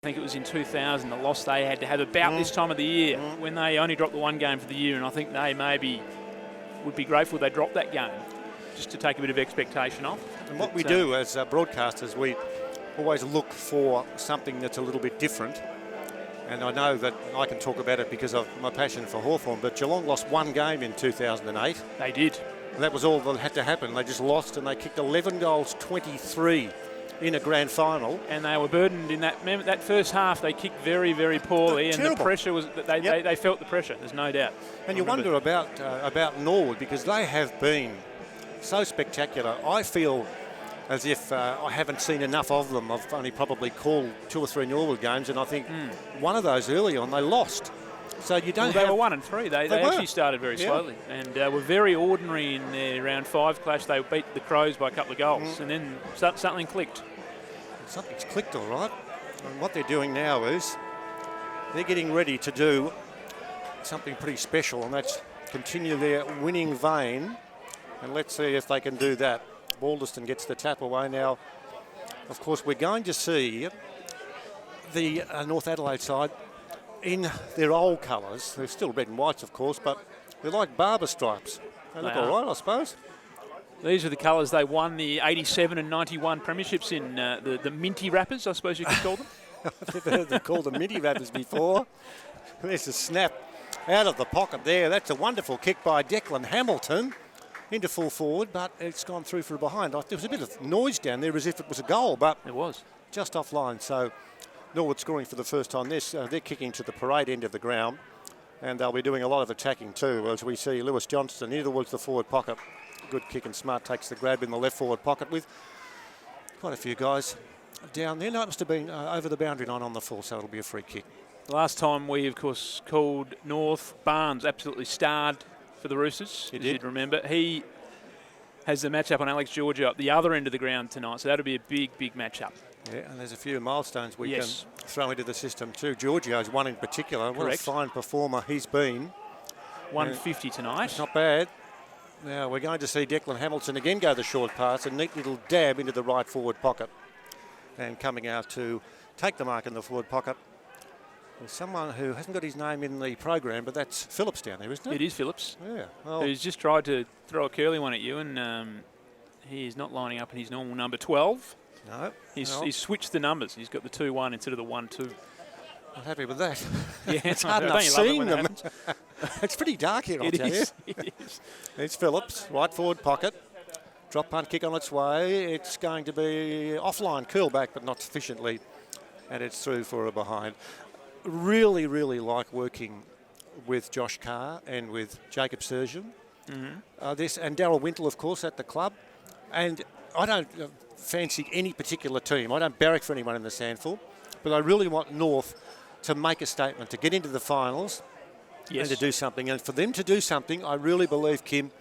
think it was in 2000, the loss they had to have about this time of the year when they only dropped the one game for the year, and I think they maybe would be grateful they dropped that game just to take a bit of expectation off. And what we do as broadcasters, we always look for something that's a little bit different. And I know that I can talk about it because of my passion for Hawthorn, but Geelong lost one game in 2008. They did. And that was all that had to happen. They just lost, and they kicked 11 goals, 23 in a grand final. And they were burdened in that first half. They kicked very, very poorly, and the pressure was they felt the pressure. There's no doubt. And you wonder about Norwood, because they have been so spectacular. I feel as if I haven't seen enough of them. I've only probably called 2 or 3 Norwood games, and I think one of those early on they lost. So you don't. They were 1-3. They actually started very slowly and were very ordinary in their round 5 clash. They beat the Crows by a couple of goals, and then something clicked. Something's clicked, all right. And what they're doing now is they're getting ready to do something pretty special, and that's continue their winning vein. And let's see if they can do that. Balderston gets the tap away now. Of course, we're going to see the North Adelaide side in their old colours. They're still red and whites, of course, but they're like barber stripes. They look all right, I suppose. These are the colours they won the 87 and 91 premierships in, the minty wrappers, I suppose you could call them. I've never heard them called the minty wrappers before. There's a snap out of the pocket there. That's a wonderful kick by Declan Hamilton into full forward, but it's gone through for a behind. There was a bit of noise down there as if it was a goal, but it was just offline. So Norwood scoring for the first time. They're kicking to the parade end of the ground, and they'll be doing a lot of attacking too, as we see Lewis Johnston in towards the forward pocket. Good kick, and Smart takes the grab in the left forward pocket with quite a few guys down there. No, it must have been over the boundary line on the full, so it'll be a free kick. The last time we, of course, called North, Barnes absolutely starred for the Roosters, as you'd remember. He has the matchup on Alex Georgia up the other end of the ground tonight, so that'll be a big, big matchup. Yeah, and there's a few milestones we can throw into the system too. Giorgio's one in particular. What a fine performer he's been. 150 tonight. It's not bad. Now we're going to see Declan Hamilton again go the short pass, a neat little dab into the right forward pocket. And coming out to take the mark in the forward pocket. There's someone who hasn't got his name in the program, but that's Phillips down there, isn't it? It is Phillips. Yeah. Well, who's just tried to throw a curly one at you, and he is not lining up in his normal number 12. No. He's switched the numbers. He's got the 2-1 instead of the 1-2. I'm happy with that. Yeah, it's hard enough seeing them. It's pretty dark here, I'll tell you. It is. It's Phillips, right forward pocket. Drop punt kick on its way. It's going to be offline, curl back, but not sufficiently. And it's through for a behind. Really, really like working with Josh Carr and with Jacob Surgeon. This and Darryl Wintle, of course, at the club. And I don't fancy any particular team. I don't barrack for anyone in the SANFL, but I really want North to make a statement, to get into the finals and to do something. And for them to do something, I really believe, Kim,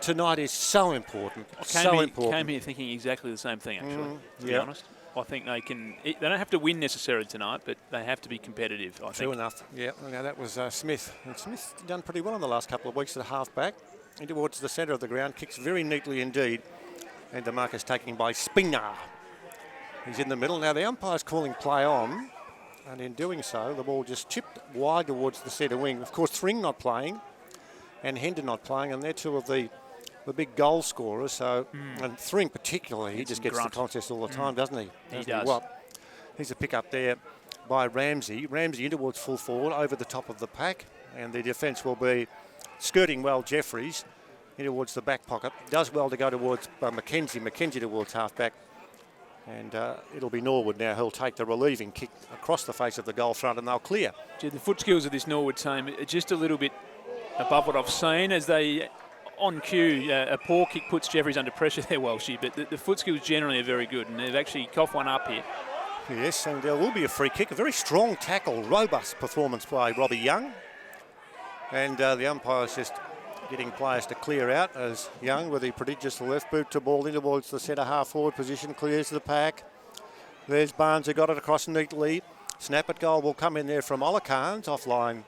tonight is so important. I came here thinking exactly the same thing, actually, to be honest. I think they can. They don't have to win necessarily tonight, but they have to be competitive, I think. True enough. Yeah, now that was Smith. And Smith's done pretty well in the last couple of weeks at half back. In towards the centre of the ground, kicks very neatly indeed. And the mark is taken by Spingar. He's in the middle. Now the umpire's calling play on, and in doing so, the ball just chipped wide towards the centre wing. Of course, Thring not playing, and Hendon not playing, and they're two of the big goal scorers. So, and Thring particularly, he just gets the contest all the time, doesn't he? He does. Here's a pick up there by Ramsey. Ramsey in towards full forward, over the top of the pack, and the defence will be skirting well Jeffries in towards the back pocket. Does well to go towards Mackenzie. Mackenzie towards half back. And it'll be Norwood now who'll take the relieving kick across the face of the goal front, and they'll clear. The foot skills of this Norwood team are just a little bit above what I've seen, as they, on cue, a poor kick puts Jeffries under pressure there, Walshy, but the foot skills generally are very good, and they've actually coughed one up here. Yes, and there will be a free kick. A very strong tackle, robust performance by Robbie Young. And the umpire's just getting players to clear out as Young, with the prodigious left boot to ball in towards the centre half forward position, clears the pack. There's Barnes who got it across neatly. Snap at goal will come in there from Olakans, offline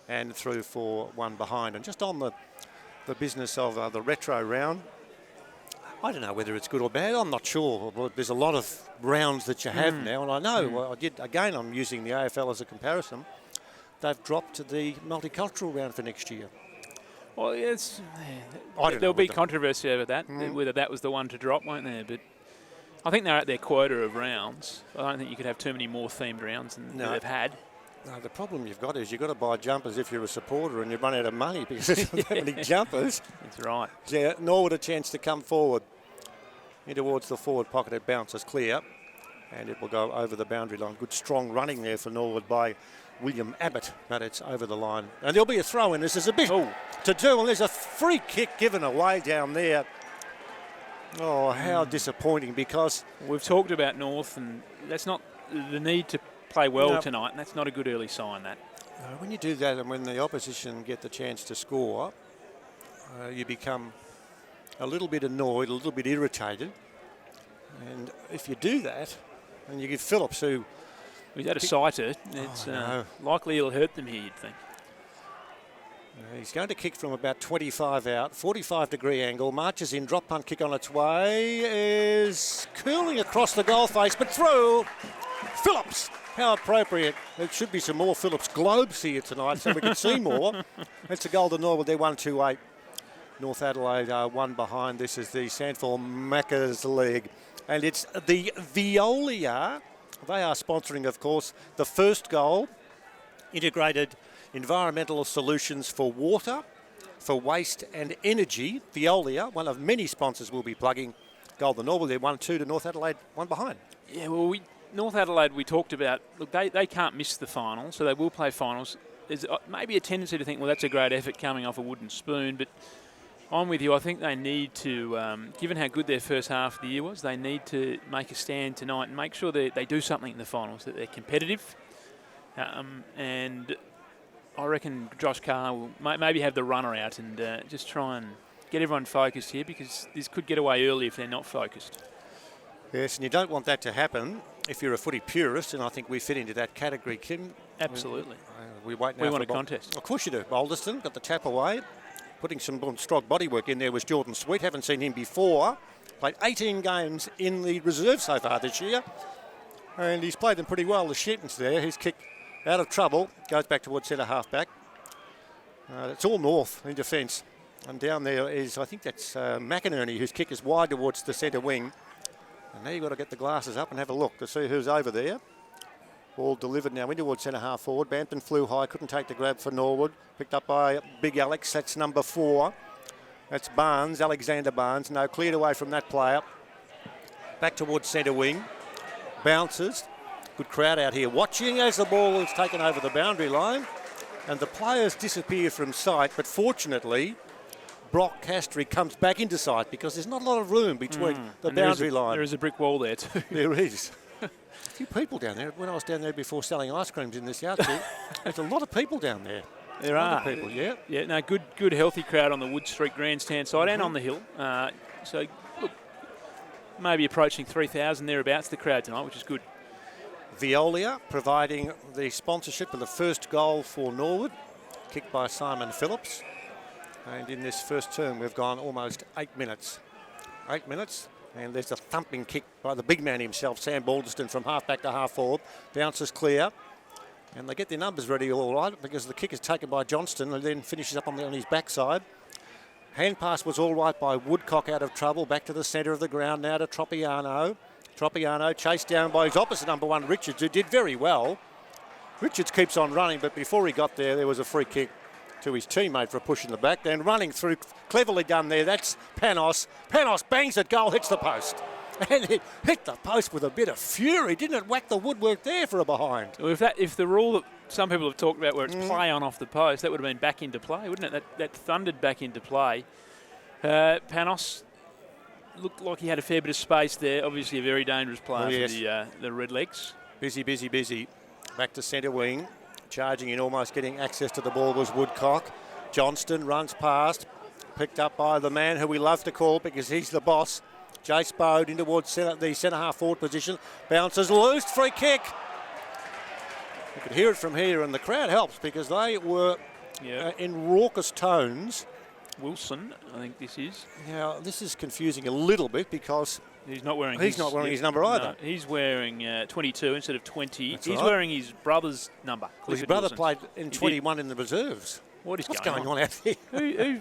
and through for one behind. And just on the business of the retro round, I don't know whether it's good or bad. I'm not sure. Well, there's a lot of rounds that you have now, and I know, well, I'm using the AFL as a comparison. They've dropped the multicultural round for next year. Well, there'll be controversy over that, whether that was the one to drop, won't there? But I think they're at their quota of rounds. I don't think you could have too many more themed rounds than they've had. No, the problem you've got is you've got to buy jumpers if you're a supporter, and you run out of money because there's not that many jumpers. That's right. Yeah, Norwood a chance to come forward. In towards the forward pocket, it bounces clear, and it will go over the boundary line. Good strong running there for Norwood by William Abbott, but it's over the line. And there'll be a throw in. This is a bit to do, and there's a free kick given away down there. Oh, how disappointing, because we've talked about North, and that's not the need to play well tonight, and that's not a good early sign, that. When you do that and when the opposition get the chance to score, you become a little bit annoyed, a little bit irritated. And if you do that, and you give Phillips, who... He's had a sighter. It's likely he'll hurt them here, you'd think. He's going to kick from about 25 out, 45-degree angle, marches in, drop punt kick on its way, is curling across the goal face, but through Phillips. How appropriate. There should be some more Phillips globes here tonight so we can see more. That's a goal to Norwood. They're 1-2-8. North Adelaide are one behind. This is the Sandford Macca's leg. And it's the Veolia. They are sponsoring, of course, the first goal, integrated environmental solutions for water, for waste and energy. Veolia, one of many sponsors, will be plugging goal to Norwood. They're 1-2 to North Adelaide, one behind. Yeah, well, North Adelaide, we talked about, look, they can't miss the final, so they will play finals. There's maybe a tendency to think, well, that's a great effort coming off a wooden spoon, but I'm with you. I think they need to, given how good their first half of the year was, they need to make a stand tonight and make sure they do something in the finals, that they're competitive. And I reckon Josh Carr will maybe have the runner out and just try and get everyone focused here, because this could get away early if they're not focused. Yes, and you don't want that to happen if you're a footy purist, and I think we fit into that category, Kim. Absolutely. We wait now. We want a contest. Of course you do. Balderston got the tap away. Putting some strong bodywork in there was Jordan Sweet. Haven't seen him before. Played 18 games in the reserve so far this year. And he's played them pretty well. The Shetton's there. His kick out of trouble. Goes back towards centre half-back. It's all North in defence. And down there is, I think that's McInerney, whose kick is wide towards the centre wing. And now you've got to get the glasses up and have a look to see who's over there. Ball delivered now in towards centre half forward. Bampton flew high, couldn't take the grab for Norwood. Picked up by Big Alex, that's number 4. That's Barnes, Alexander Barnes. No, cleared away from that player. Back towards centre wing. Bounces. Good crowd out here watching as the ball is taken over the boundary line. And the players disappear from sight, but fortunately, Brock Castry comes back into sight because there's not a lot of room between the boundary line. There is a brick wall there too. There is. A few people down there. When I was down there before selling ice creams in this yard, there's a lot of people down there. There are people, yeah. Yeah, no, good, healthy crowd on the Wood Street grandstand side and on the hill. So, look, maybe approaching 3,000 thereabouts, the crowd tonight, which is good. Veolia providing the sponsorship of the first goal for Norwood, kicked by Simon Phillips. And in this first term, we've gone almost 8 minutes. 8 minutes. And there's a thumping kick by the big man himself, Sam Balderston, from half-back to half-forward. Bounces clear. And they get their numbers ready all right because the kick is taken by Johnston and then finishes up on his backside. Hand pass was all right by Woodcock, out of trouble. Back to the centre of the ground now to Tropiano. Tropiano chased down by his opposite number 1, Richards, who did very well. Richards keeps on running, but before he got there was a free kick to his teammate for a push in the back. Then running through, cleverly done there, that's Panos. Panos bangs it, goal, hits the post. And it hit the post with a bit of fury, didn't it? Whack the woodwork there for a behind. Well, if the rule that some people have talked about where it's play on off the post, that would have been back into play, wouldn't it? That thundered back into play. Panos looked like he had a fair bit of space there. Obviously a very dangerous player for the Redlegs. Busy. Back to centre wing. Charging in, almost getting access to the ball was Woodcock. Johnston runs past. Picked up by the man who we love to call because he's the boss. Jace Bode in towards the centre half forward position. Bounces loose, free kick. You could hear it from here, and the crowd helps because they were in raucous tones Wilson, I think this is. Now, this is confusing a little bit because he's not wearing his number either. No, he's wearing 22 instead of 20. That's he's right. wearing his brother's number. Well, his brother played in 21 in the reserves. What's going on out there? who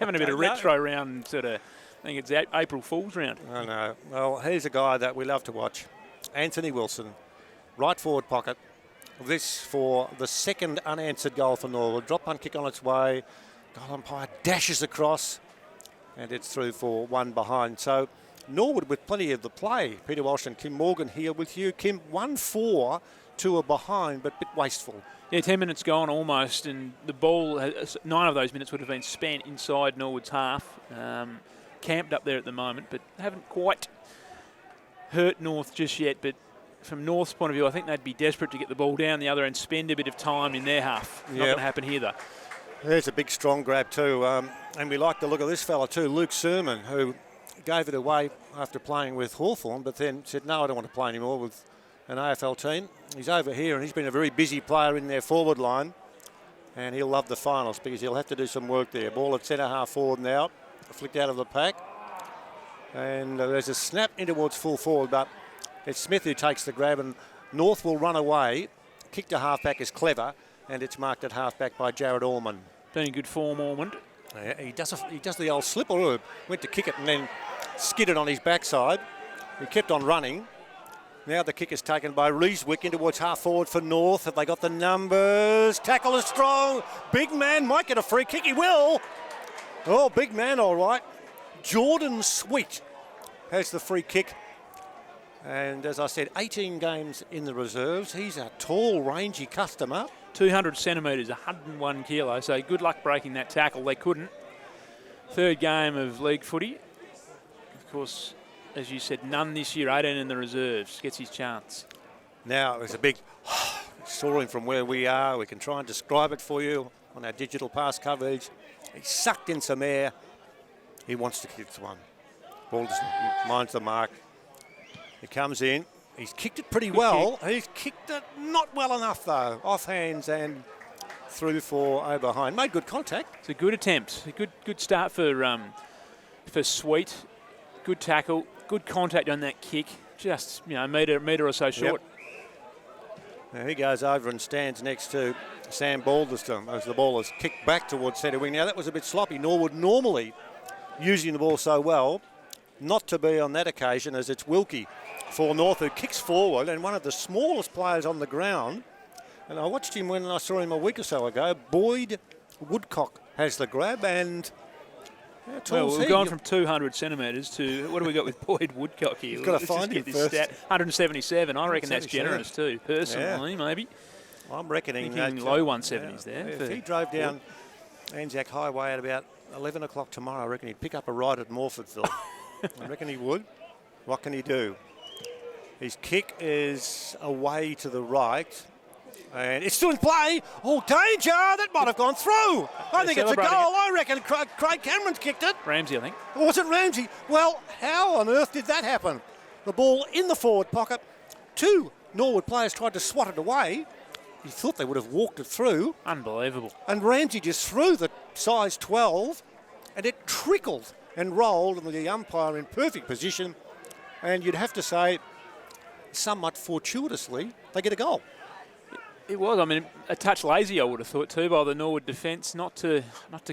having a bit of retro round sort of, I think it's April Fool's round. I know. Well, here's a guy that we love to watch. Anthony Wilson, right forward pocket. This for the second unanswered goal for Norwood. Drop punt kick on its way. Goal umpire dashes across, and it's through for one behind. So Norwood with plenty of the play. Peter Walsh and Kim Morgan here with you. Kim, 1-4 to a behind, but a bit wasteful. Yeah, 10 minutes gone almost, and the ball, 9 of those minutes would have been spent inside Norwood's half. Camped up there at the moment, but haven't quite hurt North just yet. But from North's point of view, I think they'd be desperate to get the ball down the other and spend a bit of time in their half. Not going to happen here, though. There's a big, strong grab too. And we like the look of this fella too, Luke Sermon, who gave it away after playing with Hawthorn, but then said, no, I don't want to play anymore with an AFL team. He's over here, and he's been a very busy player in their forward line, and he'll love the finals because he'll have to do some work there. Ball at centre half forward now, flicked out of the pack. And there's a snap in towards full forward, but it's Smith who takes the grab, and North will run away. Kick to half-back is clever, and it's marked at half-back by Jared Ormond. Been in good form, Ormond. Yeah, he does the old slipper. Went to kick it and then skidded on his backside. He kept on running. Now the kick is taken by Rhyswick in towards half forward for North. Have they got the numbers? Tackle is strong. Big man might get a free kick. He will. Oh, big man, all right. Jordan Sweet has the free kick. And as I said, 18 games in the reserves. He's a tall, rangy customer. 200 centimetres, 101 kilos, so good luck breaking that tackle. They couldn't. Third game of league footy. Of course, as you said, none this year, 18 in the reserves. Gets his chance. Now, there's a big soaring from where we are. We can try and describe it for you on our digital pass coverage. He sucked in some air. He wants to kick this one. Ball just minds the mark. He comes in. He's kicked it pretty well. He's kicked it not well enough, though. Off hands and through for O'Behind. Made good contact. It's a good attempt. A good start for Sweet. Good tackle. Good contact on that kick. Just, a metre or so short. Yep. Now he goes over and stands next to Sam Balderston as the ball is kicked back towards centre wing. Now that was a bit sloppy. Norwood normally using the ball so well. Not to be on that occasion, as it's Wilkie for North, who kicks forward, and one of the smallest players on the ground. And I watched him when I saw him a week or so ago. Boyd Woodcock has the grab, and we've gone from 200 centimetres to, what do we got with Boyd Woodcock here? You've got to find it first. 177. I reckon that's generous too, personally, maybe. I'm reckoning low 170s there. If he drove down Anzac Highway at about 11 o'clock tomorrow, I reckon he'd pick up a ride at Morfordville. I reckon he would. What can he do? His kick is away to the right. And it's still in play. Oh, danger! That might have gone through. I think it's a goal. I reckon Craig Cameron's kicked it. Ramsey, I think. Or was it Ramsey? Well, how on earth did that happen? The ball in the forward pocket. Two Norwood players tried to swat it away. You thought they would have walked it through. Unbelievable. And Ramsey just threw the size 12, and it trickled and rolled, and the umpire in perfect position. And you'd have to say, somewhat fortuitously, they get a goal. It was, a touch lazy, I would have thought too, by the Norwood defence, not to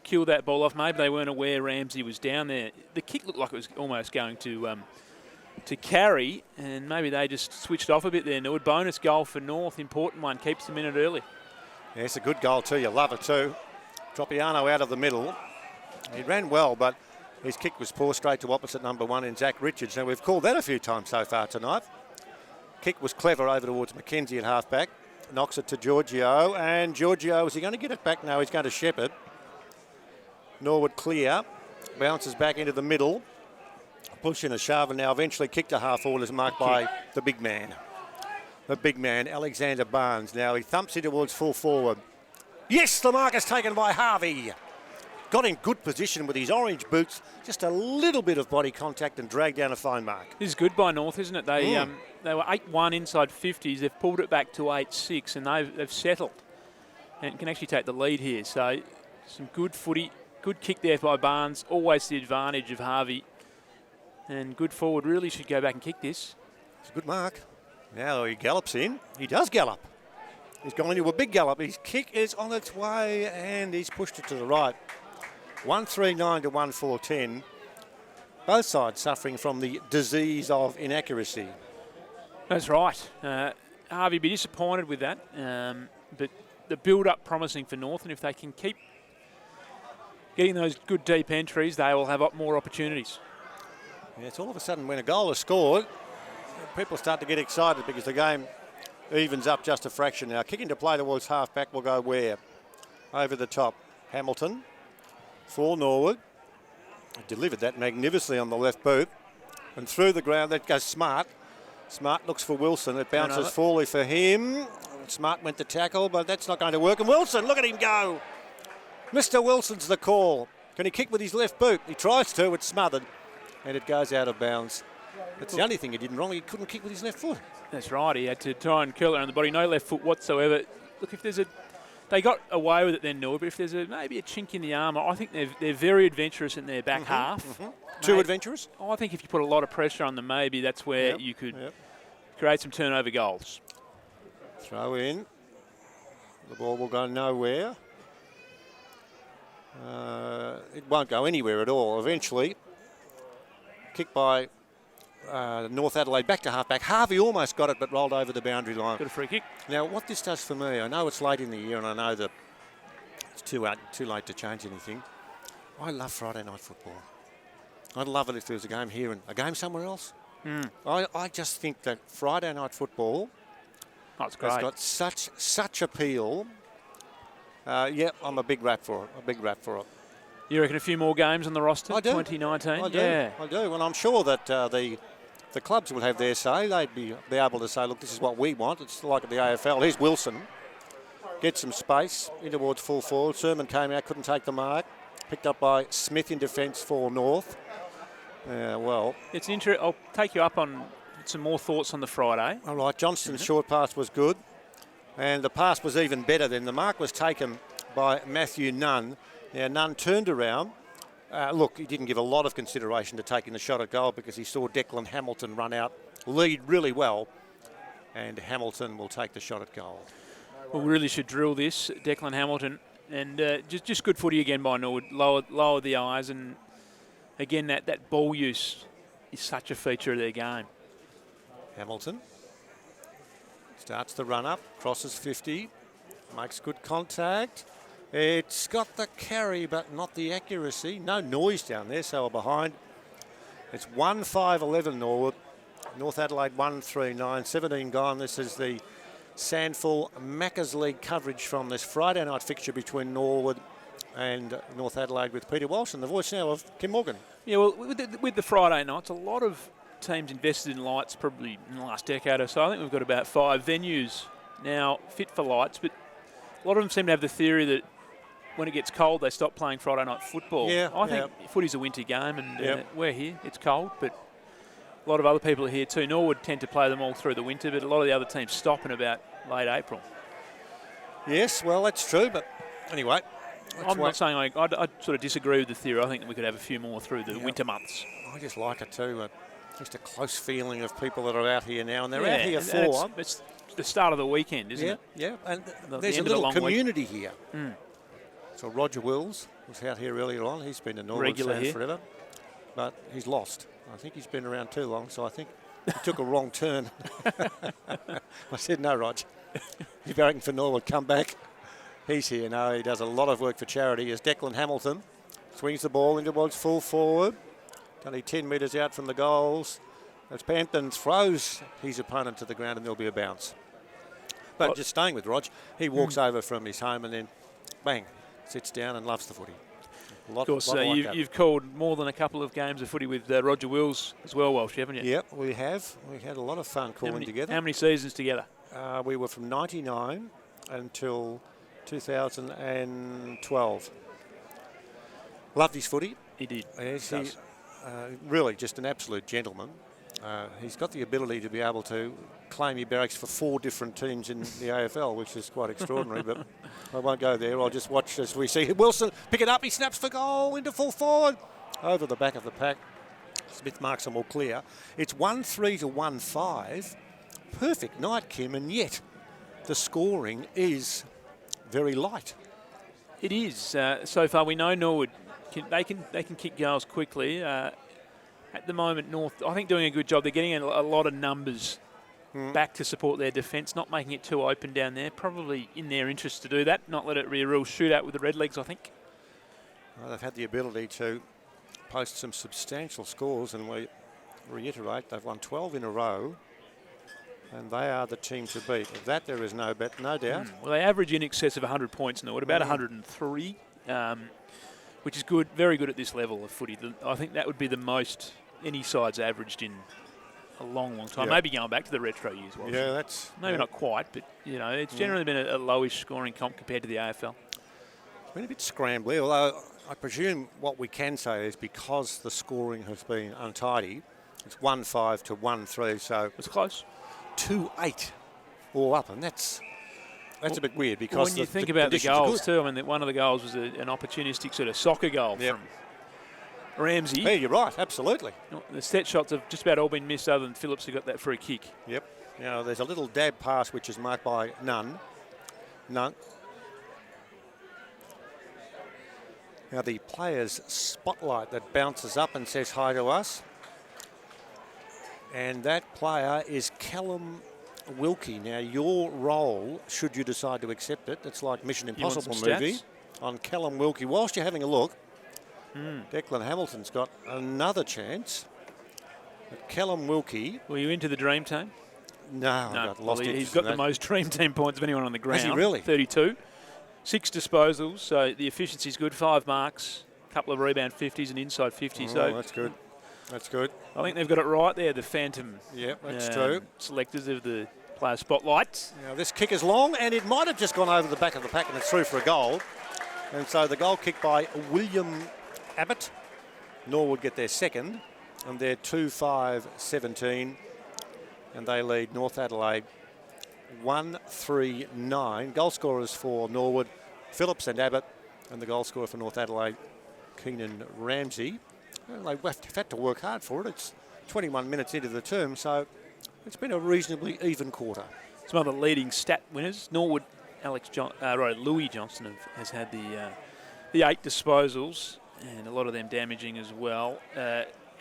kill that ball off. Maybe they weren't aware Ramsey was down there. The kick looked like it was almost going to carry, and maybe they just switched off a bit there. Norwood, bonus goal for North, important one, keeps them in it early. Yeah, it's a good goal too, you love it too. Tropiano out of the middle. He ran well, but his kick was poor, straight to opposite number 1 in Zach Richards. Now, we've called that a few times so far tonight. Kick was clever over towards McKenzie at half-back. Knocks it to Giorgio, and Giorgio, is he going to get it back? No, he's going to Shepherd. Norwood clear, bounces back into the middle, push in a shove, and now eventually kick to half forward is marked by the big man. The big man, Alexander Barnes. Now he thumps it towards full forward. Yes, the mark is taken by Harvey. Got in good position with his orange boots, just a little bit of body contact and dragged down a fine mark. This is good by North, isn't it? They were 8-1 inside 50s. They've pulled it back to 8-6, and they've settled and can actually take the lead here. So some good footy Good kick there by Barnes. Always the advantage of Harvey. And good forward. Really should go back and kick this. It's a good mark. Now he gallops in. He does gallop. He's gone into a big gallop. His kick is on its way and he's pushed it to the right. 139 to 1410. Both sides suffering from the disease of inaccuracy. That's right. Harvey be disappointed with that. But the build-up promising for North, and if they can keep getting those good deep entries, they will have more opportunities. Yeah, it's all of a sudden when a goal is scored, people start to get excited because the game evens up just a fraction now. Kicking to play towards half-back will go where? Over the top. Hamilton for Norwood. Delivered that magnificently on the left boot. And through the ground, that goes Smart. Smart looks for Wilson. It bounces fully for him. Smart went to tackle, but that's not going to work. And Wilson, look at him go. Mr. Wilson's the call. Can he kick with his left boot? He tries to. It's smothered. And it goes out of bounds. That's the only thing he did wrong. He couldn't kick with his left foot. That's right. He had to try and curl it around the body. No left foot whatsoever. Look, if there's a... They got away with it then, Norwood, but if there's maybe a chink in the armour, I think they're very adventurous in their back half. Too adventurous? I think if you put a lot of pressure on them, maybe that's where you could create some turnover goals. Throw in. The ball will go nowhere. It won't go anywhere at all. Eventually, kick by North Adelaide back to half-back. Harvey almost got it, but rolled over the boundary line. Got a free kick. Now, what this does for me, I know it's late in the year and I know that it's too late to change anything. I love Friday night football. I'd love it if there was a game here and a game somewhere else. I just think that Friday night football has got such appeal. I'm a big rap for it. You reckon a few more games on the roster? I do. 2019? I do. And I'm sure that the clubs will have their say. They'd be able to say, look, this is what we want. It's like at the AFL. Here's Wilson. Gets some space in towards full forward. Sermon came out, couldn't take the mark. Picked up by Smith in defence for North. It's interesting. I'll take you up on some more thoughts on the Friday. All right, Johnston's short pass was good. And the pass was even better then. The mark was taken by Matthew Nunn. Now, Nunn turned around. He didn't give a lot of consideration to taking the shot at goal because he saw Declan Hamilton run out, lead really well, and Hamilton will take the shot at goal. Well, we really should drill this, Declan Hamilton, and just good footy again by Norwood. Lowered the eyes, and again, that ball use is such a feature of their game. Hamilton starts the run up, crosses 50, makes good contact. It's got the carry, but not the accuracy. No noise down there, so we're behind. It's 1-5-11 Norwood. North Adelaide 1-3-9, 17 gone. This is the Sandful Maccas League coverage from this Friday night fixture between Norwood and North Adelaide with Peter Walsh and the voice now of Kim Morgan. Yeah, well, with the Friday nights, a lot of teams invested in lights probably in the last decade or so. I think we've got about 5 venues now fit for lights, but a lot of them seem to have the theory that when it gets cold, they stop playing Friday night football. I think footy's a winter game, and we're here. It's cold, but a lot of other people are here too. Norwood tend to play them all through the winter, but a lot of the other teams stop in about late April. Yes, well, that's true, but anyway. I'm not saying I sort of disagree with the theory. I think that we could have a few more through the winter months. I just like it too. Just a close feeling of people that are out here now, and they're out here for... It's the start of the weekend, isn't it? Yeah, and there's a little community here. So Roger Wills was out here earlier on. He's been a Norwood fan forever, but he's lost. I think he's been around too long, so I think he took a wrong turn. I said, no, Rog. You're barracking for Norwood, come back. He's here. No, he does a lot of work for charity. As Declan Hamilton swings the ball into towards full forward. Only 10 metres out from the goals. As Pampton throws his opponent to the ground and there'll be a bounce. But just staying with Rog, he walks over from his home and then, bang, sits down and loves the footy. Of course, you've called more than a couple of games of footy with Roger Wills as well, Walsh, haven't you? Yep, we have. We had a lot of fun calling together. How many seasons together? We were from 99 until 2012. Loved his footy. He did. Yes, really just an absolute gentleman. He's got the ability to be able to claim he barracks for 4 different teams in the AFL, which is quite extraordinary, but I won't go there. I'll just watch as we see Wilson pick it up. He snaps for goal into full forward. Over the back of the pack. Smith marks them all clear. It's 1-3 to 1-5. Perfect night, Kim, and yet the scoring is very light. It is. So far, we know Norwood, they can kick goals quickly. At the moment, North, I think, doing a good job. They're getting a lot of numbers back to support their defence, not making it too open down there. Probably in their interest to do that, not let it be a real shootout with the Redlegs, I think. Well, they've had the ability to post some substantial scores, and we reiterate they've won 12 in a row, and they are the team to beat. Of that, there is no doubt. Well, they average in excess of 100 points now, at about 103, which is good, very good at this level of footy. I think that would be the most any side's averaged in a long, long time. Maybe going back to the retro years. Well, yeah, that's maybe not quite, but you know, it's generally been a lowish scoring comp compared to the AFL. It's been a bit scrambly, although I presume what we can say is because the scoring has been untidy, it's 1-5 to 1-3, so it's close. 2-8 all up, and that's a bit weird because when you think about the goals too, I mean, one of the goals was an opportunistic sort of soccer goal from Ramsey. Yeah, you're right, absolutely. The set shots have just about all been missed, other than Phillips, who got that free kick. Yep. Now there's a little dab pass which is marked by Nunn. Now the player's spotlight that bounces up and says hi to us. And that player is Callum Wilkie. Now your role, should you decide to accept it, it's like Mission Impossible movie, on Callum Wilkie. Whilst you're having a look, Declan Hamilton's got another chance. But Callum Wilkie. Were you into the dream team? No, I got lost. He's got the most dream team points of anyone on the ground. Has he really? 32. 6 disposals, so the efficiency's good. 5 marks, a couple of rebound 50s and inside 50s. So that's good. That's good. I think they've got it right there, the phantom. Yeah, that's true. Selectors of the player spotlights. Now this kick is long, and it might have just gone over the back of the pack, and it's through for a goal. And so the goal kick by William Abbott. Norwood get their second, and they're 2-5-17, and they lead North Adelaide 1-3-9. Goal scorers for Norwood, Phillips and Abbott, and the goal scorer for North Adelaide, Keenan Ramsey. Well, they've had to work hard for it. It's 21 minutes into the term, so it's been a reasonably even quarter. Some other leading stat winners. Norwood, Louis Johnston has had the 8 disposals, and a lot of them damaging as well.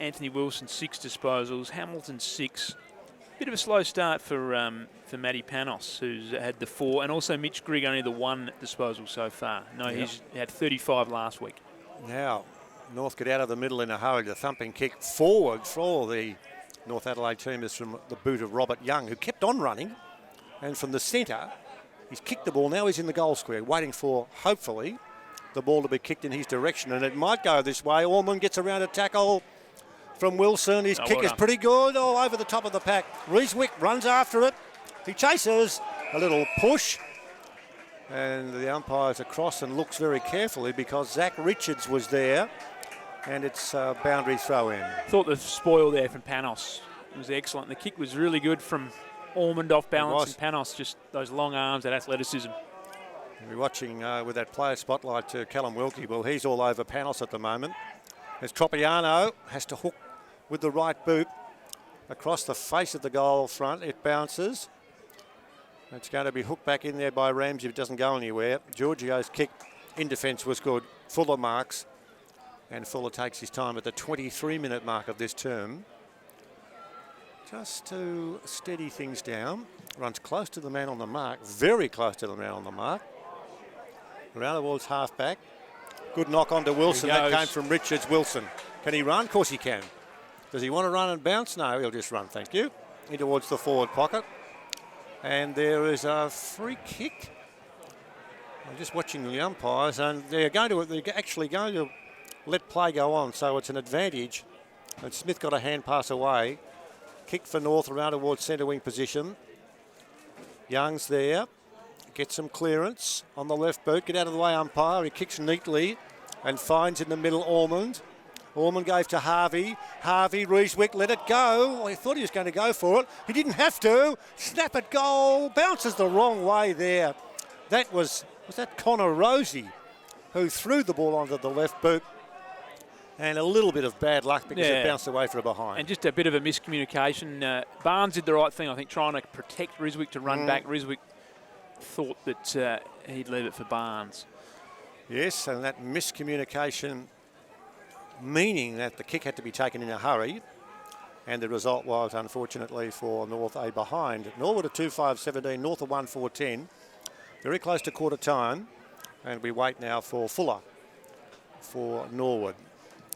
Anthony Wilson, 6 disposals. Hamilton, 6. Bit of a slow start for Matty Panos, who's had the 4, and also Mitch Grigg, only the 1 disposal so far. He's had 35 last week. Now, North get out of the middle in a hurry. The thumping kick forward for the North Adelaide team is from the boot of Robert Young, who kept on running. And from the centre, he's kicked the ball. Now he's in the goal square, waiting for, hopefully, the ball to be kicked in his direction. And it might go this way. Ormond gets around a tackle from Wilson. His kick is pretty good. Over the top of the pack. Rhyswick runs after it. He chases. A little push. And the umpire's across and looks very carefully because Zach Richards was there. And it's a boundary throw in. Thought the spoil there from Panos was excellent. The kick was really good from Ormond off balance, and Panos, just those long arms, that athleticism. We're watching with that player spotlight to Callum Wilkie. Well, he's all over Panos at the moment. As Tropiano has to hook with the right boot across the face of the goal front. It bounces. It's going to be hooked back in there by Ramsey if it doesn't go anywhere. Giorgio's kick in defence was good. Fuller marks. And Fuller takes his time at the 23-minute mark of this term. Just to steady things down. Runs close to the man on the mark. Very close to the man on the mark. Around towards half-back. Good knock onto Wilson. That came from Richards. Wilson. Can he run? Of course he can. Does he want to run and bounce? No, he'll just run, thank you. In towards the forward pocket. And there is a free kick. I'm just watching the umpires, and they're actually going to let play go on, so it's an advantage. And Smith got a hand pass away. Kick for North around towards centre wing position. Young's there. Gets some clearance on the left boot. Get out of the way, umpire. He kicks neatly and finds in the middle Ormond. Orman gave to Harvey. Harvey, Riesewick let it go. I thought he was going to go for it. He didn't have to. Snap it, goal. Bounces the wrong way there. That was that Connor Rosie who threw the ball onto the left boot. And a little bit of bad luck because it bounced away for a behind. And just a bit of a miscommunication. Barnes did the right thing, I think, trying to protect Riesewick to run back. Riesewick thought that he'd leave it for Barnes. Yes, and that miscommunication meaning that the kick had to be taken in a hurry. And the result was, unfortunately, for North a behind. Norwood at 2-5-17, North a 1-4-10. Very close to quarter time. And we wait now for Fuller for Norwood.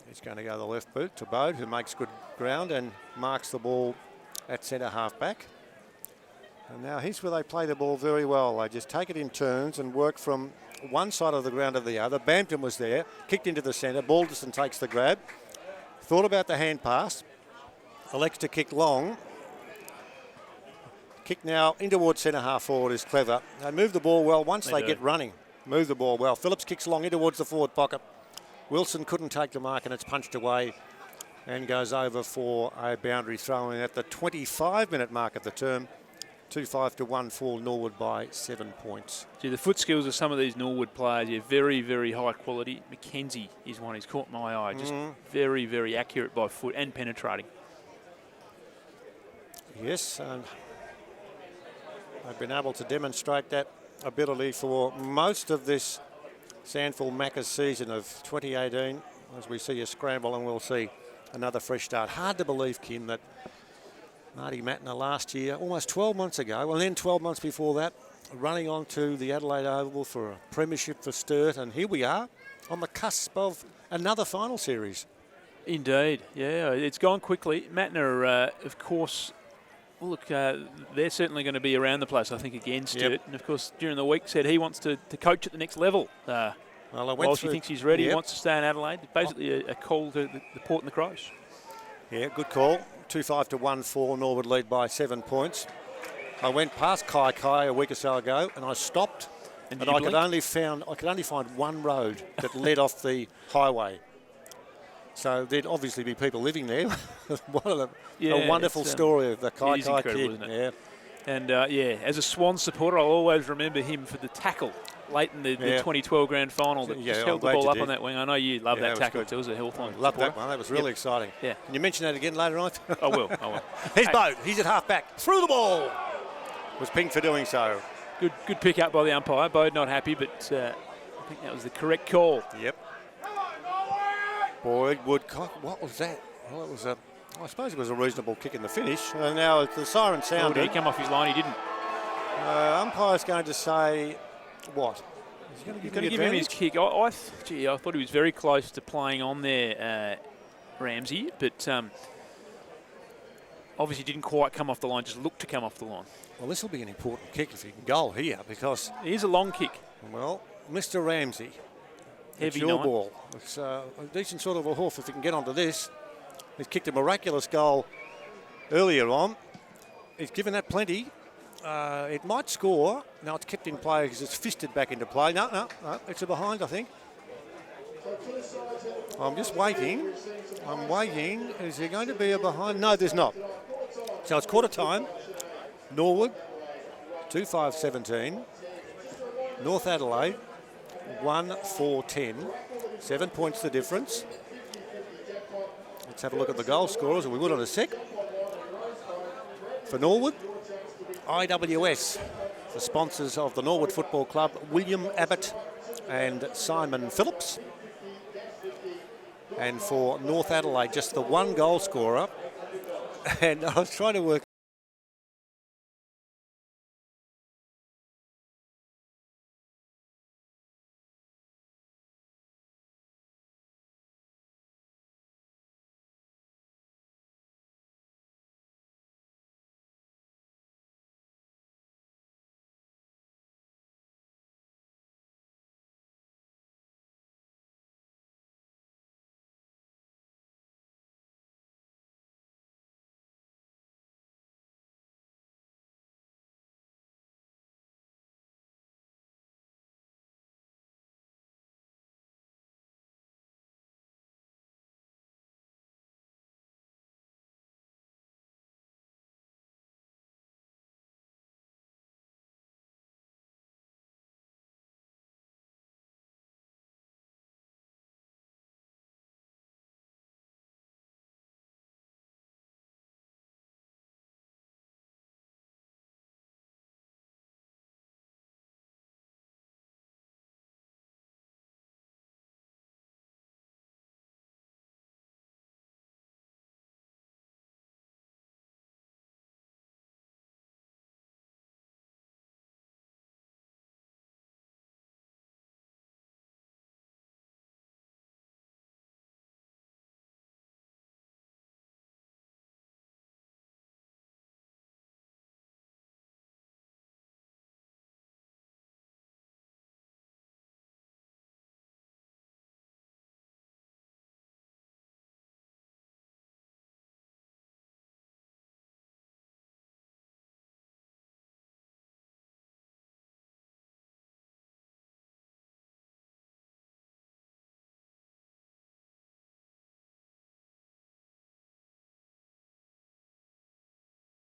He's going to go the left boot to Bode, who makes good ground and marks the ball at centre half back. And now here's where they play the ball very well. They just take it in turns and work from one side of the ground to the other. Bampton was there, kicked into the centre. Balderson takes the grab. Thought about the hand pass. Elects to kick long. Kick now in towards centre half forward is clever. They move the ball well once they get running. Move the ball well. Phillips kicks long in towards the forward pocket. Wilson couldn't take the mark and it's punched away and goes over for a boundary throw in at the 25-minute mark of the term. 2-5 to 1-4 Norwood by 7 points. Gee, the foot skills of some of these Norwood players, very, very high quality. Mackenzie is one who's caught my eye. Just very, very accurate by foot and penetrating. Yes, they've been able to demonstrate that ability for most of this Sandford Macca's season of 2018, as we see a scramble and we'll see another fresh start. Hard to believe, Kim, that Marty Mattner last year, almost 12 months ago, and then 12 months before that, running on to the Adelaide Oval for a premiership for Sturt, and here we are on the cusp of another final series. Indeed, yeah, it's gone quickly. Mattner, of course, well, look, they're certainly going to be around the place, I think, again, Sturt. And, of course, during the week said he wants to coach at the next level. Whilst he thinks he's ready, he wants to stay in Adelaide. Basically a call to the Port and the Crows. Yeah, good call. 2-5 to 1-4, Norwood lead by 7 points. I went past Kai a week or so ago and I stopped and I could only find one road that led off the highway. So there'd obviously be people living there. A wonderful story of the Kai kid. Isn't it? Yeah. And as a Swans supporter, I'll always remember him for the tackle late in the 2012 grand final that just held the ball up on that wing. I know you love that tackle too as a Hawthorn. Love that one. That was really exciting. Yeah. Can you mention that again later on? I will. Here's Bode. He's at half back. Through the ball. Was pinged for doing so. Good pick up by the umpire. Bode not happy, but I think that was the correct call. Yep. Boyd, Woodcock. What was that? Well, it was I suppose it was a reasonable kick in the finish. Now the siren sounded. Did he come off his line? He didn't. Umpire's going to say what? He's going to give him his kick. I thought he was very close to playing on there, Ramsey, but obviously didn't quite come off the line, just looked to come off the line. Well, this will be an important kick if he can goal here because... It is a long kick. Well, Mr. Ramsey, heavy your ball. It's a decent sort of a hoof if he can get onto this. He's kicked a miraculous goal earlier on. He's given that plenty. It might score. Now it's kept in play because it's fisted back into play. No, it's a behind, I think. I'm just waiting. I'm waiting. Is there going to be a behind? No, there's not. So it's quarter time. Norwood, 2-5-17. North Adelaide, 1-4-10. 7 points the difference. Let's have a look at the goal scorers, and we will in a sec. For Norwood, IWS, the sponsors of the Norwood Football Club, William Abbott and Simon Phillips. And for North Adelaide, just the one goal scorer. And I was trying to work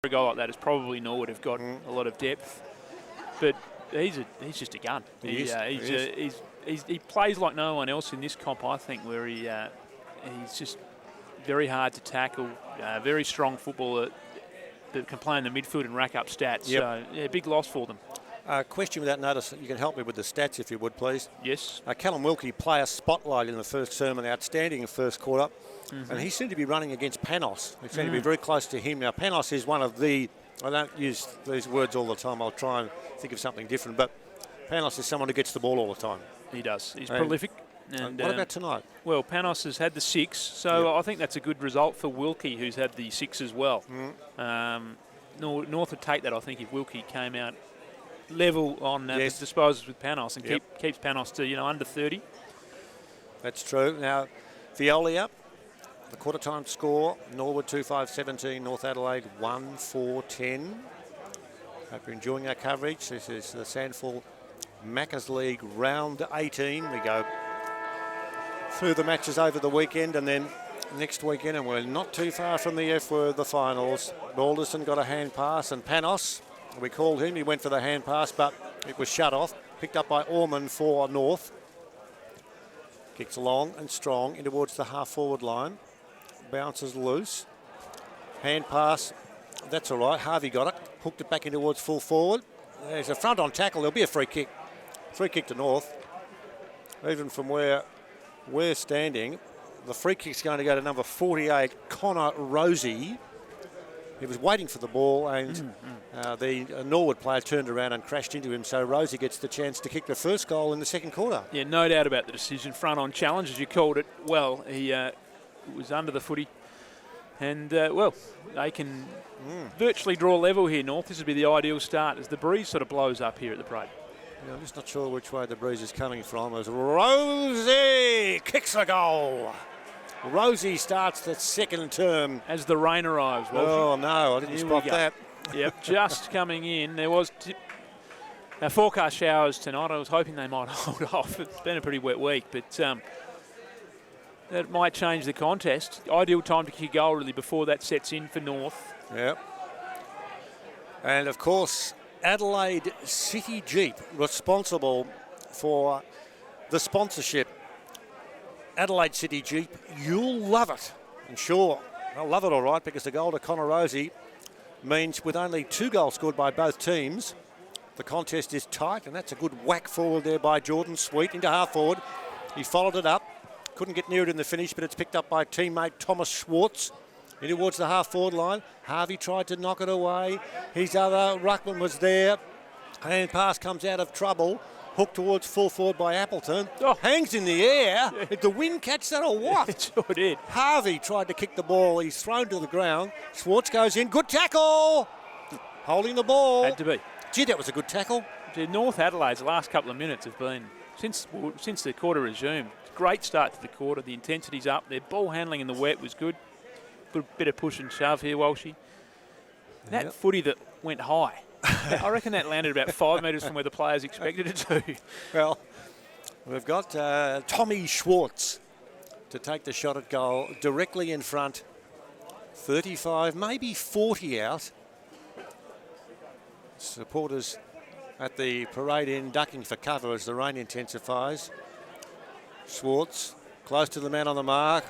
a goal like that is probably Norwood have got a lot of depth. But he's just a gun. He plays like no one else in this comp, I think, where he's just very hard to tackle, very strong footballer that can play in the midfield and rack up stats. Yep. So, yeah, big loss for them. Question without notice. You can help me with the stats if you would, please. Yes. Callum Wilkie player spotlight in the first term, an outstanding first quarter. And he seemed to be running against Panos. He seemed to be very close to him. Now, Panos is one of the... I don't use these words all the time. I'll try and think of something different. But Panos is someone who gets the ball all the time. He does. He's prolific. And what about tonight? Well, Panos has had the 6, so I think that's a good result for Wilkie, who's had the 6 as well. North would take that, I think, if Wilkie came out level on the disposals with Panos and keeps Panos to under 30. That's true. Now, Veolia, the quarter-time score, Norwood 2-5-17, North Adelaide 1-4-10. Hope you're enjoying our coverage. This is the Sandford Maccas League round 18. We go through the matches over the weekend and then next weekend, and we're not too far from the F Word, the finals. Balderson got a hand pass, and Panos, we called him, he went for the hand pass, but it was shut off. Picked up by Orman for North. Kicks long and strong in towards the half-forward line. Bounces loose. Hand pass, that's all right. Harvey got it, hooked it back in towards full forward. There's a front on tackle, there'll be a free kick. Free kick to North. Even from where we're standing, the free kick's going to go to number 48, Connor Rosie. He was waiting for the ball, and the Norwood player turned around and crashed into him, so Rosie gets the chance to kick the first goal in the second quarter. Yeah, no doubt about the decision. Front on challenge, as you called it. Well, he was under the footy, and, they can virtually draw level here, North. This would be the ideal start as the breeze sort of blows up here at the parade. Yeah, I'm just not sure which way the breeze is coming from, as Rosie kicks a goal. Rosie starts the second term. As the rain arrives. Oh, no, I didn't spot that. Yep, just coming in. There was forecast showers tonight. I was hoping they might hold off. It's been a pretty wet week, but that might change the contest. Ideal time to kick a goal, really, before that sets in for North. Yep. And, of course, Adelaide City Jeep responsible for the sponsorship. Adelaide City Jeep, you'll love it. And sure, I'll love it all right, because the goal to Connor Rosie means with only 2 goals scored by both teams, the contest is tight, and that's a good whack forward there by Jordan Sweet into half forward. He followed it up, couldn't get near it in the finish, but it's picked up by teammate Thomas Schwartz in towards the half forward line. Harvey tried to knock it away. His other ruckman was there. Hand pass comes out of trouble. Hooked towards full forward by Appleton. Hangs in the air. Yeah. Did the wind catch that or what? It sure did. Harvey tried to kick the ball. He's thrown to the ground. Schwartz goes in. Good tackle. Holding the ball. Had to be. Gee, that was a good tackle. North Adelaide's last couple of minutes have been, since the quarter resumed, great start to the quarter. The intensity's up. Their ball handling in the wet was good. Good bit of push and shove here, Walshy. That footy that went high. I reckon that landed about 5 metres from where the players expected it to. Well, we've got Tommy Schwartz to take the shot at goal directly in front. 35, maybe 40 out. Supporters at the parade end ducking for cover as the rain intensifies. Schwartz close to the man on the mark.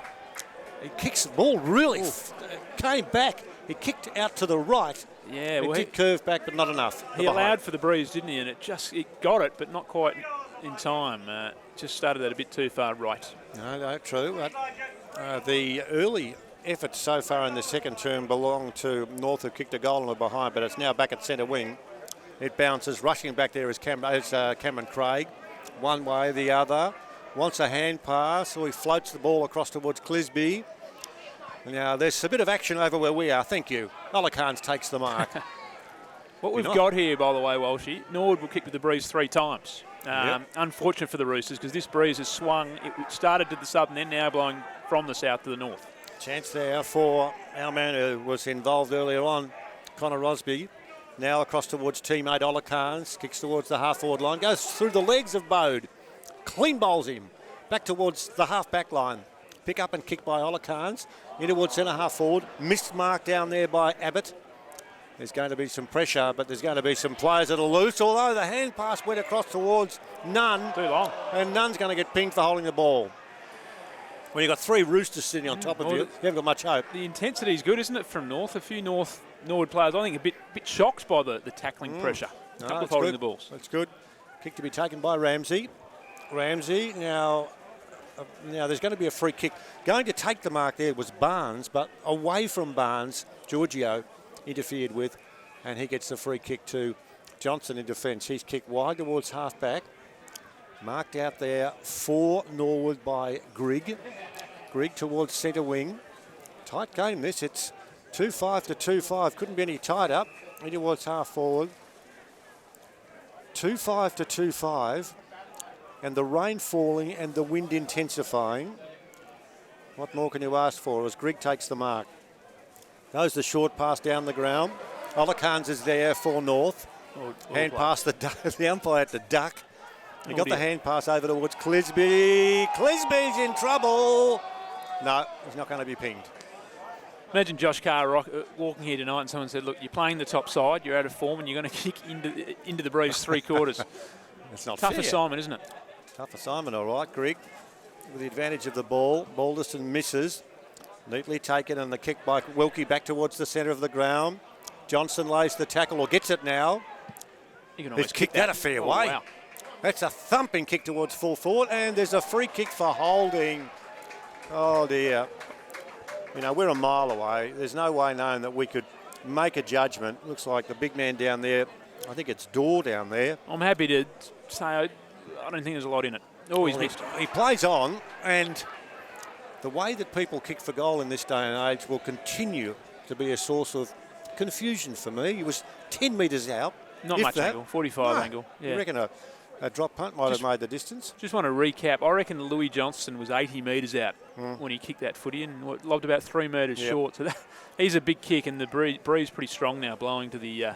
He kicks the ball really, came back. He kicked out to the right. Yeah, well, it did curve back, but not enough. He allowed for the breeze, didn't he? And it got it, but not quite in time. Just started that a bit too far right. No, true. But, the early efforts so far in the second term belong to North, who kicked a goal and were behind, but it's now back at centre wing. It bounces, rushing back there is Cameron Craig. One way, the other. Wants a hand pass, so he floats the ball across towards Clisby. Now, there's a bit of action over where we are. Thank you. Olakans takes the mark. What we've got here, by the way, Walshy, Norwood will kick with the breeze 3 times. Unfortunate for the Roosters, because this breeze has swung. It started to the south and then now blowing from the south to the north. Chance there for our man who was involved earlier on, Connor Rosby. Now across towards teammate Olakans. Kicks towards the half-forward line. Goes through the legs of Bode. Clean bowls him. Back towards the half-back line. Pick up and kick by Olakans. In towards centre half forward. Missed mark down there by Abbott. There's going to be some pressure, but there's going to be some players that'll loose, although the hand pass went across towards Nunn. Too long. And Nunn's going to get pinged for holding the ball. When you've got 3 Roosters sitting on top of you, you haven't got much hope. The intensity is good, isn't it, from North? A few Norwood players, I think, a bit shocked by the tackling pressure. A couple of holding the balls. That's good. Kick to be taken by Ramsey. Ramsey, now there's going to be a free kick. Going to take the mark there was Barnes, but away from Barnes, Giorgio interfered with, and he gets the free kick to Johnson in defence. He's kicked wide towards half-back. Marked out there for Norwood by Grigg. Grigg towards centre wing. Tight game this. It's 2-5 to 2-5. Couldn't be any tighter. In towards half forward. 2-5 to 2-5. And the rain falling and the wind intensifying. What more can you ask for as Grigg takes the mark? Goes the short pass down the ground. Olakans is there for North. Hand pass the umpire at the duck. He got the hand pass over towards Clisby. Clisby's in trouble. No, he's not going to be pinged. Imagine Josh Carr walking here tonight and someone said, look, you're playing the top side, you're out of form, and you're going to kick into the breeze 3 quarters. It's not Tough fair. assignment, isn't it? Tough assignment, all right. Grigg with the advantage of the ball. Balderson misses. Neatly taken, and the kick by Wilkie back towards the centre of the ground. Johnson lays the tackle, or gets it now. He's kicked that a fair way. Wow. That's a thumping kick towards full forward, and there's a free kick for holding. Oh, dear. You know, we're a mile away. There's no way known that we could make a judgment. Looks like the big man down there, I think it's Dorr down there. I'm happy to say I don't think there's a lot in it. Always mixed. He plays on, and the way that people kick for goal in this day and age will continue to be a source of confusion for me. He was 10 metres out. Not much angle, 45 angle. Yeah. You reckon a drop punt might have made the distance? Just want to recap. I reckon Louis Johnston was 80 metres out when he kicked that footy and lobbed about 3 metres short. So he's a big kick, and the breeze pretty strong now, blowing to the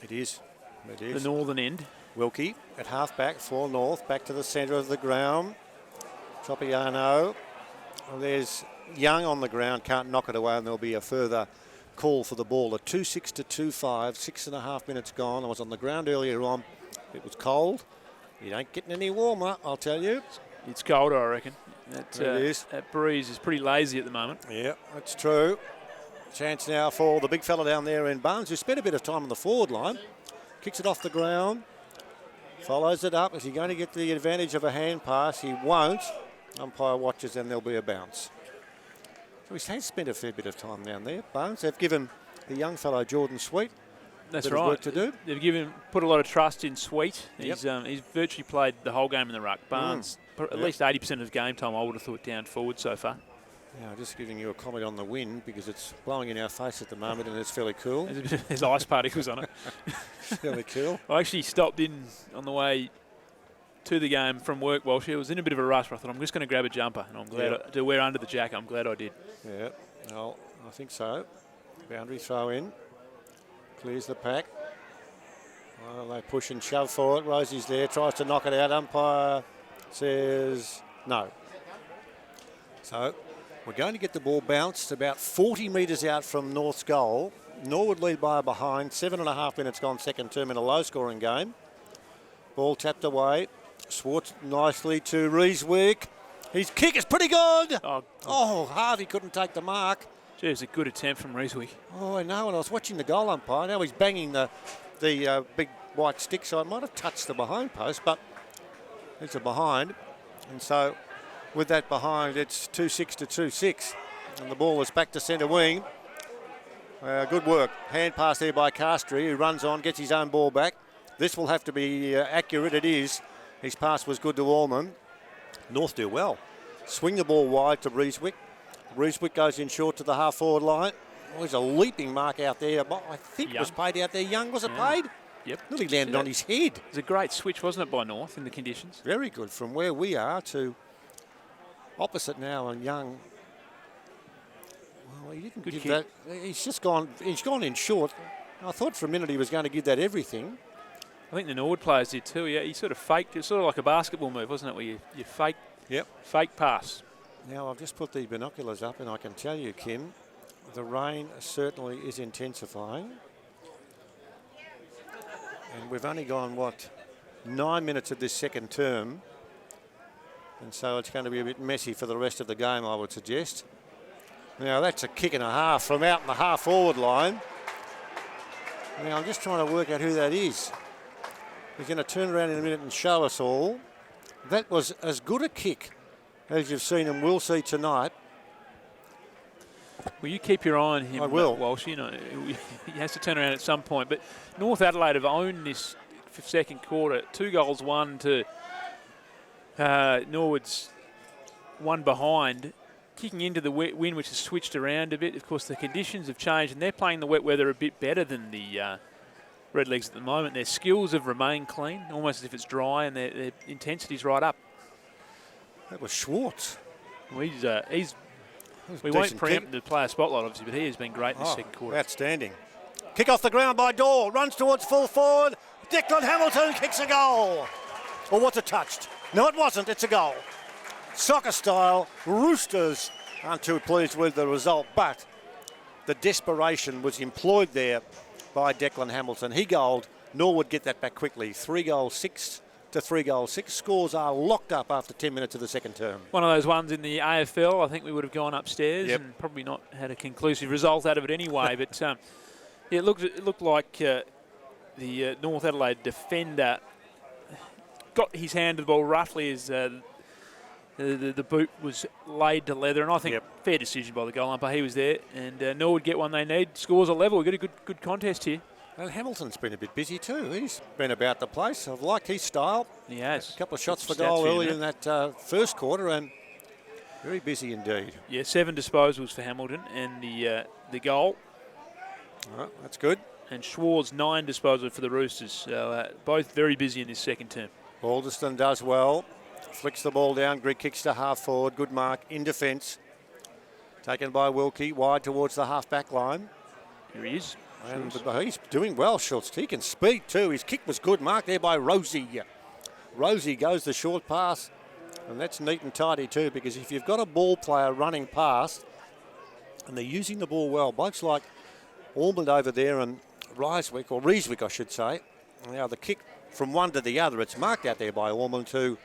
the northern end. Wilkie at half-back for North, back to the centre of the ground. Tropiano. Well, there's Young on the ground, can't knock it away, and there'll be a further call for the ball. A 2-6 to 2-5, 6.5 minutes gone. I was on the ground earlier on. It was cold. It ain't getting any warmer, I'll tell you. It's colder, I reckon. It is. That breeze is pretty lazy at the moment. Yeah, that's true. Chance now for the big fella down there in Barnes, who spent a bit of time on the forward line. Kicks it off the ground. Follows it up. Is he going to get the advantage of a hand pass? He won't. Umpire watches, and there'll be a bounce. So he has spent a fair bit of time down there. Barnes, they've given the young fellow Jordan Sweet That's right. Work to do. They've put a lot of trust in Sweet. He's virtually played the whole game in the ruck. Barnes, at least 80% of game time, I would have thought, down forward so far. Yeah, just giving you a comment on the wind because it's blowing in our face at the moment and it's fairly cool. There's ice particles on it. Fairly cool. I actually stopped in on the way to the game from work, Walsh. I was in a bit of a rush. I thought, I'm just going to grab a jumper, and I'm glad to wear under the jacket. I'm glad I did. Yeah, well, I think so. Boundary throw in. Clears the pack. Well, they push and shove for it. Rosie's there, tries to knock it out. Umpire says no. So we're going to get the ball bounced about 40 metres out from North's goal. Norwood lead by a behind. 7.5 minutes gone second term in a low-scoring game. Ball tapped away. Swartz nicely to Riesewick. His kick is pretty good. Oh, Harvey couldn't take the mark. Gee, it was a good attempt from Riesewick. Oh, I know. And I was watching the goal umpire. Now he's banging the big white stick, so it might have touched the behind post, but it's a behind. And so with that behind, it's 2-6 to 2-6. And the ball is back to centre wing. Good work. Hand pass there by Castry, who runs on, gets his own ball back. This will have to be accurate. It is. His pass was good to Allman. North do well. Swing the ball wide to Riesewick. Riesewick goes in short to the half-forward line. Oh, there's a leaping mark out there. I think it was paid out there. Young, was it paid? Yep. Nearly landed on his head. It was a great switch, wasn't it, by North in the conditions? Very good. From where we are to opposite now, and Young. Well, he didn't give that. He's just gone. He's gone in short. I thought for a minute he was going to give that everything. I think the Norwood players did too. Yeah, he sort of faked. It's sort of like a basketball move, wasn't it, where you fake. Yep. Fake pass. Now I've just put the binoculars up, and I can tell you, Kim, the rain certainly is intensifying. And we've only gone, 9 minutes of this second term. And so it's going to be a bit messy for the rest of the game, I would suggest. Now that's a kick and a half from out in the half-forward line. Now I'm just trying to work out who that is. He's going to turn around in a minute and show us all. That was as good a kick as you've seen and will see tonight. Well, you keep your eye on him, I will. Walsh. You know, he has to turn around at some point. But North Adelaide have owned this second quarter. 2 goals, 1 to Norwood's 1 behind. Kicking into the wind, which has switched around a bit. Of course, the conditions have changed, and they're playing the wet weather a bit better than the Redlegs at the moment. Their skills have remained clean, almost as if it's dry, and their intensity's right up. That was Schwartz. Well, we won't preempt the player spotlight, obviously, but he has been great in the second quarter. Outstanding. Kick off the ground by Daw. Runs towards full forward. Declan Hamilton kicks a goal. Or was it touched? No, it wasn't. It's a goal. Soccer style. Roosters aren't too pleased with the result, but the desperation was employed there by Declan Hamilton. He goaled. Norwood get that back quickly. 3 goals, 6 to 3 goals, 6. Scores are locked up after 10 minutes of the second term. One of those ones in the AFL, I think we would have gone upstairs and probably not had a conclusive result out of it anyway. But it looked like the North Adelaide defender got his hand to the ball roughly as the boot was laid to leather, and I think fair decision by the goal umpire. He was there, and Norwood get one they need. Scores a level. We've got a good contest here. Well, Hamilton's been a bit busy too. He's been about the place. I've liked his style. He has. A couple of shots for goal early in that first quarter, and very busy indeed. Yeah, 7 disposals for Hamilton, and the goal. All right, that's good. And Schwartz 9 disposals for the Roosters. So both very busy in this second term. Alderston does well. Flicks the ball down. Greg kicks to half forward. Good mark in defence. Taken by Wilkie wide towards the half back line. Here he is. And he's doing well, Schultz. He can speed too. His kick was good. Marked there by Rosie. Rosie goes the short pass. And that's neat and tidy too, because if you've got a ball player running past and they're using the ball well, blokes like Ormond over there and Rieswick, I should say. Now the kick from one to the other, it's marked out there by Ormond who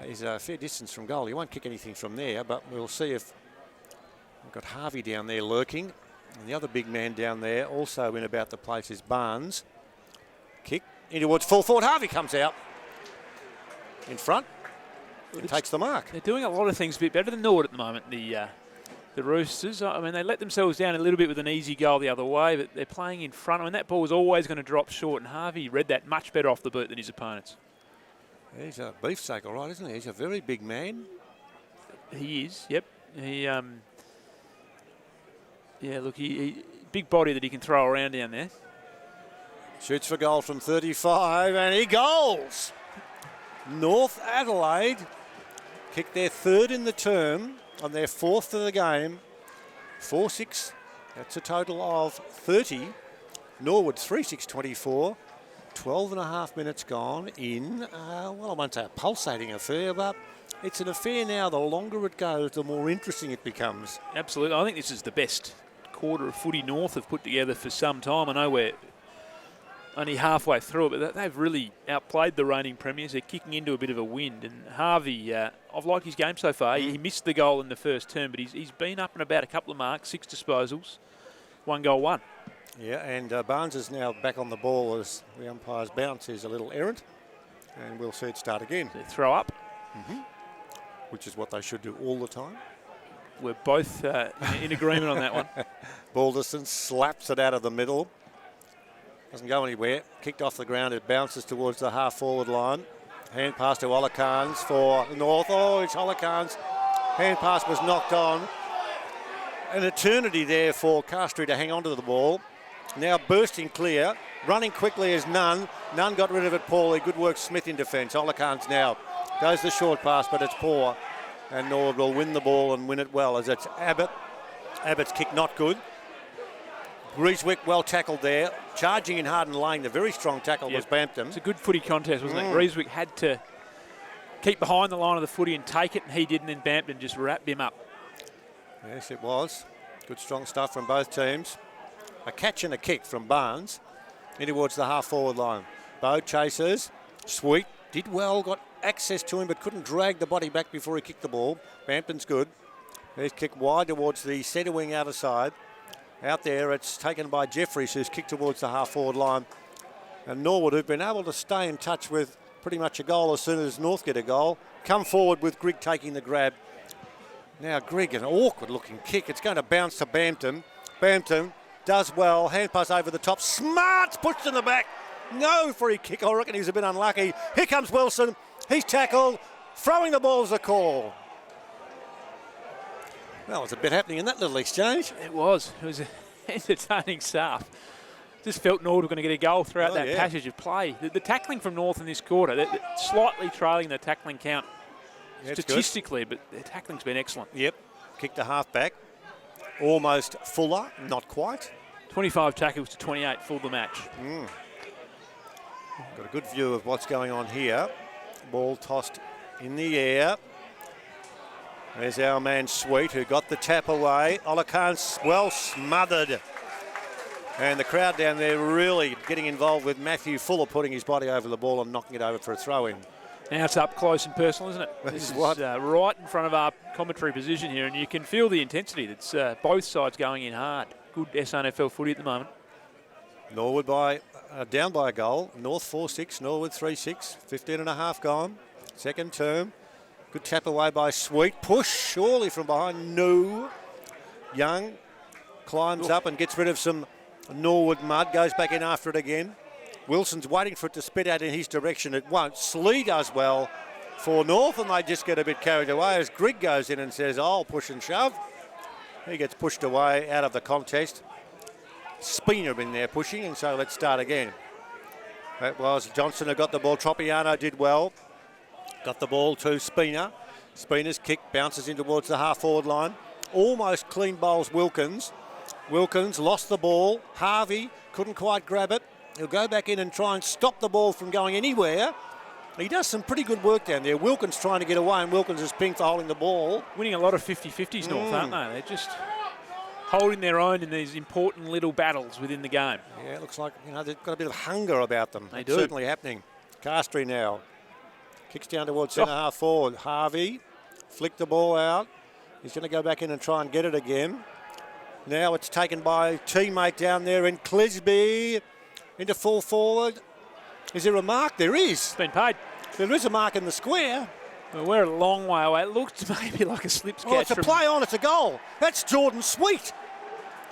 is a fair distance from goal. He won't kick anything from there, but we'll see if we've got Harvey down there lurking. And the other big man down there also in about the place is Barnes. Kick in towards full forward. Harvey comes out in front and takes the mark. They're doing a lot of things a bit better than Norwood at the moment, the Roosters. I mean, they let themselves down a little bit with an easy goal the other way, but they're playing in front. I mean, that ball was always going to drop short, and Harvey read that much better off the boot than his opponents. He's a beefsteak, all right, isn't he? He's a very big man. He is, yep. He look, he big body that he can throw around down there. Shoots for goal from 35, and he goals! North Adelaide kicked their 3rd in the term on their 4th of the game. 4-6, that's a total of 30. Norwood 3-6-24. 12 and a half minutes gone in, I won't say a pulsating affair, but it's an affair now. The longer it goes, the more interesting it becomes. Absolutely. I think this is the best quarter of footy North have put together for some time. I know we're only halfway through it, but they've really outplayed the reigning premiers. They're kicking into a bit of a wind. And Harvey, I've liked his game so far. He missed the goal in the first term, but he's been up and about a couple of marks, 6 disposals, 1 goal, 1. Yeah, and Barnes is now back on the ball as the umpire's bounce is a little errant. And we'll see it start again. They throw up. Which is what they should do all the time. We're both in agreement on that one. Balderson slaps it out of the middle. Doesn't go anywhere. Kicked off the ground. It bounces towards the half-forward line. Hand pass to Olakans for North. Oh, it's Olakans. Hand pass was knocked on. An eternity there for Castry to hang on to the ball. Now bursting clear. Running quickly as Nunn. Nunn got rid of it poorly. Good work, Smith in defence. Olakans now goes the short pass, but it's poor. And Norwood will win the ball and win it well as it's Abbott. Abbott's kick not good. Grieswick well tackled there. Charging in hard and laying the very strong tackle was Bampton. It's a good footy contest, wasn't it? Grieswick had to keep behind the line of the footy and take it, and he didn't, and Bampton just wrapped him up. Yes, it was. Good strong stuff from both teams. A catch and a kick from Barnes. in towards the half-forward line. Bow chases. Sweet. Did well, got access to him, but couldn't drag the body back before he kicked the ball. Bampton's good. He's kicked wide towards the centre wing outer side. Out there, it's taken by Jeffries, who's kicked towards the half-forward line. And Norwood, who've been able to stay in touch with pretty much a goal as soon as North get a goal, come forward with Grigg taking the grab. Now Grigg, an awkward-looking kick. It's going to bounce to Bampton. Bampton does well. Hand pass over the top. Smart's pushed in the back. No free kick. I reckon he's a bit unlucky. Here comes Wilson. He's tackled. Throwing the ball is a call. Well, there's a bit happening in that little exchange. It was. It was entertaining stuff. Just felt Norwood were going to get a goal throughout that passage of play. The tackling from North in this quarter, they're slightly trailing the tackling count statistically, but their tackling's been excellent. Yep. Kicked a half back. Almost Fuller, not quite. 25 tackles to 28, full the match. Got a good view of what's going on here. Ball tossed in the air. There's our man Sweet, who got the tap away. Olakan's well smothered. And the crowd down there really getting involved with Matthew Fuller putting his body over the ball and knocking it over for a throw-in. Now it's up close and personal, isn't it? This is right in front of our commentary position here, and you can feel the intensity. That's both sides going in hard. Good SNFL footy at the moment. Norwood down by a goal. North 4-6, Norwood 3-6. 15 and a half gone. Second term. Good tap away by Sweet. Push surely from behind. No. Young climbs up and gets rid of some Norwood mud. Goes back in after it again. Wilson's waiting for it to spit out in his direction. It won't. Slee does well for North, and they just get a bit carried away as Grigg goes in and says, I'll push and shove. He gets pushed away out of the contest. Spina in there pushing, and so let's start again. That was Johnson who got the ball. Tropiano did well. Got the ball to Spina. Spina's kick bounces in towards the half-forward line. Almost clean bowls Wilkins. Wilkins lost the ball. Harvey couldn't quite grab it. He'll go back in and try and stop the ball from going anywhere. He does some pretty good work down there. Wilkins trying to get away, and Wilkins is pinged for holding the ball. Winning a lot of 50-50s, North, aren't they? They're just holding their own in these important little battles within the game. Yeah, it looks like they've got a bit of hunger about them. They It's do. certainly happening. Castry now. Kicks down towards centre half forward. Harvey flicked the ball out. He's going to go back in and try and get it again. Now it's taken by a teammate down there in Clisby. Into full forward. Is there a mark? There is. It's been paid. There is a mark in the square. Well, we're a long way away. It looked maybe like a slips catch. Oh, it's a play on. It's a goal. That's Jordan Sweet.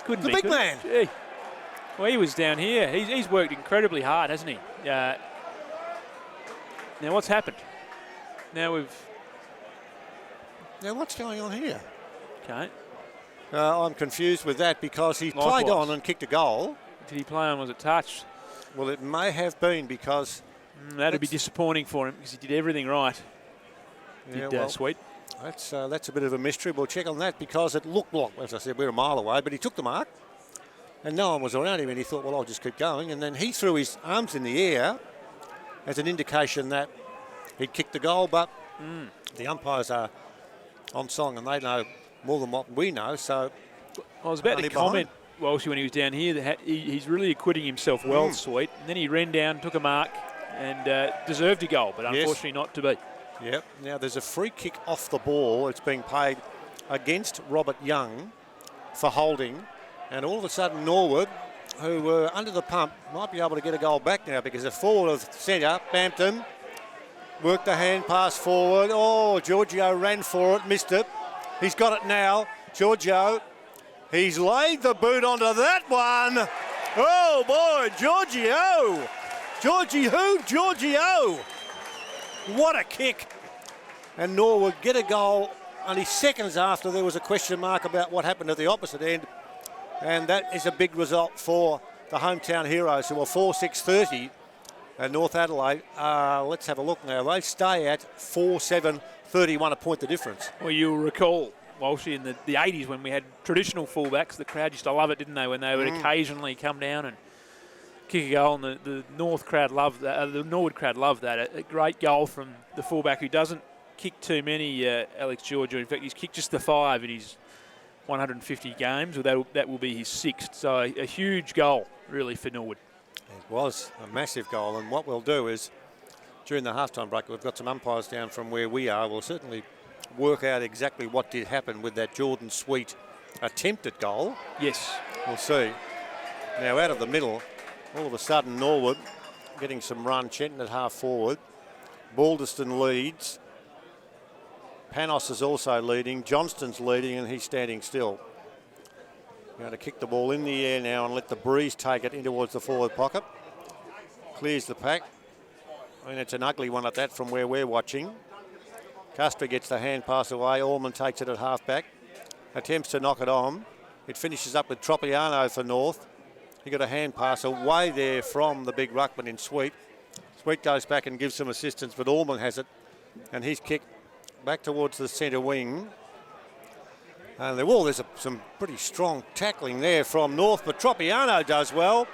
Couldn't the be, big could man. Gee. Well, he was down here. He's worked incredibly hard, hasn't he? Now, what's happened? Now what's going on here? Okay. I'm confused with that because he played on and kicked a goal. Did he play on? Was it touched? Well, it may have been because... that'd be disappointing for him because he did everything right. Sweet. That's a bit of a mystery. We'll check on that because it looked like, as I said, we're a mile away, but he took the mark and no one was around him and he thought, well, I'll just keep going. And then he threw his arms in the air as an indication that he'd kicked the goal, but the umpires are on song and they know more than what we know. So I was about to comment, Walshy, when he was down here, that he's really acquitting himself well, Sweet. And then he ran down, took a mark and deserved a goal, but unfortunately not to be. Yep. Now there's a free kick off the ball. It's being paid against Robert Young for holding. And all of a sudden Norwood, who were under the pump, might be able to get a goal back now because a forward of centre, Bampton, worked the hand pass forward. Oh, Giorgio ran for it, missed it. He's got it now. Giorgio, he's laid the boot onto that one. Oh boy, Giorgio. Giorgio. What a kick. And Norwood get a goal only seconds after there was a question mark about what happened at the opposite end. And that is a big result for the hometown heroes who are 4-6-30 at North Adelaide. Let's have a look now. They stay at 4-7-31, a point the difference. Well, you'll recall, Walshy, in the 80s when we had traditional fullbacks, the crowd used to love it, didn't they, when they would occasionally come down and kick a goal, and the North crowd loved that. The Norwood crowd loved that. A great goal from the fullback who doesn't kick too many, Alex Giorgio. In fact, he's kicked just the 5 in his 150 games. Well, that will be his 6th. So a huge goal, really, for Norwood. It was a massive goal, and what we'll do is, during the halftime break, we've got some umpires down from where we are. We'll certainly work out exactly what did happen with that Jordan Sweet attempt at goal. Yes. We'll see. Now out of the middle, all of a sudden Norwood getting some run. Chenton at half forward. Balderston leads. Panos is also leading. Johnston's leading, and he's standing still. Going to kick the ball in the air now and let the breeze take it in towards the forward pocket. Clears the pack. I mean, it's an ugly one at that from where we're watching. Castry gets the hand pass away. Allman takes it at half-back. Attempts to knock it on. It finishes up with Tropiano for North. He got a hand pass away there from the big ruckman in Sweet. Sweet goes back and gives some assistance, but Allman has it. And he's kicked back towards the centre wing. And there's some pretty strong tackling there from North, but Tropiano does well.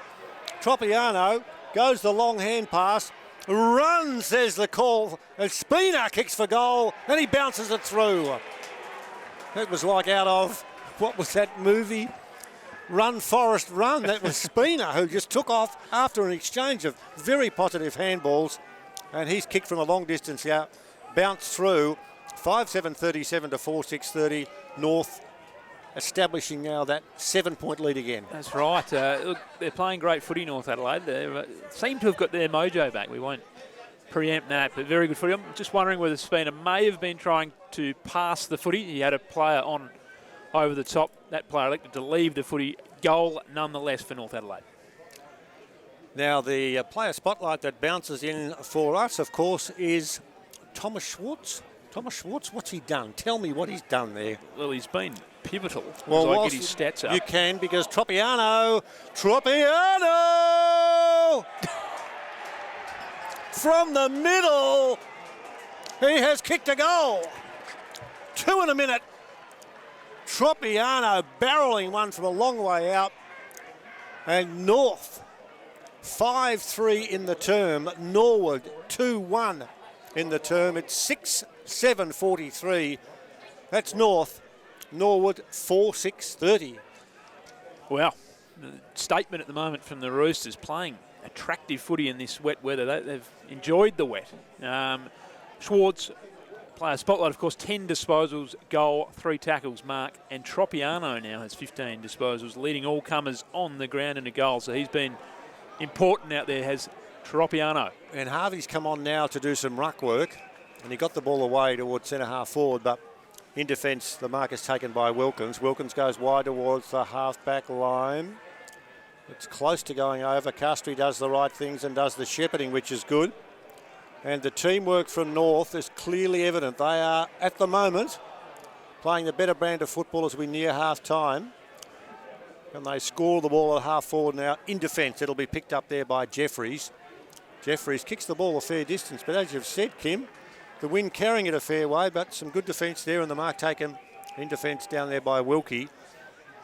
Tropiano goes the long hand pass. Run, says the call. And Spina kicks for goal, and he bounces it through. It was like out of, what was that movie? Run, Forrest, Run. That was Spina, who just took off after an exchange of very positive handballs. And he's kicked from a long distance here, bounced through. 5-7-37 to 4-6-30. North establishing now that 7-point lead again. That's right. Look, they're playing great footy, North Adelaide. They seem to have got their mojo back. We won't preempt that, but very good footy. I'm just wondering whether Spina may have been trying to pass the footy. He had a player on over the top. That player elected to leave the footy. Goal nonetheless for North Adelaide. Now the player spotlight that bounces in for us, of course, is Thomas Schwartz. Thomas Schwartz, what's he done? Tell me what he's done there. Well, he's been pivotal. Well, I get his stats up. You can, because Tropiano from the middle, he has kicked a goal. 2 in a minute. Tropiano barreling one from a long way out. And North 5-3 in the term. Norwood 2-1 in the term. It's 6-7-43. That's North. Norwood 4-6-30. Well, the statement at the moment from the Roosters, playing attractive footy in this wet weather. They've enjoyed the wet. Schwartz, player spotlight, of course, 10 disposals, goal, 3 tackles, mark. And Tropiano now has 15 disposals, leading all comers on the ground in a goal. So he's been important out there, has Tropiano. And Harvey's come on now to do some ruck work. And he got the ball away towards centre half forward, but in defence, the mark is taken by Wilkins. Wilkins goes wide towards the half-back line. It's close to going over. Castry does the right things and does the shepherding, which is good. And the teamwork from North is clearly evident. They are, at the moment, playing the better brand of football as we near half-time. And they score the ball at half-forward now in defence. It'll be picked up there by Jeffries. Jeffries kicks the ball a fair distance, but as you've said, Kim, the wind carrying it a fair way, but some good defence there, and the mark taken in defence down there by Wilkie.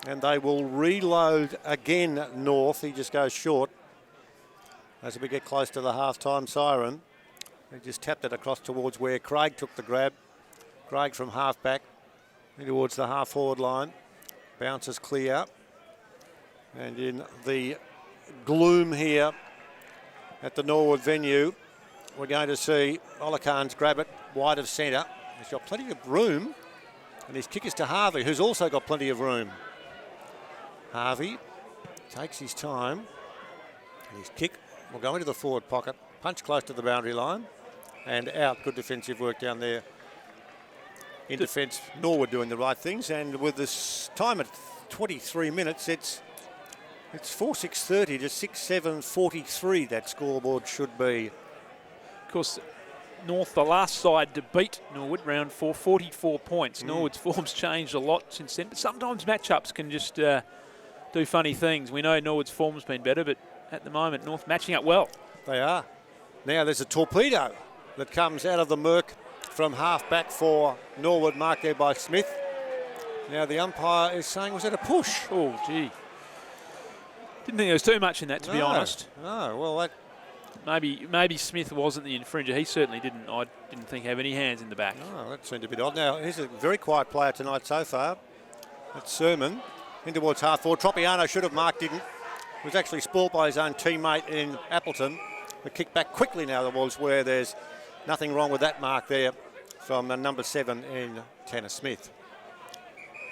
And they will reload again, North. He just goes short as we get close to the half-time siren. He just tapped it across towards where Craig took the grab. Craig from half-back towards the half-forward line. Bounces clear. And in the gloom here at the Norwood venue, we're going to see Olakans grab it wide of centre. He's got plenty of room, and his kick is to Harvey, who's also got plenty of room. Harvey takes his time, and his kick will go into the forward pocket, punch close to the boundary line, and out. Good defensive work down there. In defence, Norwood doing the right things, and with this time at 23 minutes, it's 4-6-30 to 6-7-43. That scoreboard should be. Of course, North, the last side to beat Norwood, round 4, 44 points. Norwood's form's changed a lot since then, but sometimes matchups can just do funny things. We know Norwood's form's been better, but at the moment, North matching up well. They are. Now there's a torpedo that comes out of the murk from half-back for Norwood, marked there by Smith. Now the umpire is saying, was it a push? Oh, gee. Didn't think there was too much in that, to be honest. No, well, that... Maybe Smith wasn't the infringer. He certainly didn't. I didn't think have any hands in the back. Oh, that seemed a bit odd. Now, he's a very quiet player tonight so far. That's Sermon. In towards half forward. Tropiano should have marked, didn't. was actually spoilt by his own teammate in Appleton. The kick back quickly now towards where there's nothing wrong with that mark there from number 7 in Tanner Smith.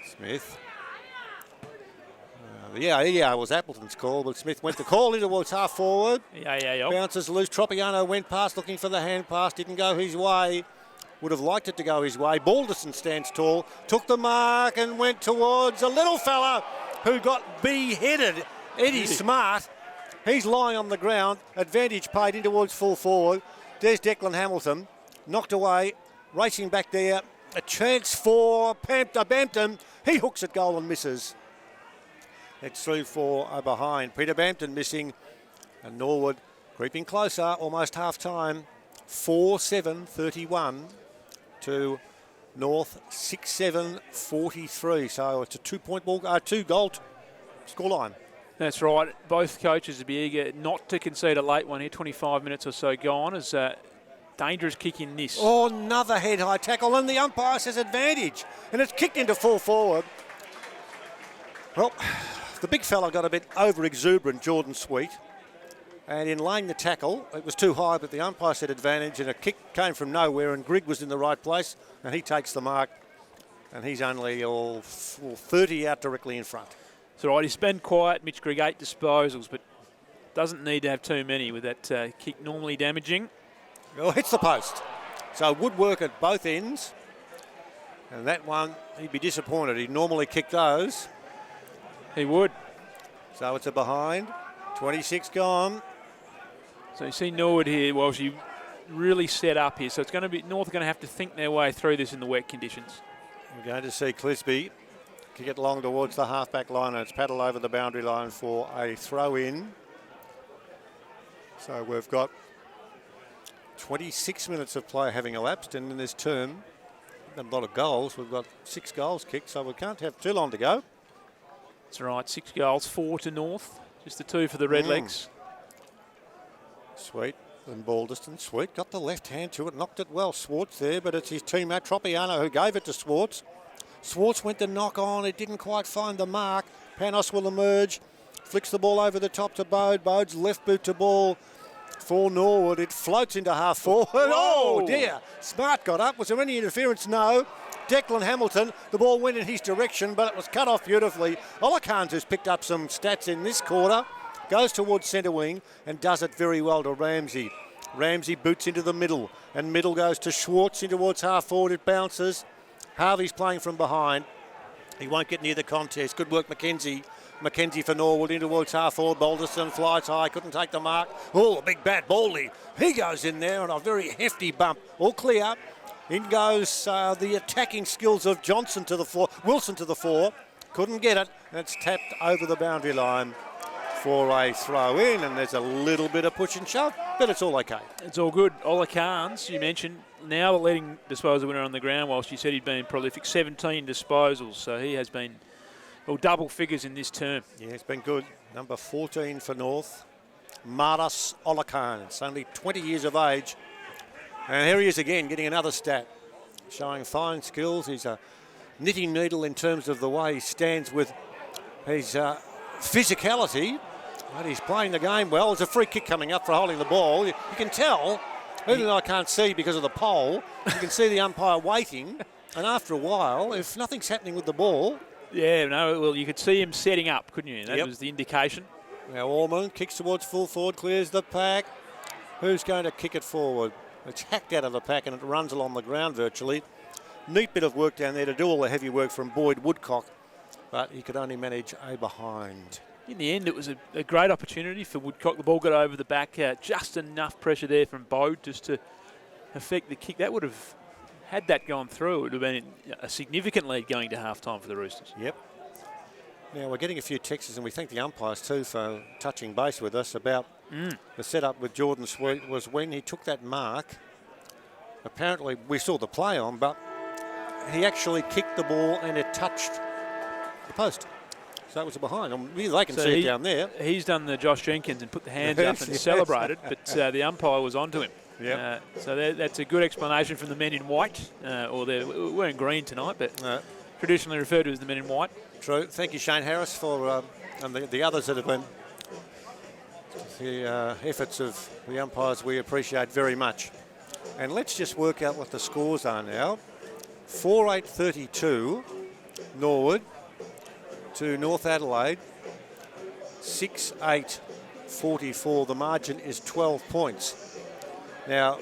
Smith. Yeah, it was Appleton's call, but Smith went the call in towards half forward. Yeah. Bounces loose. Tropiano went past looking for the hand pass. Didn't go his way. Would have liked it to go his way. Balderson stands tall. Took the mark and went towards a little fella who got beheaded. Eddie Smart. He's lying on the ground. Advantage paid in towards full forward. There's Declan Hamilton. Knocked away. Racing back there. A chance for Bampton. He hooks at goal and misses. It's through for a behind. Peter Bampton missing. And Norwood creeping closer. Almost half time. 4-7-31 to North 6-7-43. So it's a 2-point ball, 2-goal scoreline. That's right. Both coaches would be eager not to concede a late one here. 25 minutes or so gone. As dangerous kick in this. Oh, another head-high tackle, and the umpire says advantage. And it's kicked into full forward. Well, the big fella got a bit over-exuberant, Jordan Sweet. And in laying the tackle, it was too high, but the umpire said advantage, and a kick came from nowhere, and Grigg was in the right place, and he takes the mark, and he's only 30 out directly in front. It's all right, he's been quiet. Mitch Grigg 8 disposals, but doesn't need to have too many with that kick normally damaging. Well, hits the post. So woodwork at both ends, and that one, he'd be disappointed. He'd normally kick those. He would. So it's a behind. 26 gone. So you see Norwood here, well, she really set up here. So it's going to be, North are going to have to think their way through this in the wet conditions. We're going to see Clisby kick it long towards the half-back line, and it's paddled over the boundary line for a throw-in. So we've got 26 minutes of play having elapsed, and in this term, a lot of goals. We've got 6 goals kicked, so we can't have too long to go. That's right, 6 goals, 4 to North. Just the 2 for the Redlegs. Sweet and Balderston. Sweet got the left hand to it, knocked it well. Swartz there, but it's his teammate Tropiano who gave it to Swartz. Swartz went to knock on. It didn't quite find the mark. Panos will emerge. Flicks the ball over the top to Bode. Bode's left boot to ball for Norwood. It floats into half forward. Oh, dear. Smart got up. Was there any interference? No. Declan Hamilton, the ball went in his direction, but it was cut off beautifully. Olakans, who's picked up some stats in this quarter, goes towards centre wing and does it very well to Ramsey. Ramsey boots into the middle, and middle goes to Schwartz in towards half forward. It bounces. Harvey's playing from behind. He won't get near the contest. Good work, Mackenzie. Mackenzie for Norwood in towards half forward. Balderson flies high, couldn't take the mark. Oh, a big bat, Baldy. He goes in there on a very hefty bump. All clear. In goes the attacking skills of Johnson to the floor. Wilson to the fore. Couldn't get it. And it's tapped over the boundary line for a throw in. And there's a little bit of push and shove, but it's all okay. It's all good. Ola Carnes, you mentioned, now the leading disposal winner on the ground, whilst you said he'd been prolific. 17 disposals, so he has been double figures in this term. Yeah, it's been good. Number 14 for North, Maras Olakans, only 20 years of age. And here he is again, getting another stat, showing fine skills. He's a knitting needle in terms of the way he stands with his physicality. But he's playing the game well. There's a free kick coming up for holding the ball. You can tell, even though I can't see because of the pole, you can see the umpire waiting. And after a while, if nothing's happening with the ball... Yeah, no, well, you could see him setting up, couldn't you? That was the indication. Now Ormond kicks towards full forward, clears the pack. Who's going to kick it forward? It's hacked out of the pack and it runs along the ground virtually. Neat bit of work down there to do all the heavy work from Boyd Woodcock, but he could only manage a behind. In the end, it was a great opportunity for Woodcock. The ball got over the back, just enough pressure there from Bode just to affect the kick. That would have, had that gone through, it would have been a significant lead going to half-time for the Roosters. Yep. Now, we're getting a few texts, and we thank the umpires too for touching base with us about the setup with Jordan Sweet was when he took that mark. Apparently, we saw the play on, but he actually kicked the ball and it touched the post. So it was a behind. They can see it down there. He's done the Josh Jenkins and put the hands up and celebrated, but the umpire was onto him. Yep. So that's a good explanation from the men in white, or they're wearing green tonight, but traditionally referred to as the men in white. True. Thank you, Shane Harris, for and the others that have been the efforts of the umpires we appreciate very much. And let's just work out what the scores are now. 4-8-32 Norwood to North Adelaide. 6-8-44. The margin is 12 points. Now,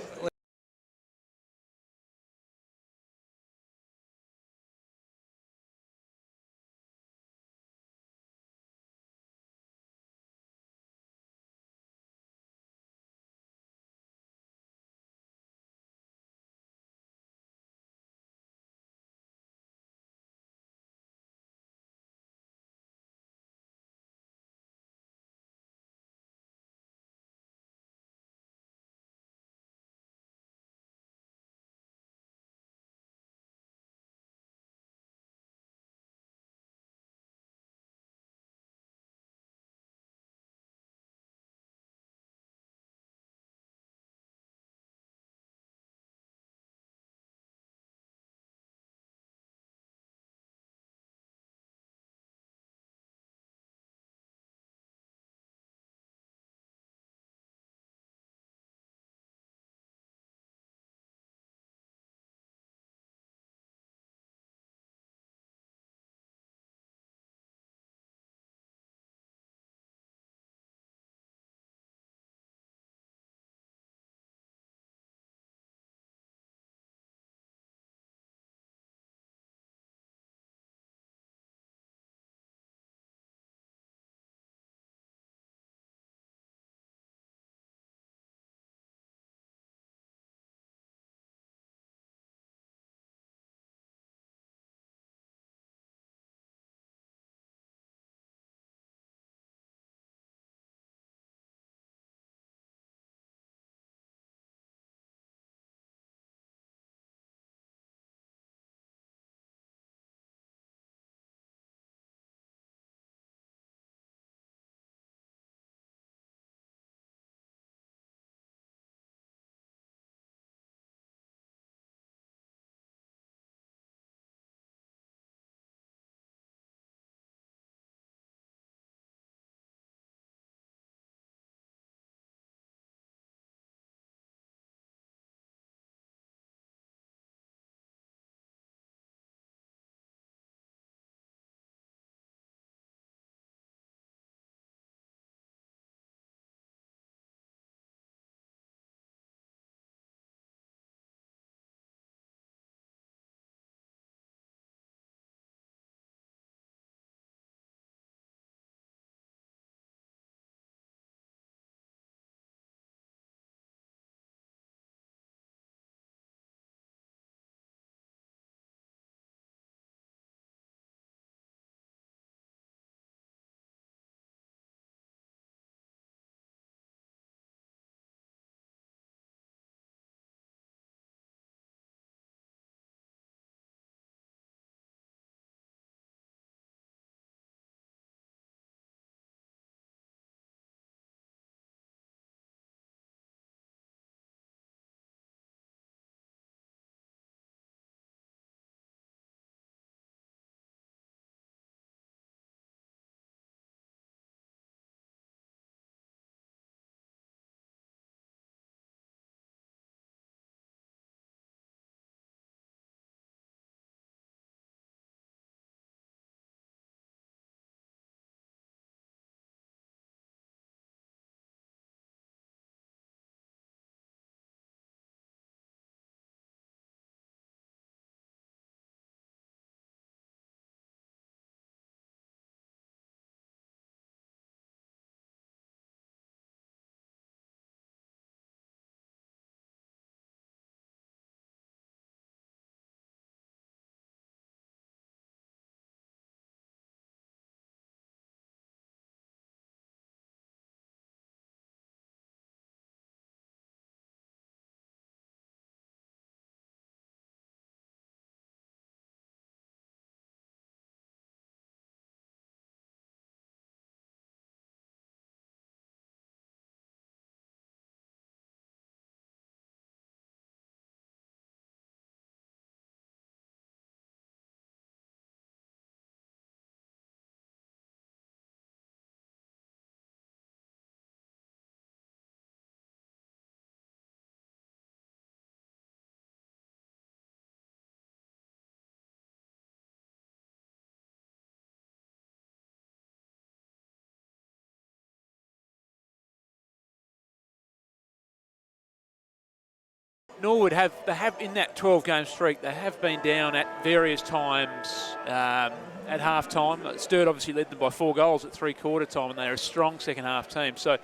Norwood have in that 12-game streak, they have been down at various times at half-time. Sturt obviously led them by 4 goals at three-quarter time, and they're a strong second-half team. So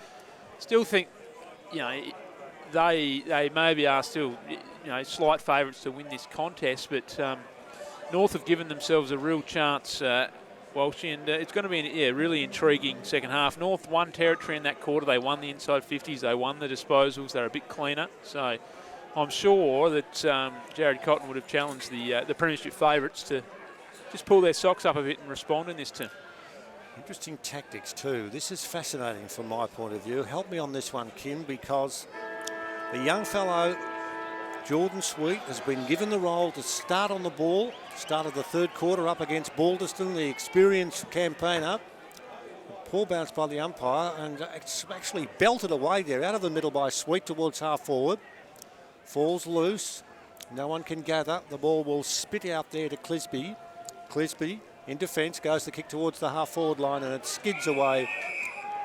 still think, they maybe are still, slight favourites to win this contest, but North have given themselves a real chance, Walshy, and it's going to be a really intriguing second half. North won territory in that quarter. They won the inside 50s. They won the disposals. They're a bit cleaner. So I'm sure that Jared Cotton would have challenged the premiership favourites to just pull their socks up a bit and respond in this term. Interesting tactics too. This is fascinating from my point of view. Help me on this one, Kim, because the young fellow, Jordan Sweet, has been given the role to start on the ball. Started the third quarter up against Balderston, the experienced campaigner. Poor bounce by the umpire, and it's actually belted away there out of the middle by Sweet towards half forward. Falls loose. No one can gather. The ball will spit out there to Clisby. Clisby in defence goes the kick towards the half forward line, and it skids away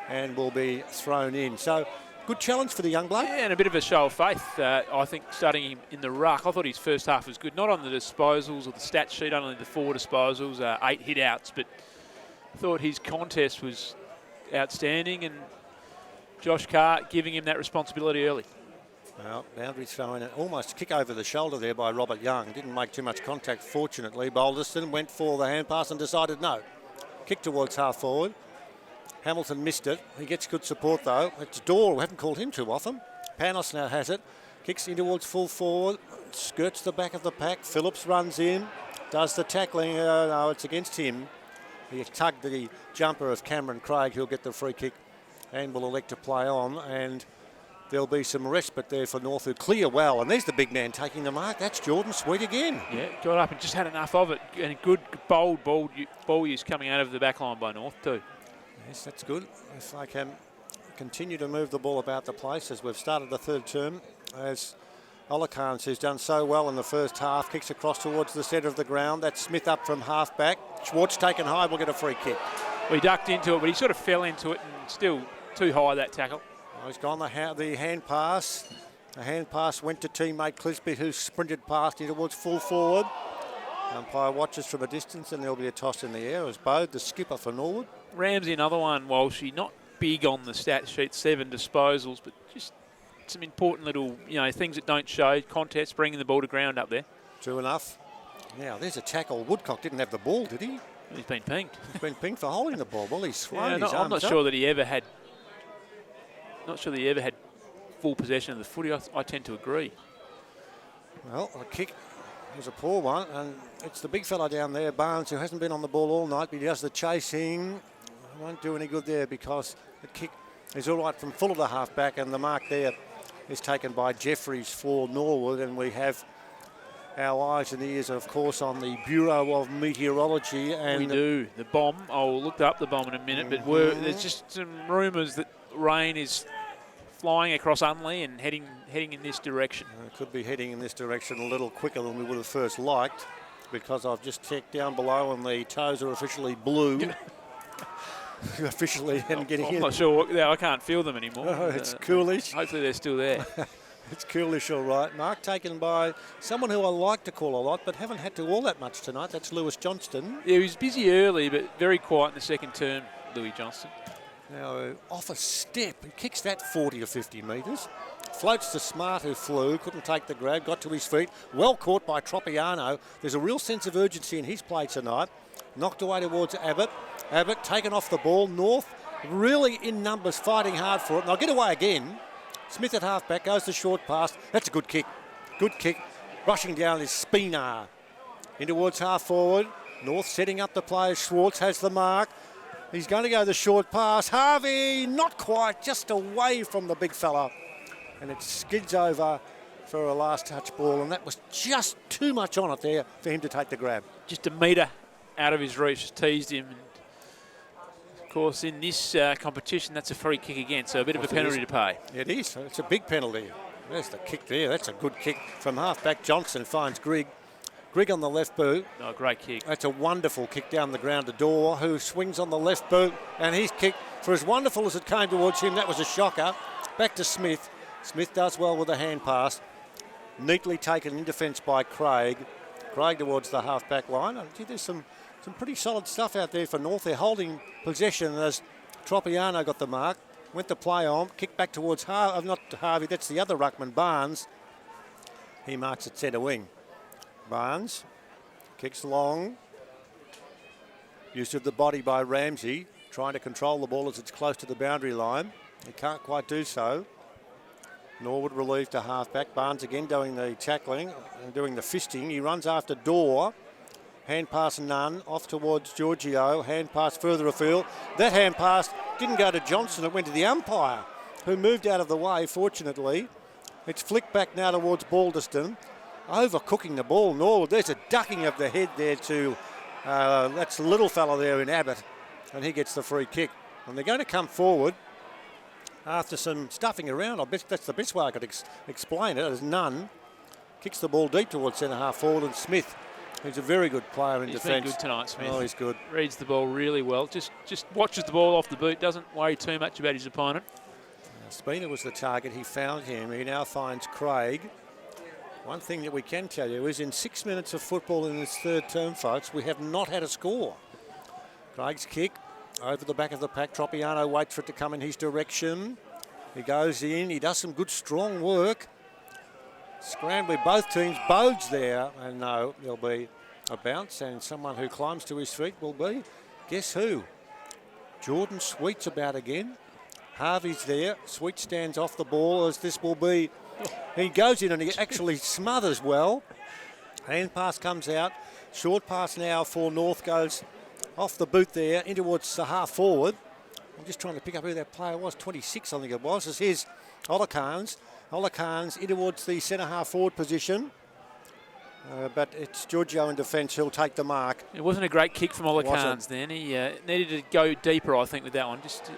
and will be thrown in. So good challenge for the young bloke. Yeah, and a bit of a show of faith, I think, starting him in the ruck. I thought his first half was good, not on the disposals or the stat sheet, only the 4 disposals, 8 hit-outs, but I thought his contest was outstanding, and Josh Carr giving him that responsibility early. Well, boundary throw in, almost kick over the shoulder there by Robert Young. Didn't make too much contact, fortunately. Balderston went for the hand pass and decided no. Kick towards half forward. Hamilton missed it. He gets good support though. It's Dorr. We haven't called him too often. Panos now has it. Kicks in towards full forward. Skirts the back of the pack. Phillips runs in. Does the tackling. No, it's against him. He tugged the jumper of Cameron Craig, who'll get the free kick and will elect to play on. And there'll be some respite there for North, who clear well. And there's the big man taking the mark. That's Jordan Sweet again. Yeah, got up and just had enough of it. And a good, bold ball use coming out of the back line by North too. Yes, that's good. If I can continue to move the ball about the place as we've started the third term, as Olakans, who's done so well in the first half, kicks across towards the centre of the ground. That's Smith up from half back. Schwartz taken high, will get a free kick. Well, he ducked into it, but he sort of fell into it and still too high, that tackle. Well, he's gone the hand pass. The hand pass went to teammate Clisby, who sprinted past him towards full forward. Umpire watches from a distance, and there'll be a toss in the air as Bode, the skipper for Norwood. Ramsey, another one, Walshy, not big on the stat sheet, 7 disposals, but just some important little, things that don't show. Contests, bringing the ball to ground up there. True enough. Now, there's a tackle. Woodcock didn't have the ball, did he? He's been pinged. He's been pinged for holding the ball. Well, he's thrown his arms I'm not up. sure that he ever had. Not sure that he ever had full possession of the footy. I tend to agree. Well, the kick was a poor one, and it's the big fella down there, Barnes, who hasn't been on the ball all night, but he does the chasing. Won't do any good there because the kick is all right from full of the half-back, and the mark there is taken by Jeffries for Norwood, and we have our eyes and ears, of course, on the Bureau of Meteorology. And we do. The bomb, I'll look up the bomb in a minute, but there's just some rumours that rain is flying across Unley and heading in this direction. It could be heading in this direction a little quicker than we would have first liked, because I've just checked down below and the toes are officially blue. Officially and getting in. I'm not sure. I can't feel them anymore. Oh, it's coolish. Hopefully they're still there. It's coolish, all right. Mark taken by someone who I like to call a lot, but haven't had to all that much tonight. That's Lewis Johnston. Yeah, he was busy early, but very quiet in the second term, Louis Johnston. Now, off a step, he kicks that 40 or 50 metres. Floats to Smart, who flew, couldn't take the grab, got to his feet. Well caught by Tropiano. There's a real sense of urgency in his play tonight. Knocked away towards Abbott. Abbott taken off the ball. North really in numbers, fighting hard for it. And they'll get away again. Smith at half-back, goes the short pass. That's a good kick. Good kick. Rushing down is Spinar. In towards half-forward. North setting up the play. Schwartz has the mark. He's going to go the short pass. Harvey, not quite, just away from the big fella. And it skids over for a last touch ball. And that was just too much on it there for him to take the grab. Just a metre out of his reach, just teased him. And of course, in this competition, that's a free kick again, so a bit of a penalty to pay. It is. It's a big penalty. There's the kick there. That's a good kick from half-back. Johnson finds Grigg. Grigg on the left boot. Oh, great kick. That's a wonderful kick down the ground to Dorr, who swings on the left boot, and he's kicked. For as wonderful as it came towards him, that was a shocker. Back to Smith. Smith does well with a hand pass. Neatly taken in defence by Craig. Craig towards the half-back line. And there's some pretty solid stuff out there for North. They're holding possession as Tropiano got the mark. Went to play on. Kicked back towards not Harvey. That's the other ruckman, Barnes. He marks at centre wing. Barnes kicks long. Use of the body by Ramsey. Trying to control the ball as it's close to the boundary line. He can't quite do so. Norwood relieved to half-back. Barnes again doing the tackling and doing the fisting. He runs after Dorr. Hand pass none. Off towards Giorgio. Hand pass further afield. That hand pass didn't go to Johnson. It went to the umpire, who moved out of the way, fortunately. It's flicked back now towards Balderston. Overcooking the ball, Norwood. There's a ducking of the head there to, that's the little fella there in Abbott. And he gets the free kick. And they're going to come forward after some stuffing around. I bet that's the best way I could explain it. There's none. Kicks the ball deep towards centre-half forward, and Smith, who's a very good player in defence. He's been good tonight, Smith. Oh, he's good. Reads the ball really well. Just watches the ball off the boot. Doesn't worry too much about his opponent. Spina was the target. He found him. He now finds Craig. One thing that we can tell you is in 6 minutes of football in this third term, folks, we have not had a score. Craig's kick over the back of the pack. Tropiano waits for it to come in his direction. He goes in. He does some good, strong work. Scrambling both teams. Bode's there. And no, there'll be a bounce. And someone who climbs to his feet will be, guess who? Jordan Sweet's about again. Harvey's there. Sweet stands off the ball as this will be. He goes in and he actually smothers well. Hand pass comes out. Short pass now for North goes off the boot there in towards the half forward. I'm just trying to pick up who that player was. 26, I think it was. This is Olakans. Olakans in towards the centre half forward position. But it's Giorgio in defence who'll take the mark. It wasn't a great kick from Olakans then. He needed to go deeper, I think, with that one. Just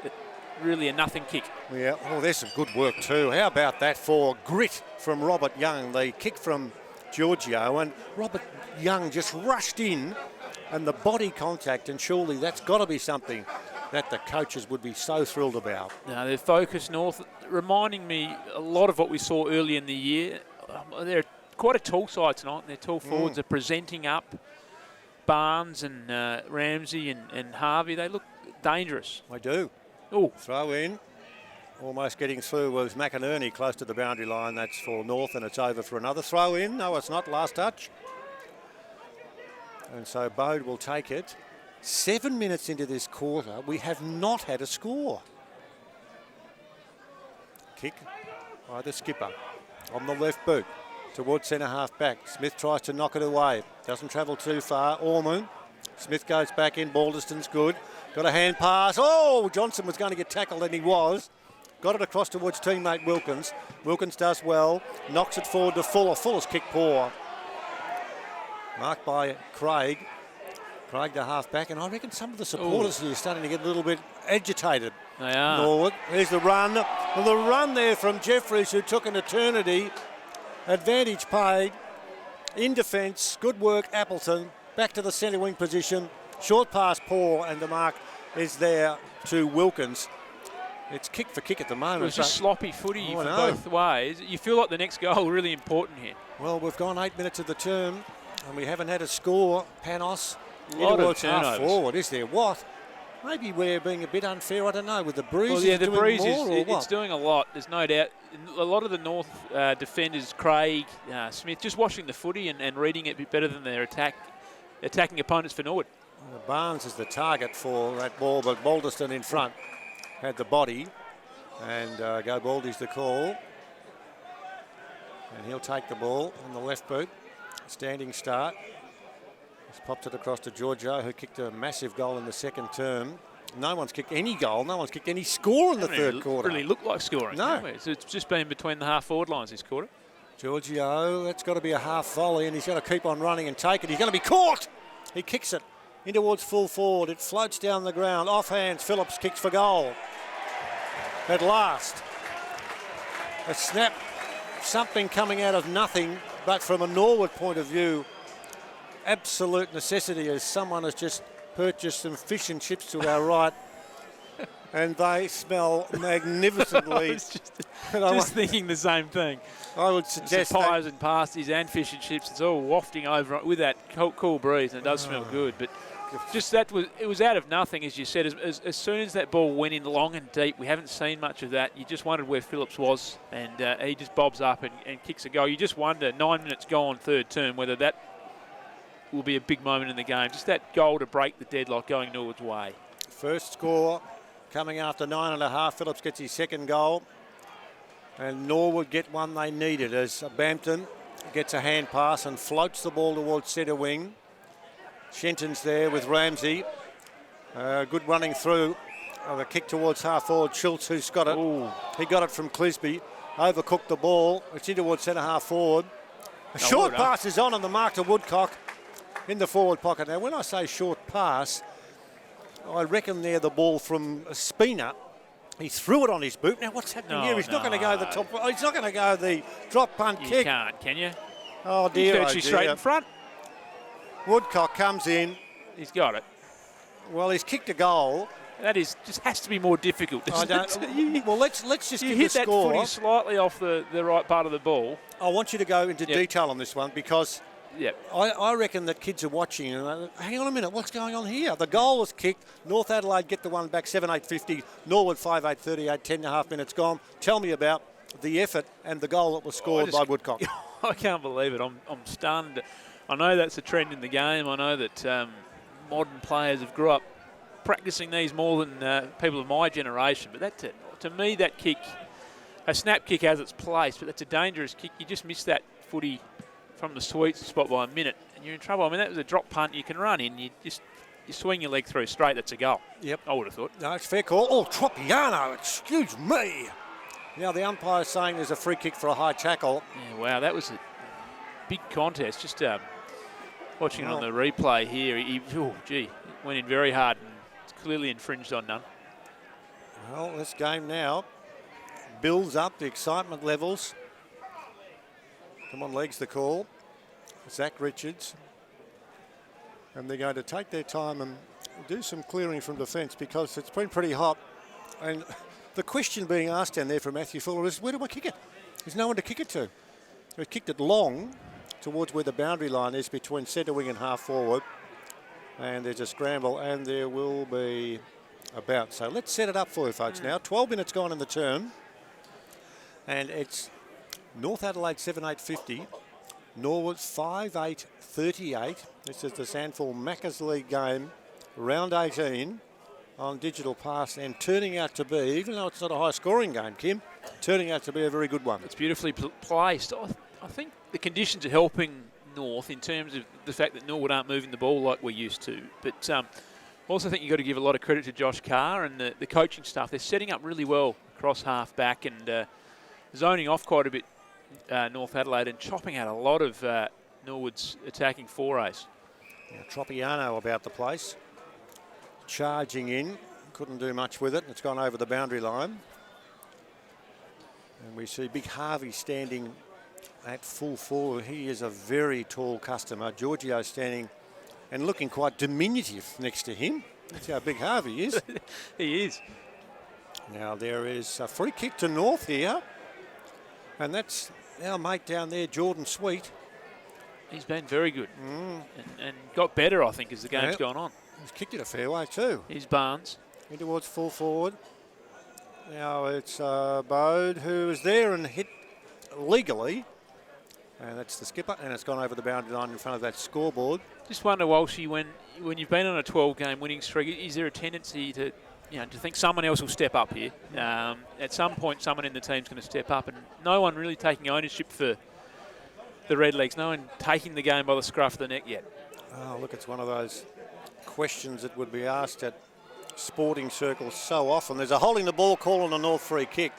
really a nothing kick. Yeah, well, there's some good work too. How about that for grit from Robert Young? The kick from Giorgio, and Robert Young just rushed in, and the body contact, and surely that's got to be something that the coaches would be so thrilled about. Now they're focused North, reminding me a lot of what we saw early in the year. They're quite a tall side tonight, and their tall forwards are presenting up. Barnes and Ramsey and Harvey, they look dangerous. They do. Oh, throw in. Almost getting through was McInerney close to the boundary line. That's for North, and it's over for another throw in. No, it's not. Last touch. And so Bode will take it. 7 minutes into this quarter, we have not had a score. Kick by the skipper on the left boot towards centre half back. Smith tries to knock it away. Doesn't travel too far. Ormond. Smith goes back in. Balderston's good. Got a hand pass. Oh, Johnson was going to get tackled, and he was. Got it across towards teammate Wilkins. Wilkins does well. Knocks it forward to Fuller. Fuller's kick poor. Marked by Craig. Craig the half-back, and I reckon some of the supporters here are starting to get a little bit agitated. They are. Norwood. Here's the run. Well, the run there from Jeffries, who took an eternity. Advantage paid. In defence. Good work, Appleton. Back to the centre wing position. Short pass poor, and the mark is there to Wilkins. It's kick for kick at the moment. It was just sloppy footy for both ways. You feel like the next goal really important here. Well, we've gone 8 minutes of the term, and we haven't had a score. Panos. A lot of turnovers. Forward, is there? What? Maybe we're being a bit unfair. I don't know. With the breeze, well, yeah, the breeze it's doing a lot. There's no doubt. A lot of the North defenders, Craig, Smith, just watching the footy and reading it a bit better than their attacking opponents for Norwood. Well, Barnes is the target for that ball, but Balderston in front had the body, and Go Baldy's the call, and he'll take the ball on the left boot. Standing start. He's popped it across to Giorgio, who kicked a massive goal in the second term. No one's kicked any goal. No one's kicked any score in the third quarter. Really looked like scoring. No. It's just been between the half-forward lines this quarter. Giorgio, that's got to be a half volley, and he's going to keep on running and take it. He's going to be caught. He kicks it in towards full forward. It floats down the ground. Off hands. Phillips kicks for goal. At last. A snap. Something coming out of nothing, but from a Norwood point of view, absolute necessity, as someone has just purchased some fish and chips to our right, and they smell magnificently Just thinking the same thing. I would suggest some pies and pasties and fish and chips. It's all wafting over with that cool breeze, and it does smell good. But just it was out of nothing, as you said. As soon as that ball went in long and deep, we haven't seen much of that. You just wondered where Phillips was, and he just bobs up and kicks a goal. You just wonder, 9 minutes gone, third term, whether that will be a big moment in the game. Just that goal to break the deadlock going Norwood's way. First score coming after 9.5. Phillips gets his second goal. And Norwood get one they needed as Bampton gets a hand pass and floats the ball towards centre wing. Shenton's there with Ramsey. Good running through. The kick towards half forward. Schultz, who's got it. Ooh. He got it from Clisby. Overcooked the ball. It's in towards centre half forward. A short pass is on the mark to Woodcock in the forward pocket. Now, when I say short pass, I reckon they're the ball from Spina. He threw it on his boot. Now, what's happening here? He's not going to go the top. He's not going to go the drop punt kick. You can't, can you? Oh, dear. He's virtually straight in front. Woodcock comes in. He's got it. Well, he's kicked a goal. That just has to be more difficult. I don't. Well, let's just you give hit the score. That footy slightly off the right part of the ball. I want you to go into detail on this one because Yep. I reckon that kids are watching and hang on a minute, what's going on here? The goal was kicked. North Adelaide get the one back, 7-8-50. Norwood 5-8-38, 10.5 minutes gone. Tell me about the effort and the goal that was scored by Woodcock. I can't believe it. I'm stunned. I know that's a trend in the game. I know that modern players have grew up practicing these more than people of my generation. But to me, that kick, a snap kick has its place, but that's a dangerous kick. You just miss that footy from the sweet spot by a minute, and you're in trouble. I mean, that was a drop punt you can run in. You swing your leg through straight, that's a goal. Yep. I would have thought. No, it's a fair call. Oh, Tropiano, excuse me. Now the umpire's saying there's a free kick for a high tackle. Yeah, wow, that was a big contest. Just watching it on the replay here, he went in very hard and clearly infringed on none. Well, this game now builds up the excitement levels. Come on, legs, the call. Zach Richards. And they're going to take their time and do some clearing from defence because it's been pretty hot. And the question being asked down there from Matthew Fuller is, where do I kick it? There's no one to kick it to. We've kicked it long towards where the boundary line is between centre wing and half forward. And there's a scramble and there will be a bounce. So let's set it up for you folks now. 12 minutes gone in the term. And it's North Adelaide 7-8-50, Norwood 5-8-38. This is the Sandford Macca's League game, round 18 on Digital Pass, and turning out to be, even though it's not a high-scoring game, Kim, turning out to be a very good one. It's beautifully placed. I think the conditions are helping North in terms of the fact that Norwood aren't moving the ball like we're used to. But I also think you've got to give a lot of credit to Josh Carr and the coaching staff. They're setting up really well across half-back and zoning off quite a bit. North Adelaide and chopping out a lot of Norwood's attacking forays. Now, Tropiano about the place. Charging in. Couldn't do much with it. It's gone over the boundary line. And we see Big Harvey standing at full forward. He is a very tall customer. Giorgio standing and looking quite diminutive next to him. That's how Big Harvey is. He is. Now there is a free kick to North here. And that's our mate down there, Jordan Sweet. He's been very good and got better, I think, as the game's gone on. He's kicked it a fair way too. He's Barnes. In towards full forward. Now it's Bode who is there and hit legally. And that's the skipper, and it's gone over the boundary line in front of that scoreboard. Just wonder, Walshy, when you've been on a 12-game winning streak, is there a tendency to think someone else will step up here? At some point, someone in the team's going to step up, and no one really taking ownership for the Redlegs. No one taking the game by the scruff of the neck yet. Oh, look, it's one of those questions that would be asked at sporting circles so often. There's a holding the ball call on a North free kick,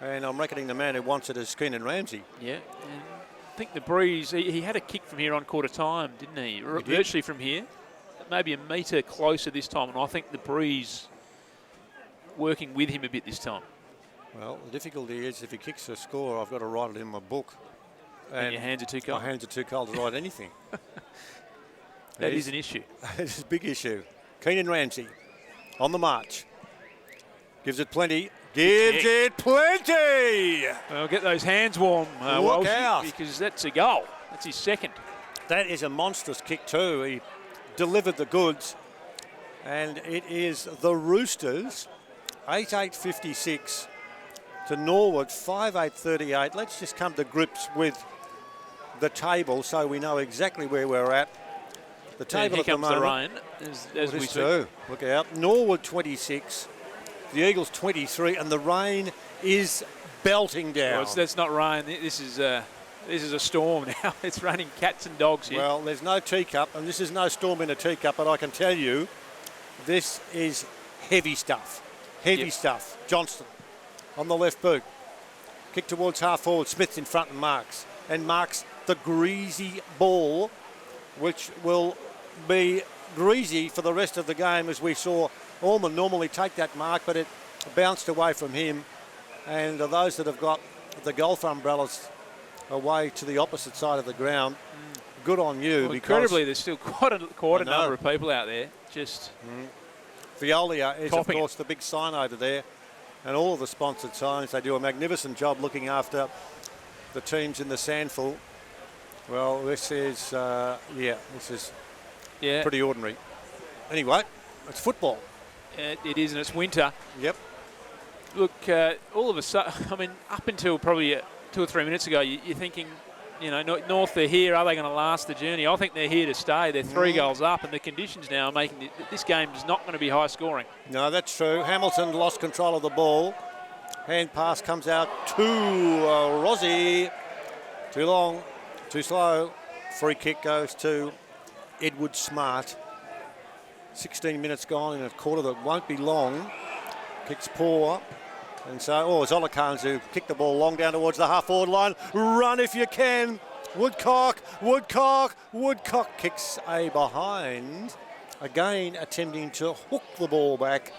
and I'm reckoning the man who wants it is Keenan Ramsey. Yeah, and I think the breeze, he had a kick from here on quarter time, didn't he? Virtually from here, maybe a metre closer this time, and I think the breeze working with him a bit this time. Well, the difficulty is if he kicks a score, I've got to write it in my book. And your hands are too cold. My hands are too cold to write anything. That is an issue. It's a big issue. Keenan Ramsey on the march. Gives it plenty. Gives it plenty. Well, get those hands warm, Look Walshy, out. because that's a goal. That's his second. That is a monstrous kick too. He delivered the goods. And it is the Roosters, 8-8-56 to Norwood, 5-8-38. Let's just come to grips with the table so we know exactly where we're at. The table at the moment. Here comes the rain, as we This see. too. Look out. Norwood 26, the Eagles 23, and the rain is belting down. Well, that's not rain. This is a storm now. It's raining cats and dogs here. Well, there's no teacup, and this is no storm in a teacup, but I can tell you this is heavy stuff. Heavy stuff. Johnston on the left boot. Kick towards half forward. Smith's in front and marks the greasy ball, which will be greasy for the rest of the game, as we saw Ormond normally take that mark, but it bounced away from him. And those that have got the golf umbrellas away to the opposite side of the ground, good on you. Well, incredibly, there's still quite a number of people out there. Just Veolia is, Copping of course, the big sign over there, and all of the sponsored signs. They do a magnificent job looking after the teams in the Sandful. Well, this is pretty ordinary. Anyway, it's football. It is, and it's winter. Yep. Look, all of a sudden, I mean, up until probably 2 or 3 minutes ago, you're thinking, you know, North, they're here. Are they going to last the journey? I think they're here to stay. They're 3 goals up, and the conditions now are making this game is not going to be high scoring. No, that's true. Hamilton lost control of the ball. Hand pass comes out to Rozzy. Too long, too slow. Free kick goes to Edward Smart. 16 minutes gone in a quarter that won't be long. Kicks poor. And so, it's Olakans who kicked the ball long down towards the half-forward line. Run if you can. Woodcock kicks a behind. Again, attempting to hook the ball back.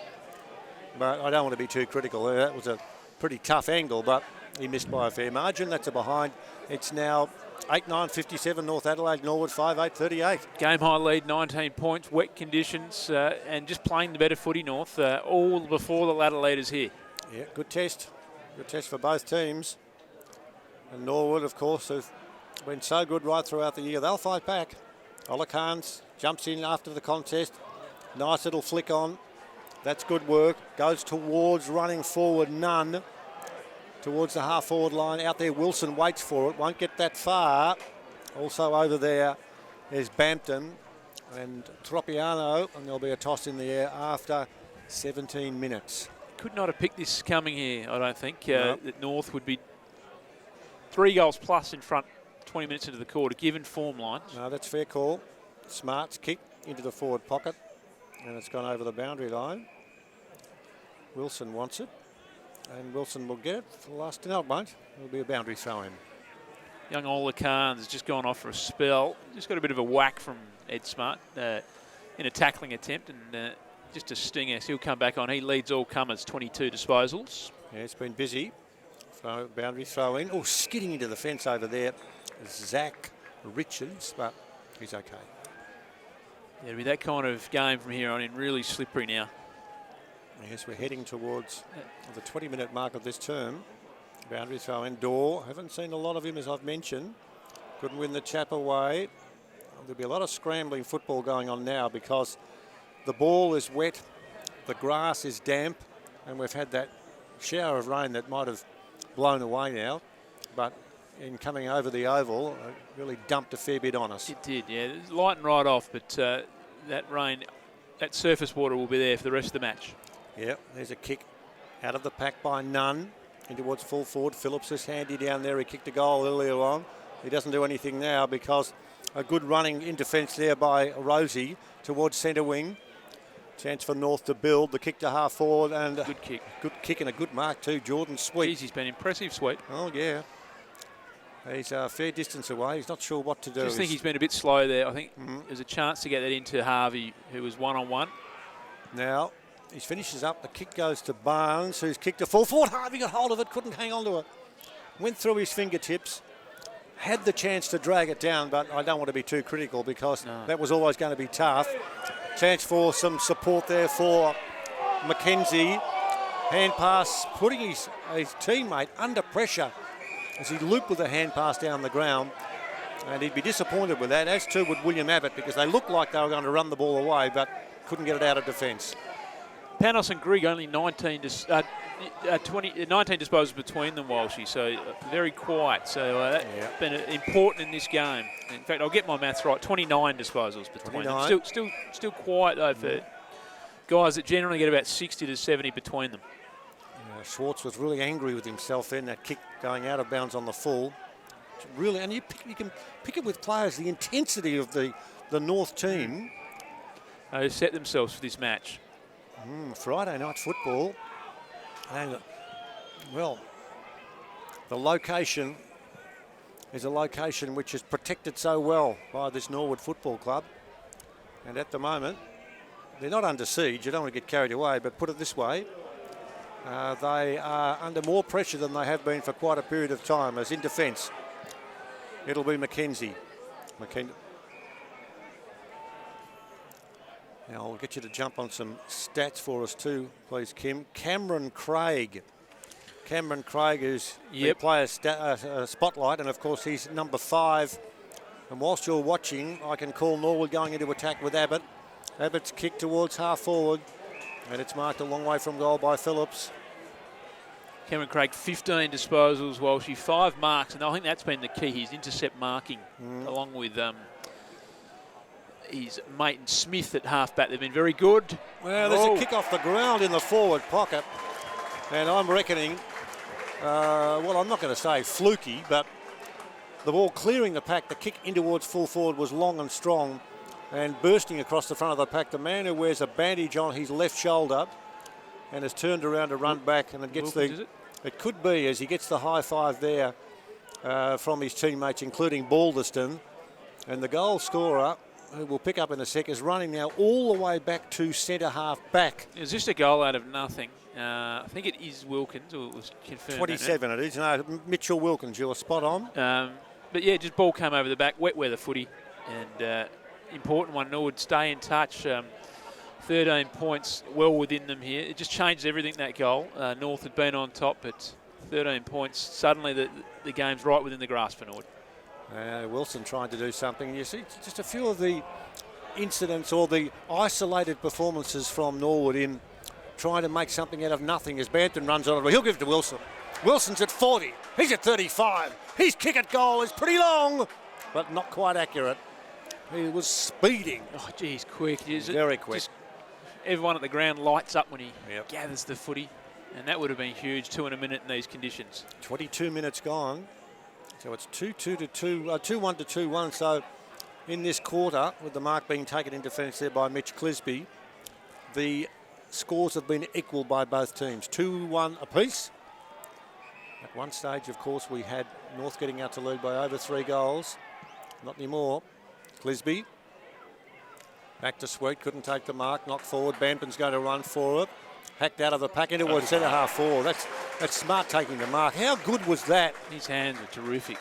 But I don't want to be too critical. That was a pretty tough angle, but he missed by a fair margin. That's a behind. It's now 8-9-57 North Adelaide, Norwood 5-8-38. Game high lead, 19 points, wet conditions, and just playing the better footy, North, all before the ladder leaders here. Yeah, good test. Good test for both teams. And Norwood, of course, have been so good right throughout the year. They'll fight back. Olakans jumps in after the contest. Nice little flick on. That's good work. Goes towards running forward, none. Towards the half-forward line. Out there, Wilson waits for it. Won't get that far. Also over there is Bampton and Tropiano. And there'll be a toss in the air after 17 minutes. Could not have picked this coming here, I don't think. No. That North would be 3 goals plus in front 20 minutes into the quarter, given form lines. No, that's fair call. Smart's kick into the forward pocket. And it's gone over the boundary line. Wilson wants it. And Wilson will get it for the last. No, it won't. It'll be a boundary throw in. Young Ola Khan has just gone off for a spell. Just got a bit of a whack from Ed Smart in a tackling attempt, and just a stinger. He'll come back on. He leads all comers, 22 disposals. Yeah, it's been busy. So boundary throw in. Oh, skidding into the fence over there. Zach Richards, but he's okay. Yeah, it'll be that kind of game from here on in. Really slippery now. Yes, we're heading towards the 20-minute mark of this term. Boundary throw in. Dorr. Haven't seen a lot of him, as I've mentioned. Couldn't win the chap away. There'll be a lot of scrambling football going on now because the ball is wet, the grass is damp, and we've had that shower of rain that might have blown away now. But in coming over the oval, it really dumped a fair bit on us. It did, yeah. It lightened right off, but that rain, that surface water will be there for the rest of the match. Yeah, there's a kick out of the pack by Nunn in towards full forward. Phillips is handy down there. He kicked a goal earlier on. He doesn't do anything now because a good running in defence there by Rosie towards centre wing. Chance for North to build. The kick to half forward and good kick. Good kick and a good mark too. Jordan Sweet. Jeez, he's been impressive, Sweet. Oh yeah. He's a fair distance away. He's not sure what to do. I just think he's been a bit slow there. I think there's a chance to get that into Harvey, who was one-on-one. Now, he finishes up. The kick goes to Barnes, who's kicked a full forward. Harvey got hold of it, couldn't hang on to it. Went through his fingertips. Had the chance to drag it down, but I don't want to be too critical because that was always going to be tough. Chance for some support there for Mackenzie. Hand pass, putting his teammate under pressure as he looped with a hand pass down the ground. And he'd be disappointed with that, as too would William Abbott, because they looked like they were going to run the ball away, but couldn't get it out of defence. Panos and Grigg only 19 disposals between them, Walshy, so very quiet. So that's been important in this game. In fact, I'll get my maths right, 29 disposals between them. Still quiet, though, for guys that generally get about 60 to 70 between them. Yeah, Schwartz was really angry with himself then, that kick going out of bounds on the full. Really, and you can pick it with players, the intensity of the North team. They set themselves for this match. Friday night football. And, well, the location is a location which is protected so well by this Norwood Football Club. And at the moment, they're not under siege. You don't want to get carried away, but put it this way, they are under more pressure than they have been for quite a period of time, as in defence. It'll be Mackenzie. Now I'll get you to jump on some stats for us too, please, Kim. Cameron Craig. Cameron Craig is the player spotlight, and of course he's number 5. And whilst you're watching, I can call Norwood going into attack with Abbott. Abbott's kick towards half forward, and it's marked a long way from goal by Phillips. Cameron Craig, 15 disposals, Walshy, 5 marks, and I think that's been the key, his intercept marking, along with his mate and Smith at halfback. They've been very good. Well, there's a kick off the ground in the forward pocket, and I'm reckoning, well, I'm not going to say fluky, but the ball clearing the pack, the kick in towards full forward was long and strong, and bursting across the front of the pack, the man who wears a bandage on his left shoulder and has turned around to run back, and it gets Wilkins, it could be, as he gets the high five there from his teammates, including Balderston. And the goal scorer, who we'll pick up in a sec, is running now all the way back to centre half back. It was just a goal out of nothing. I think it is Wilkins, or it was confirmed. 27 it is. No, Mitchell Wilkins, you were spot on. But yeah, just ball came over the back, wet weather footy, and important one. Norwood stay in touch. 13 points well within them here. It just changed everything, that goal. North had been on top, but 13 points. Suddenly the game's right within the grasp for Norwood. Wilson trying to do something. You see just a few of the incidents or the isolated performances from Norwood in trying to make something out of nothing as Banton runs on it. He'll give it to Wilson. Wilson's at 40. He's at 35. His kick at goal is pretty long, but not quite accurate. He was speeding. Oh, geez, quick. Very quick. Everyone at the ground lights up when he gathers the footy, and that would have been huge, 2 in a minute in these conditions. 22 minutes gone, so it's 2-1 to 2-1. So in this quarter, with the mark being taken in defence there by Mitch Clisby, the scores have been equal by both teams, 2-1 apiece. At one stage, of course, we had North getting out to lead by over 3 goals. Not anymore. Clisby. Back to Sweet, couldn't take the mark, knocked forward. Banton's going to run for it. Hacked out of the pack into centre half forward. That's Smart taking the mark. How good was that? His hands are terrific.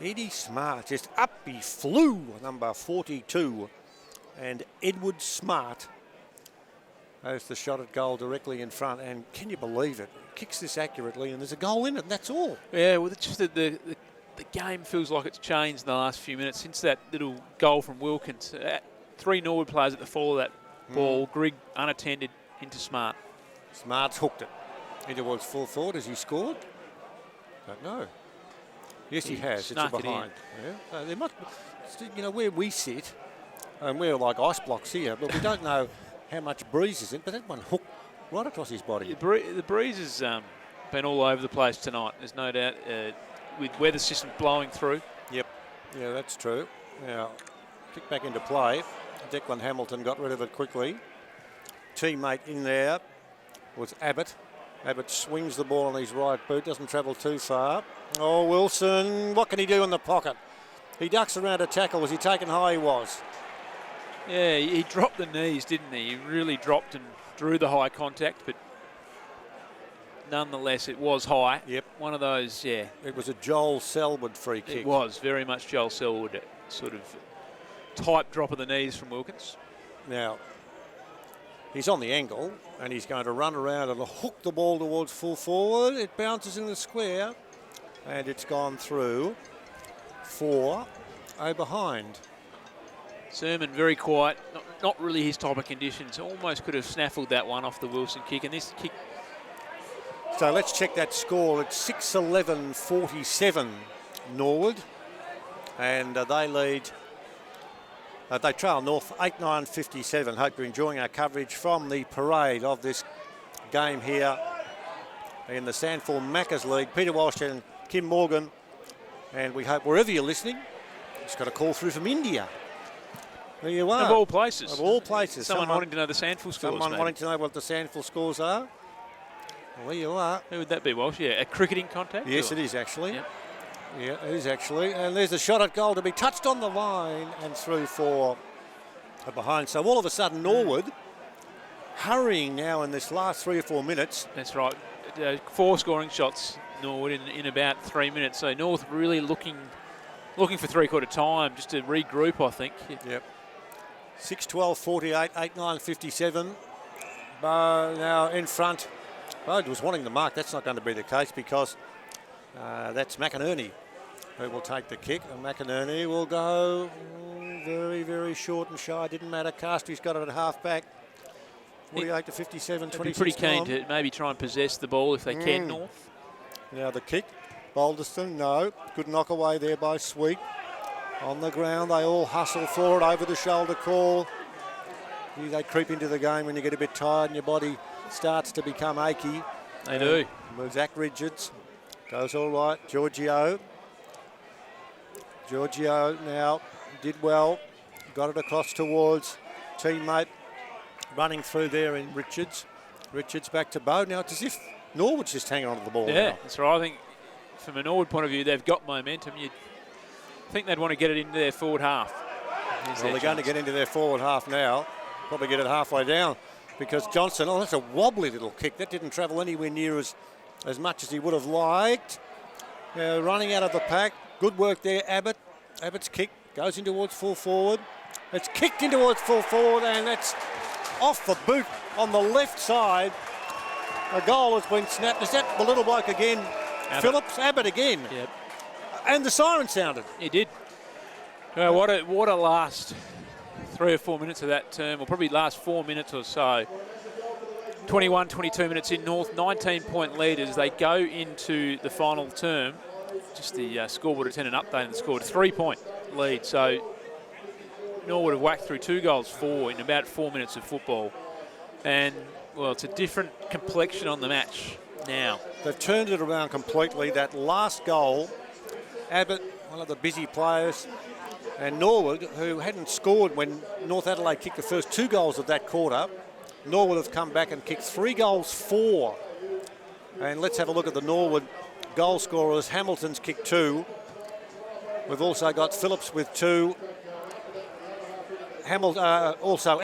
Eddie Smart, just up he flew, number 42. And Edward Smart has the shot at goal directly in front. And can you believe it? Kicks this accurately and there's a goal in it, and that's all. Yeah, well, it's just the game feels like it's changed in the last few minutes since that little goal from Wilkins. 3 Norwood players at the fall of that ball. Grigg unattended into Smart. Smart's hooked it into towards full forward. Has he scored? Don't know. Yes, he has. It's a behind. Yeah. There must, where we sit, and we're like ice blocks here, but we don't know how much breeze is in. But that one hooked right across his body. The breeze has been all over the place tonight. There's no doubt. With weather systems blowing through. Yep. Yeah, that's true. Now, kick back into play. Declan Hamilton got rid of it quickly. Teammate in there was Abbott. Abbott swings the ball on his right boot, doesn't travel too far. Oh, Wilson, what can he do in the pocket? He ducks around a tackle. Was he taken high? He was. Yeah, he dropped the knees, didn't he? He really dropped and drew the high contact, but nonetheless, it was high. Yep. One of those, yeah. It was a Joel Selwood free kick. It was very much Joel Selwood, sort of type drop of the knees from Wilkins. Now, He's on the angle, and he's going to run around and hook the ball towards full forward. It bounces in the square, and it's gone through for a behind. Sermon very quiet, not really his type of conditions. Almost could have snaffled that one off the Wilson kick, and this kick. So let's check that score. It's 6-11-47 Norwood, and they lead. They trail North 8-9-57. Hope you're enjoying our coverage from the parade of this game here in the Sandford Maccas League. Peter Walsh and Kim Morgan, and we hope wherever you're listening, it's got a call through from India. There you are. Of all places. Of all places. Someone wanting to know the Sandford scores. Someone wanting to know what the Sandford scores are. Well, there you are. Who would that be, Walsh? Yeah, a cricketing contact? Yes, it is actually. Yep. Yeah, it is actually. And there's a shot at goal to be touched on the line and through for a behind. So all of a sudden, Norwood hurrying now in this last 3 or 4 minutes. That's right. 4 scoring shots, Norwood, in about 3 minutes. So North really looking for three-quarter time just to regroup, I think. Yep. 6-12-48, 8-9-57. Now in front. Bode was wanting the mark. That's not going to be the case because that's McInerney who will take the kick. And McInerney will go very, very short and shy. Didn't matter. Castrie's got it at half back. 48-57, 26. Be pretty keen to maybe try and possess the ball if they can, North. Now the kick. Balderston, no. Good knock away there by Sweet. On the ground, they all hustle for it, over the shoulder call. They creep into the game when you get a bit tired and your body starts to become achy. They do. Zach Richards goes all right. Giorgio now did well. Got it across towards teammate. Running through there in Richards. Richards back to Bo. Now it's as if Norwood's just hanging on to the ball. Yeah, now. that's right. I think from a Norwood point of view, they've got momentum. You'd think they'd want to get it into their forward half. Well, they're going to get into their forward half now. Probably get it halfway down because Johnson, that's a wobbly little kick. That didn't travel anywhere near as much as he would have liked. Running out of the pack. Good work there, Abbott. Abbott's kick goes in towards full forward. It's kicked in towards full forward, and that's off the boot on the left side. A goal has been snapped. Is that the little bloke again? Abbott. Phillips, Abbott again. Yep. And the siren sounded. He did. What a last 3 or 4 minutes of that term, or probably last 4 minutes or so. 21, 22 minutes in North, 19-point lead as they go into the final term. Just the scoreboard attendant update and scored 3-point lead. So Norwood have whacked through 2 goals, 4 in about 4 minutes of football. And, well, it's a different complexion on the match now. They've turned it around completely. That last goal, Abbott, one of the busy players, and Norwood, who hadn't scored when North Adelaide kicked the first 2 goals of that quarter. Norwood have come back and kicked 3 goals, 4. And let's have a look at the Norwood goal scorers. Hamilton's kicked 2. We've also got Phillips with 2. Also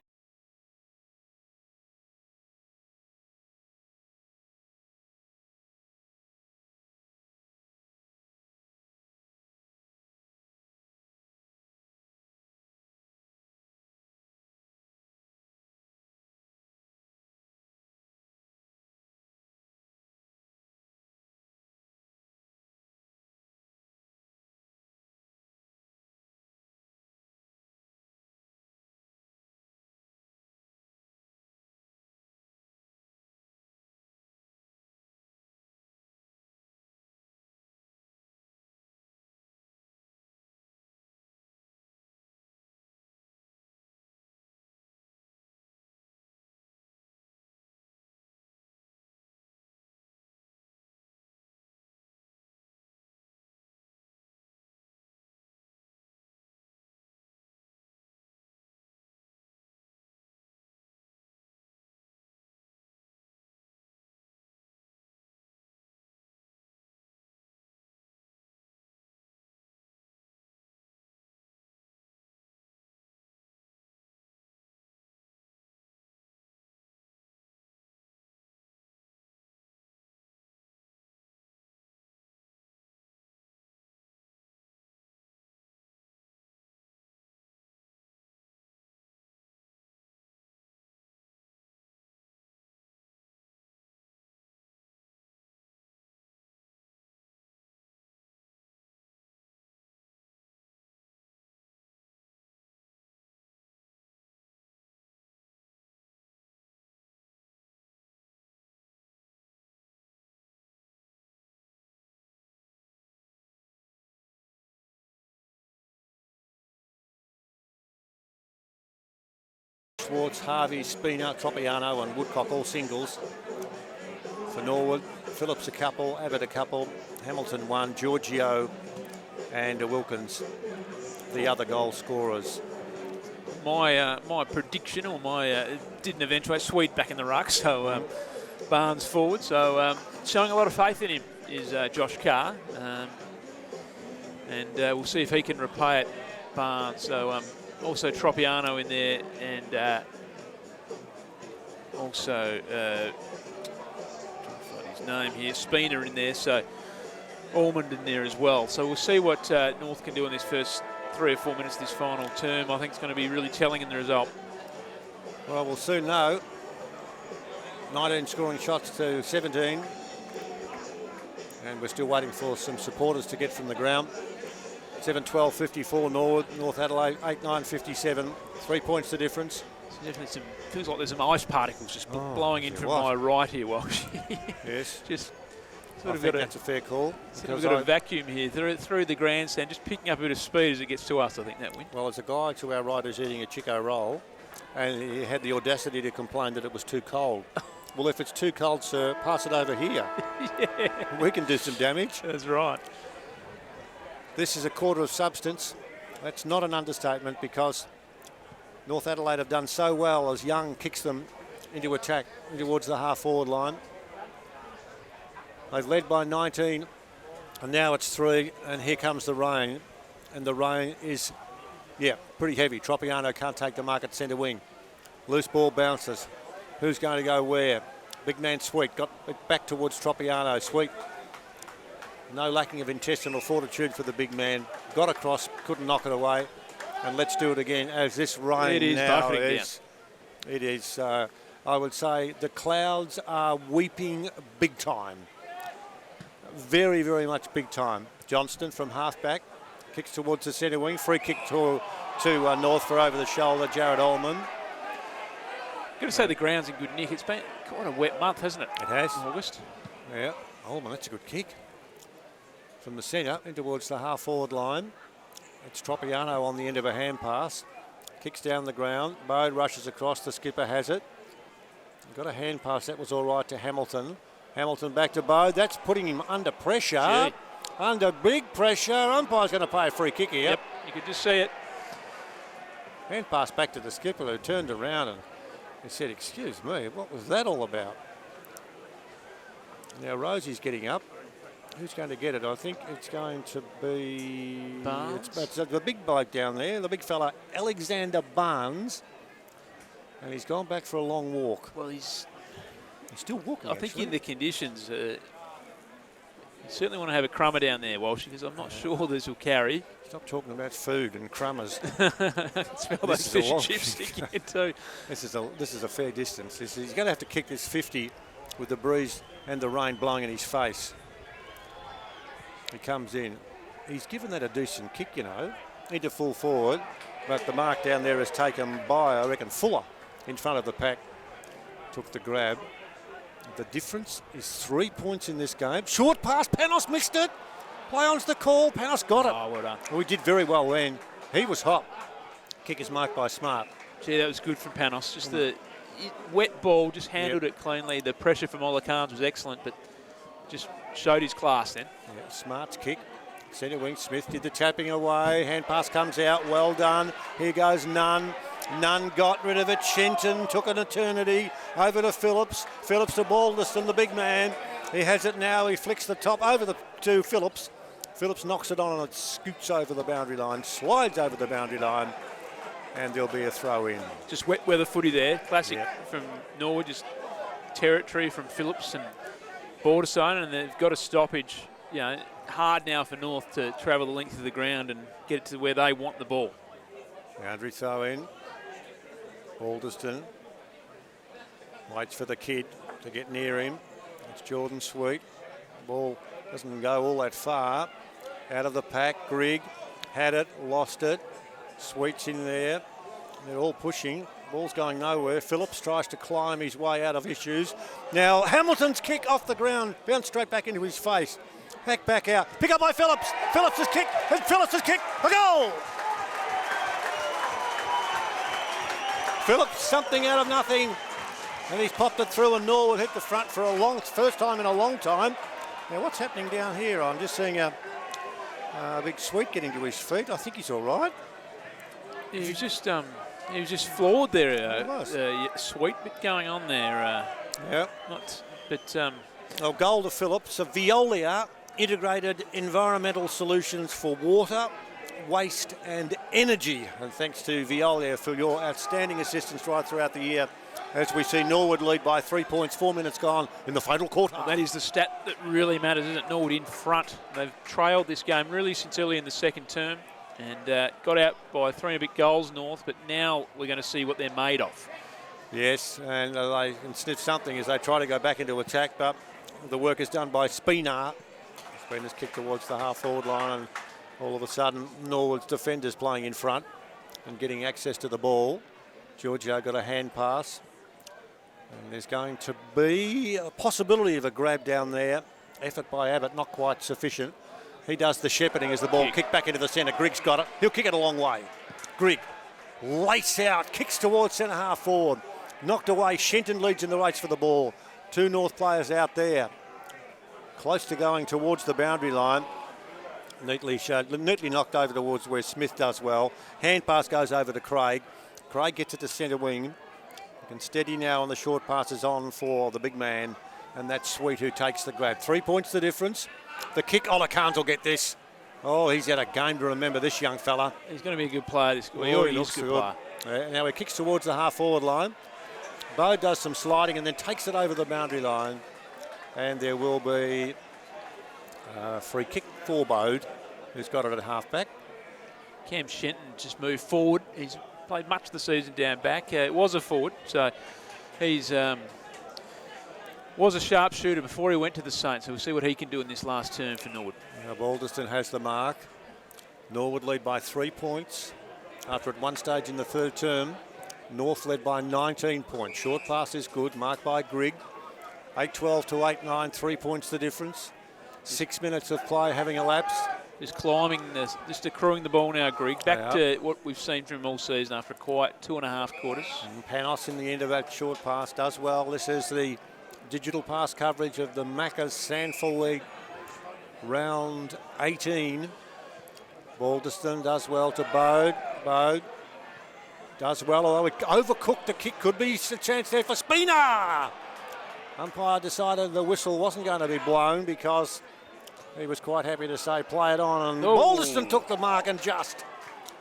Schwartz, Harvey, Spina, Tropiano and Woodcock all singles. For Norwood, Phillips a couple, Abbott a couple, Hamilton one, Giorgio and Wilkins the other goal scorers. My prediction, or my didn't eventuate. Swede back in the ruck, so Barnes forward. So showing a lot of faith in him is Josh Carr, and we'll see if he can repay it, Barnes. So also Tropiano in there, and also trying to find his name here, Spina in there. So Ormond in there as well. So we'll see what North can do in this first 3 or 4 minutes this final term. I think it's going to be really telling in the result. Well, we'll soon know. 19 scoring shots to 17. And we're still waiting for some supporters to get from the ground. 7-12-54 Norwood, North Adelaide, 8-9-57. 3 points the difference. Definitely feels like there's some ice particles just blowing in from my right here, Walsh. Yes. Just I think that's a fair call. We've got a vacuum here through the grandstand, just picking up a bit of speed as it gets to us, I think, that wind. Well, there's a guy to our right who's eating a Chico roll, and he had the audacity to complain that it was too cold. Well, if it's too cold, sir, pass it over here. Yeah. We can do some damage. That's right. This is a quarter of substance. That's not an understatement, because North Adelaide have done so well as Young kicks them into attack towards the half-forward line. They've led by 19, and now it's 3, and here comes the rain. And the rain is, pretty heavy. Tropiano can't take the mark at centre wing. Loose ball bounces. Who's going to go where? Big man Sweet got it back towards Tropiano. Sweet, no lacking of intestinal fortitude for the big man. Got across, couldn't knock it away. And let's do it again as this rain now is. It is, I would say, the clouds are weeping big time. Very, very much big time. Johnston from half-back kicks towards the centre wing. Free kick to North for over the shoulder, Jared Ullman. Got to say the ground's in good nick. It's been quite a wet month, hasn't it? It has. In August. Yeah, Ullman, that's a good kick. From the centre in towards the half-forward line. It's Tropiano on the end of a hand pass. Kicks down the ground. Bode rushes across. The skipper has it. Got a hand pass. That was all right to Hamilton. Hamilton back to Bode. That's putting him under pressure. Gee. Under big pressure. Umpire's going to play a free kick here. Yep, you could just see it. Hand pass back to the skipper, who turned around and he said, "Excuse me, what was that all about?" Now Rosie's getting up. Who's going to get it? I think it's going to be Barnes. It's the big bloke down there, the big fella, Alexander Barnes. And he's gone back for a long walk. Well, he's still walking, I think in the conditions, you certainly want to have a crummer down there, Walsh, because I'm not sure this will carry. Stop talking about food and crummers. Smell those fish and chips sticking in too. This is a fair distance. He's going to have to kick this 50 with the breeze and the rain blowing in his face. He comes in. He's given that a decent kick, you know, into full forward, but the mark down there is taken by, I reckon, Fuller in front of the pack. Took the grab. The difference is 3 points in this game. Short pass, Panos missed it. Play on's the call. Panos got it. Oh, well done. We did very well then. He was hot. Kick is marked by Smart. Gee, that was good from Panos. Just the wet ball, just handled it cleanly. The pressure from Olakans was excellent, but just showed his class then. Yeah, Smart's kick. Centre wing, Smith did the tapping away. Hand pass comes out. Well done. Here goes Nunn. Nunn got rid of it. Shenton took an eternity. Over to Phillips. Phillips to Balderston, the big man. He has it now. He flicks the top over to Phillips. Phillips knocks it on and it scoots over the boundary line, slides over the boundary line, and there'll be a throw in. Just wet weather footy there. Classic from Norwood, just territory from Phillips and Balderston, and they've got a stoppage. You know, hard now for North to travel the length of the ground and get it to where they want the ball. Boundary throw in. Balderston waits for the kid to get near him. It's Jordan Sweet. Ball doesn't go all that far. Out of the pack, Grigg had it, lost it. Sweet's in there. They're all pushing. Ball's going nowhere. Phillips tries to climb his way out of issues. Now Hamilton's kick off the ground, bounced straight back into his face. Back out. Pick up by Phillips. Phillips has kicked, and Phillips has kicked. A goal! Phillips, something out of nothing. And he's popped it through, and Norwood hit the front for first time in a long time. Now, what's happening down here? I'm just seeing a big Sweet getting to his feet. I think he's all right. Yeah, he was just floored there. He was. Sweet bit going on there. Yeah. Goal to Phillips of Veolia Integrated Environmental Solutions for Water, Waste and Energy. And thanks to Veolia for your outstanding assistance right throughout the year, as we see Norwood lead by 3 points, 4 minutes gone in the final quarter. Well, that is the stat that really matters, isn't it? Norwood in front. They've trailed this game really since early in the second term and got out by 3 and a bit goals, North, but now we're going to see what they're made of. Yes, and they can sniff something as they try to go back into attack, but the work is done by Spina. Spina's kicked towards the half-forward line, and all of a sudden Norwood's defenders playing in front and getting access to the ball. Giorgio got a hand pass. And there's going to be a possibility of a grab down there. Effort by Abbott, not quite sufficient. He does the shepherding as the ball kicked back into the centre. Grigg's got it. He'll kick it a long way. Grigg, lace out, kicks towards centre half forward. Knocked away. Shenton leads in the race for the ball. 2 North players out there. Close to going towards the boundary line. Neatly knocked over towards where Smith does well. Hand pass goes over to Craig. Craig gets it to centre wing. Can steady now on the short passes on for the big man, and that's Sweet who takes the grab. 3 points the difference. The kick, Olakans will get this. Oh, he's had a game to remember, this young fella. He's going to be a good player. He already is a good player. Now he kicks towards the half-forward line. Bode does some sliding and then takes it over the boundary line, and there will be a free kick for Bode, who's got it at half-back. Cam Shenton just moved forward. He's played much of the season down back. It was a forward, so he's was a sharpshooter before he went to the Saints. So we'll see what he can do in this last term for Norwood. Now Balderston has the mark. Norwood lead by 3 points after at one stage in the third term. North led by 19 points. Short pass is good, marked by Grigg. 8-12 to 8-9, 3 points the difference. 6 minutes of play having elapsed. Just climbing, just accruing the ball now, Grigg. Back to what we've seen from him all season after a quiet 2.5 quarters. And Panos in the end of that short pass does well. This is the digital pass coverage of the Macca's Sandful League round 18. Balderston does well to Bode. Bode does well, although it overcooked the kick. Could be a chance there for Spina. Umpire decided the whistle wasn't going to be blown because he was quite happy to say play it on, and Balderston took the mark and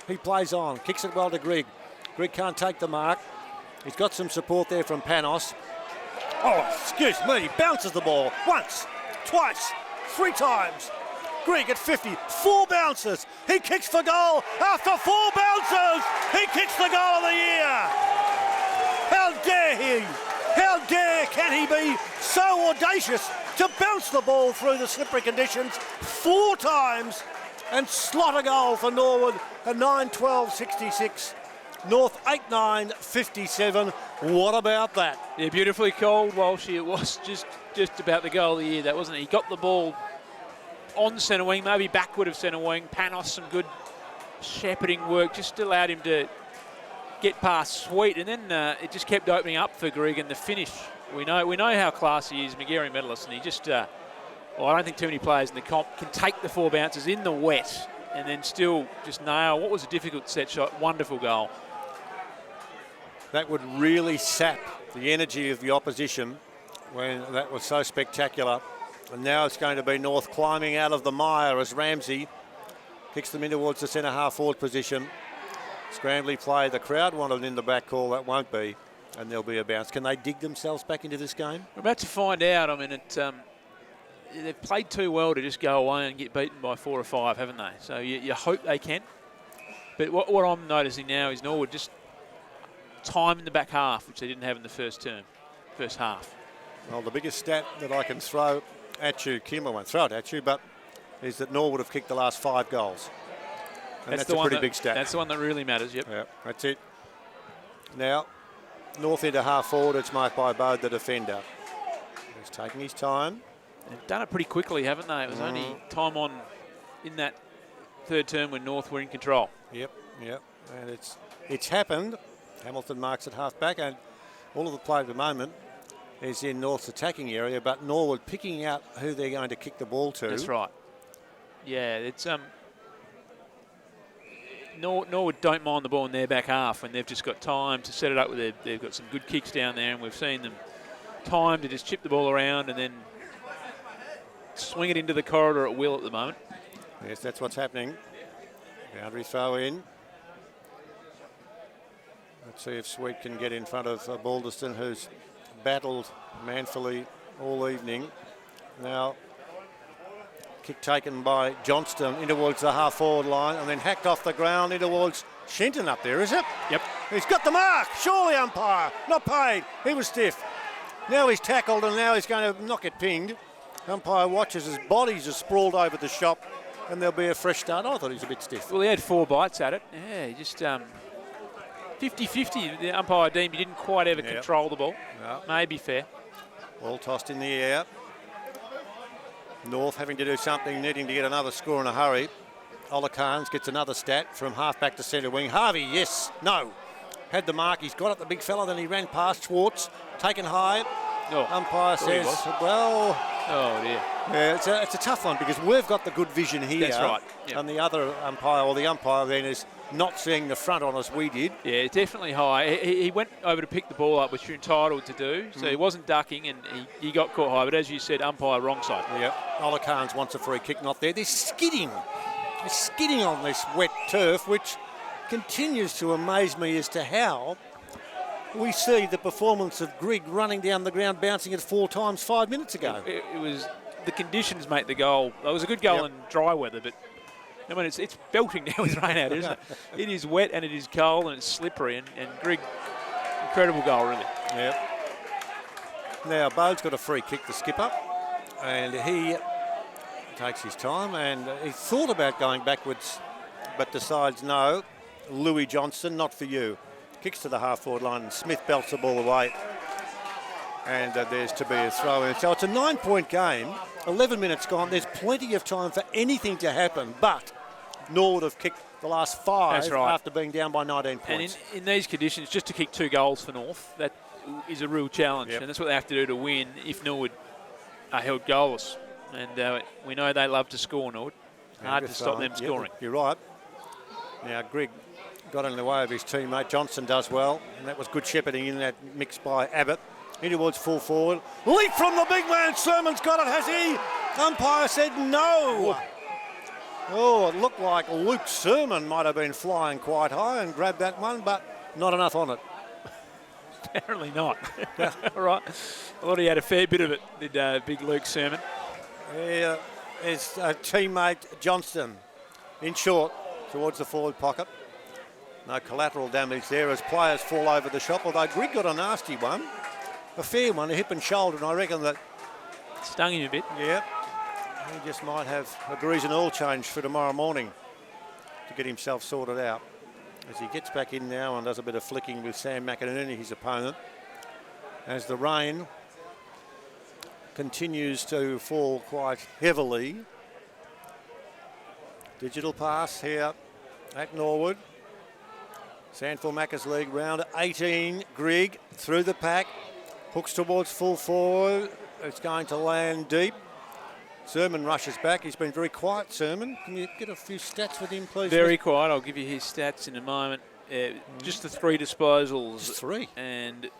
he plays on, kicks it well to Grigg. Grigg can't take the mark. He's got some support there from Panos. Oh, excuse me, bounces the ball once, twice, 3 times. Grigg at 50, 4 bounces. He kicks for goal after 4 bounces. He kicks the goal of the year. How dare he? How can he be so audacious to bounce the ball through the slippery conditions 4 times and slot a goal for Norwood, a 9-12-66. North 8-9-57. What about that? Yeah, beautifully called, Walsh. It was just about the goal of the year, that wasn't it? He got the ball on centre wing, maybe backward of centre wing. Panos, some good shepherding work, just allowed him to get past Sweet, and then it just kept opening up for Grigg, and the finish. We know how classy he is, Magarey medalist, and he just, I don't think too many players in the comp can take the 4 bounces in the wet and then still just nail what was a difficult set shot. Wonderful goal. That would really sap the energy of the opposition when that was so spectacular. And now it's going to be North climbing out of the mire as Ramsey kicks them in towards the centre half forward position. Scrambly play. The crowd wanted in the back call. That won't be. And there'll be a bounce. Can they dig themselves back into this game? We're about to find out. I mean, they've played too well to just go away and get beaten by 4 or 5, haven't they? So you hope they can. But what I'm noticing now is Norwood just time in the back half, which they didn't have in the first half. Well, the biggest stat that I can throw at you, Kim, I won't throw it at you, but is that Norwood have kicked the last 5 goals. And that's a pretty big stat. That's the one that really matters, yep. Yeah, that's it. Now, North into half forward, it's marked by Bode, the defender. He's taking his time. They've done it pretty quickly, haven't they? It was only time on in that third term when North were in control. Yep. And it's happened Hamilton marks at half-back, and all of the play at the moment is in North's attacking area, but Norwood picking out who they're going to kick the ball to. That's right. Yeah, it's Norwood don't mind the ball in their back half when they've just got time to set it up with they've got some good kicks down there, and we've seen them time to just chip the ball around and then swing it into the corridor at will at the moment. Yes, that's what's happening. Boundary throw in. Let's see if Sweet can get in front of Balderston, who's battled manfully all evening. Now, kick taken by Johnston in towards the half-forward line and then hacked off the ground in towards Shenton up there, is it? Yep. He's got the mark. Surely, umpire. Not paid. He was stiff. Now he's tackled and now he's going to knock it pinged. Umpire watches his body's just sprawled over the shop and there'll be a fresh start. I thought he was a bit stiff. Well, he had 4 bites at it. Yeah, he just 50-50. The umpire deemed he didn't quite ever control the ball. No. Maybe fair. Ball tossed in the air. North having to do something, needing to get another score in a hurry. Olakans gets another stat from half-back to centre wing. Harvey, yes, no. Had the mark. He's got it, the big fella. Then he ran past Schwartz, taken high. Oh, umpire says, well... Oh, dear. Yeah, it's a tough one because we've got the good vision here. That's right. Yep. And the other umpire, or the umpire then, is not seeing the front on us we did. Yeah, definitely high. He went over to pick the ball up, which you're entitled to do. So he wasn't ducking and he got caught high. But as you said, umpire wrong side. Yep. Olakans wants a free kick, not there. They're skidding. They're skidding on this wet turf, which continues to amaze me as to how we see the performance of Grigg running down the ground, bouncing it 4 times 5 minutes ago. It was the conditions make the goal. It was a good goal in dry weather, but I mean, it's belting now with rain out, isn't it? It is wet and it is cold and it's slippery, and Grigg, incredible goal, really. Yep. Now, Bode's got a free kick, the skipper, and he takes his time, and he thought about going backwards, but decides no. Louis Johnston, not for you. Kicks to the half-forward line, and Smith belts the ball away. And there's to be a throw-in. So it's a 9-point game, 11 minutes gone. There's plenty of time for anything to happen, but Norwood have kicked the last 5 after being down by 19 points. And in these conditions, just to kick 2 goals for North, that is a real challenge. Yep. And that's what they have to do to win if Norwood are held goalless. And we know they love to score, Norwood. Hard to stop them scoring. You're right. Now, Grigg got in the way of his teammate. Johnson does well, and that was good shepherding in that mix by Abbott. In towards full forward. Leap from the big man. Sermon's got it, has he? Umpire said no. Oh, it looked like Luke Sermon might have been flying quite high and grabbed that one, but not enough on it. Apparently not. All right. I thought he had a fair bit of it, did big Luke Sermon. Yeah, it's teammate Johnston in short towards the forward pocket. No collateral damage there as players fall over the shop, although Grigg got a nasty one. A fair one, a hip and shoulder, and I reckon that... Stung him a bit. Yeah. He just might have a grease and oil change for tomorrow morning to get himself sorted out. As he gets back in now and does a bit of flicking with Sam McInerney, his opponent. As the rain continues to fall quite heavily. Digital pass here at Norwood. Sandford Macca's League round 18. Grigg through the pack. Hooks towards full forward. It's going to land deep. Sermon rushes back. He's been very quiet, Sermon. Can you get a few stats with him, please? Very quiet. I'll give you his stats in a moment. Just the 3 disposals. Just 3. And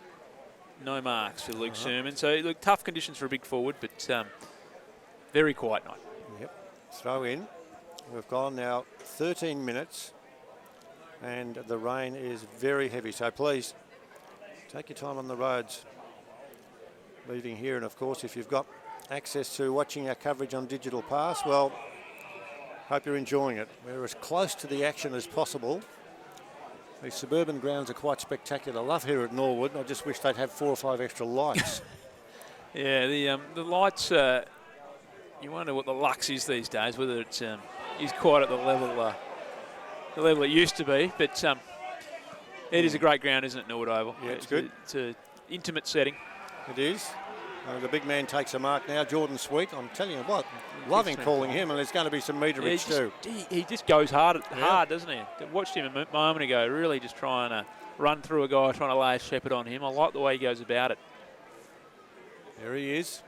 no marks for Luke Sermon. So, look, tough conditions for a big forward, but very quiet night. Yep. Throw in. We've gone now 13 minutes. And the rain is very heavy. So, please, take your time on the roads. Leaving here, and of course, if you've got access to watching our coverage on Digital Pass, well, hope you're enjoying it. We're as close to the action as possible. The suburban grounds are quite spectacular. I love here at Norwood. I just wish they'd have 4 or 5 extra lights. Yeah, the lights. You wonder what the lux is these days. Whether it's is quite at the level it used to be, but it is a great ground, isn't it, Norwood Oval? Yeah, it's good. It's an intimate setting. It is. The big man takes a mark now, Jordan Sweet. I'm telling you what, loving calling him, and there's going to be some meterage too. He just goes hard, doesn't he? I watched him a moment ago, really just trying to run through a guy, trying to lay a shepherd on him. I like the way he goes about it. There he is.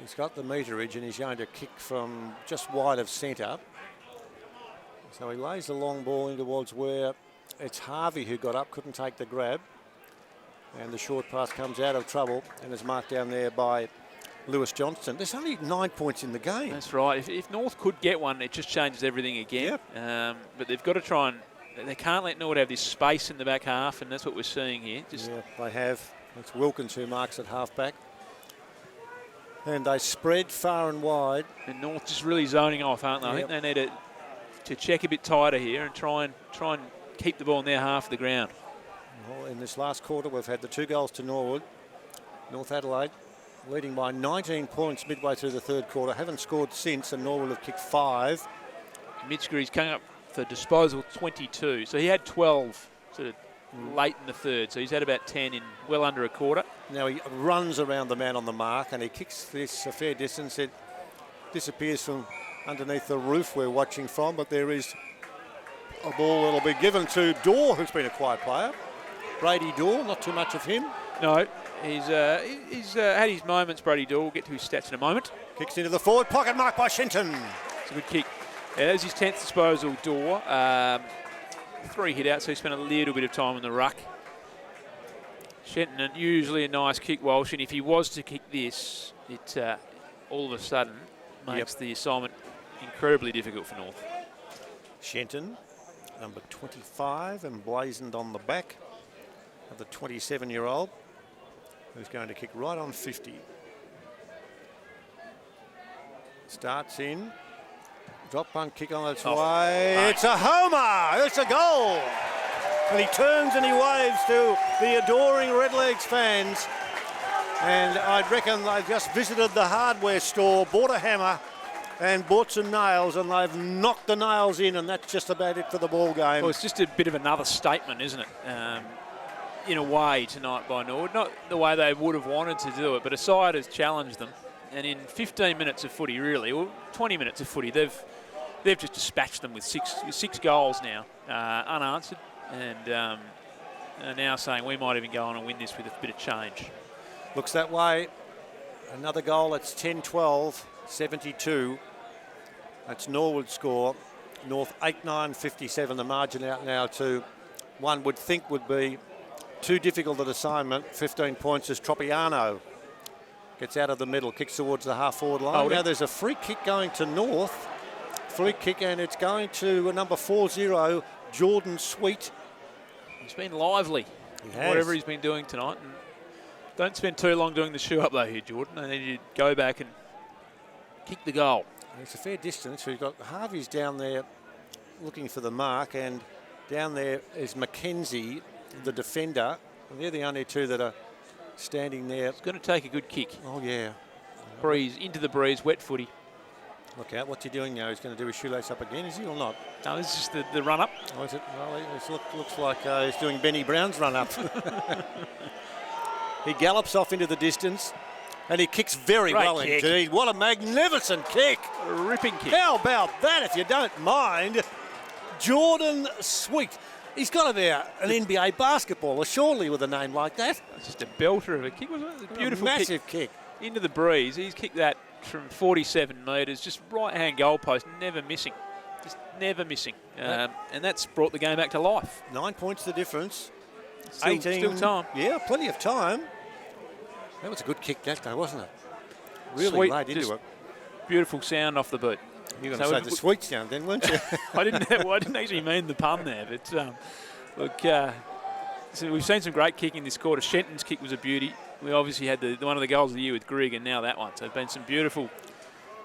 He's got the meterage, and he's going to kick from just wide of centre. So he lays the long ball in towards where it's Harvey who got up, couldn't take the grab. And the short pass comes out of trouble and is marked down there by Lewis Johnston. There's only 9 points in the game. That's right. If North could get one, it just changes everything again. Yep. But they've got to try and... They can't let Norwood have this space in the back half, and that's what we're seeing here. Yeah, they have. It's Wilkins who marks at half-back. And they spread far and wide. And North just really zoning off, aren't they? Yep. I think they need to check a bit tighter here and try and keep the ball in their half of the ground. Well, in this last quarter, we've had the 2 goals to Norwood. North Adelaide leading by 19 points midway through the third quarter. Haven't scored since, and Norwood have kicked 5. Mitchgree's coming up for disposal 22. So he had 12 sort of late in the third. So he's had about 10 in well under a quarter. Now he runs around the man on the mark, and he kicks this a fair distance. It disappears from underneath the roof we're watching from, but there is a ball that'll be given to Dorr, who's been a quiet player. Brady Dorr, not too much of him. No, he's had his moments, Brady Dorr. We'll get to his stats in a moment. Kicks into the forward pocket, marked by Shenton. It's a good kick. There's his 10th disposal, Dorr. 3 hit out, so he spent a little bit of time in the ruck. Shenton, usually a nice kick, Walsh, and if he was to kick this, it all of a sudden makes the assignment incredibly difficult for North. Shenton, number 25, emblazoned on the back of the 27-year-old, who's going to kick right on 50. Starts in. Drop punt kick on its way. No. It's a homer. It's a goal. And he turns and he waves to the adoring Redlegs fans. And I'd reckon they've just visited the hardware store, bought a hammer and bought some nails, and they've knocked the nails in, and that's just about it for the ball game. Well, it's just a bit of another statement, isn't it? In a way tonight by Norwood. Not the way they would have wanted to do it, but a side has challenged them. And in 15 minutes of footy, really, or 20 minutes of footy, they've just dispatched them with six goals now, unanswered, and are now saying we might even go on and win this with a bit of change. Looks that way. Another goal. It's 10-12, 72. That's Norwood score. North 8-9-57. The margin out now to one would think would be too difficult an assignment. 15 points as Tropiano gets out of the middle, kicks towards the half-forward line. Now there's a free kick going to North. Free kick, and it's going to number 40, Jordan Sweet. He's been lively, whatever he's been doing tonight. And don't spend too long doing the shoe up, though, here, Jordan. They need you to go back and kick the goal. It's a fair distance. We've got Harvey's down there looking for the mark, and down there is Mackenzie, the defender. And they're the only 2 that are standing there. It's going to take a good kick. Oh, yeah. Breeze, into the breeze, wet footy. Look out, what's he doing now? He's going to do his shoelace up again, is he, or not? No, this is just the run-up. Oh, is it? Well, it looks like he's doing Benny Brown's run-up. He gallops off into the distance, and he kicks very well indeed. What a magnificent kick. A ripping kick. How about that, if you don't mind? Jordan Sweet. He's got to be an NBA basketballer, surely, with a name like that. It's just a belter of a kick, wasn't it? A beautiful massive kick. Into the breeze. He's kicked that from 47 metres, just right-hand goalpost, never missing. Just never missing. And that's brought the game back to life. 9 points the difference. Still time. Yeah, plenty of time. That was a good kick that day, wasn't it? Really laid into it. Beautiful sound off the boot. You were going to say the sweet sound then, weren't you? I didn't actually mean the pun there, but look, so we've seen some great kicking this quarter. Shenton's kick was a beauty. We obviously had one of the goals of the year with Grigg, and now that one. So there's been some beautiful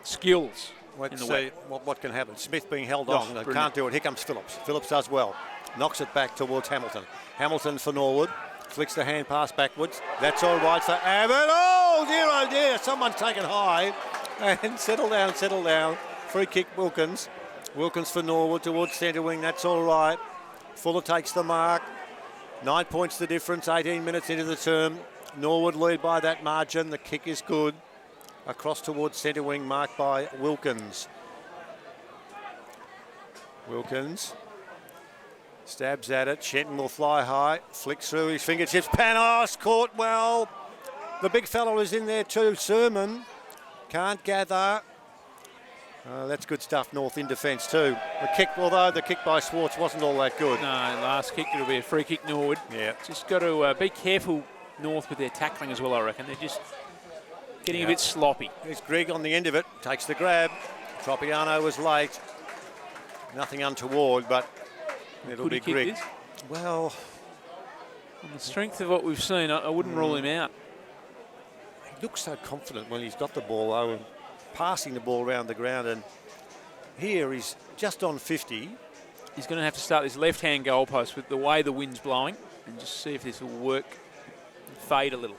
skills. Let's see what can happen. Smith being held on. They can't do it. Here comes Phillips. Phillips does well. Knocks it back towards Hamilton. Hamilton for Norwood. Flicks the hand pass backwards. That's all right for Abbott. Oh dear. Someone's taken high. And settle down. Free kick, Wilkins. Wilkins for Norwood towards centre wing. That's all right. Fuller takes the mark. 9 points the difference. 18 minutes into the term. Norwood lead by that margin. The kick is good. Across towards centre wing, marked by Wilkins. Wilkins stabs at it. Shenton will fly high. Flicks through his fingertips. Panos caught well. The big fellow is in there too. Sermon can't gather. That's good stuff, North in defence too. The kick, although the kick by Swartz wasn't all that good. No, last kick, it'll be a free kick, Norwood. Yeah. Just got to be careful, North, with their tackling as well, I reckon. They're just getting a bit sloppy. There's Greg on the end of it. Takes the grab. Tropiano was late. Nothing untoward, but it'll be Greg. Well, on the strength of what we've seen, I wouldn't rule him out. He looks so confident when he's got the ball, though, and passing the ball around the ground. And here he's just on 50. He's going to have to start this left-hand goalpost with the way the wind's blowing and just see if this will work and fade a little.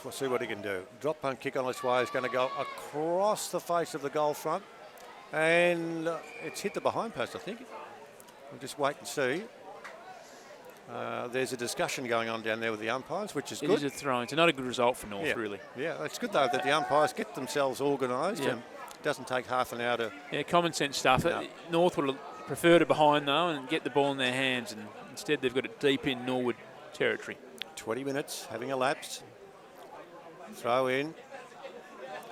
Let's see what he can do. Drop punt kick on its way is going to go across the face of the goal front. And it's hit the behind post, I think. We'll just wait and see. There's a discussion going on down there with the umpires, which is good. It is a throw. It's not a good result for North, really. Yeah, it's good, though, that the umpires get themselves organised and it doesn't take half an hour to... Yeah, common sense stuff. No. North would have preferred it behind, though, and get the ball in their hands, and instead they've got it deep in Norwood territory. 20 minutes having elapsed. Throw in.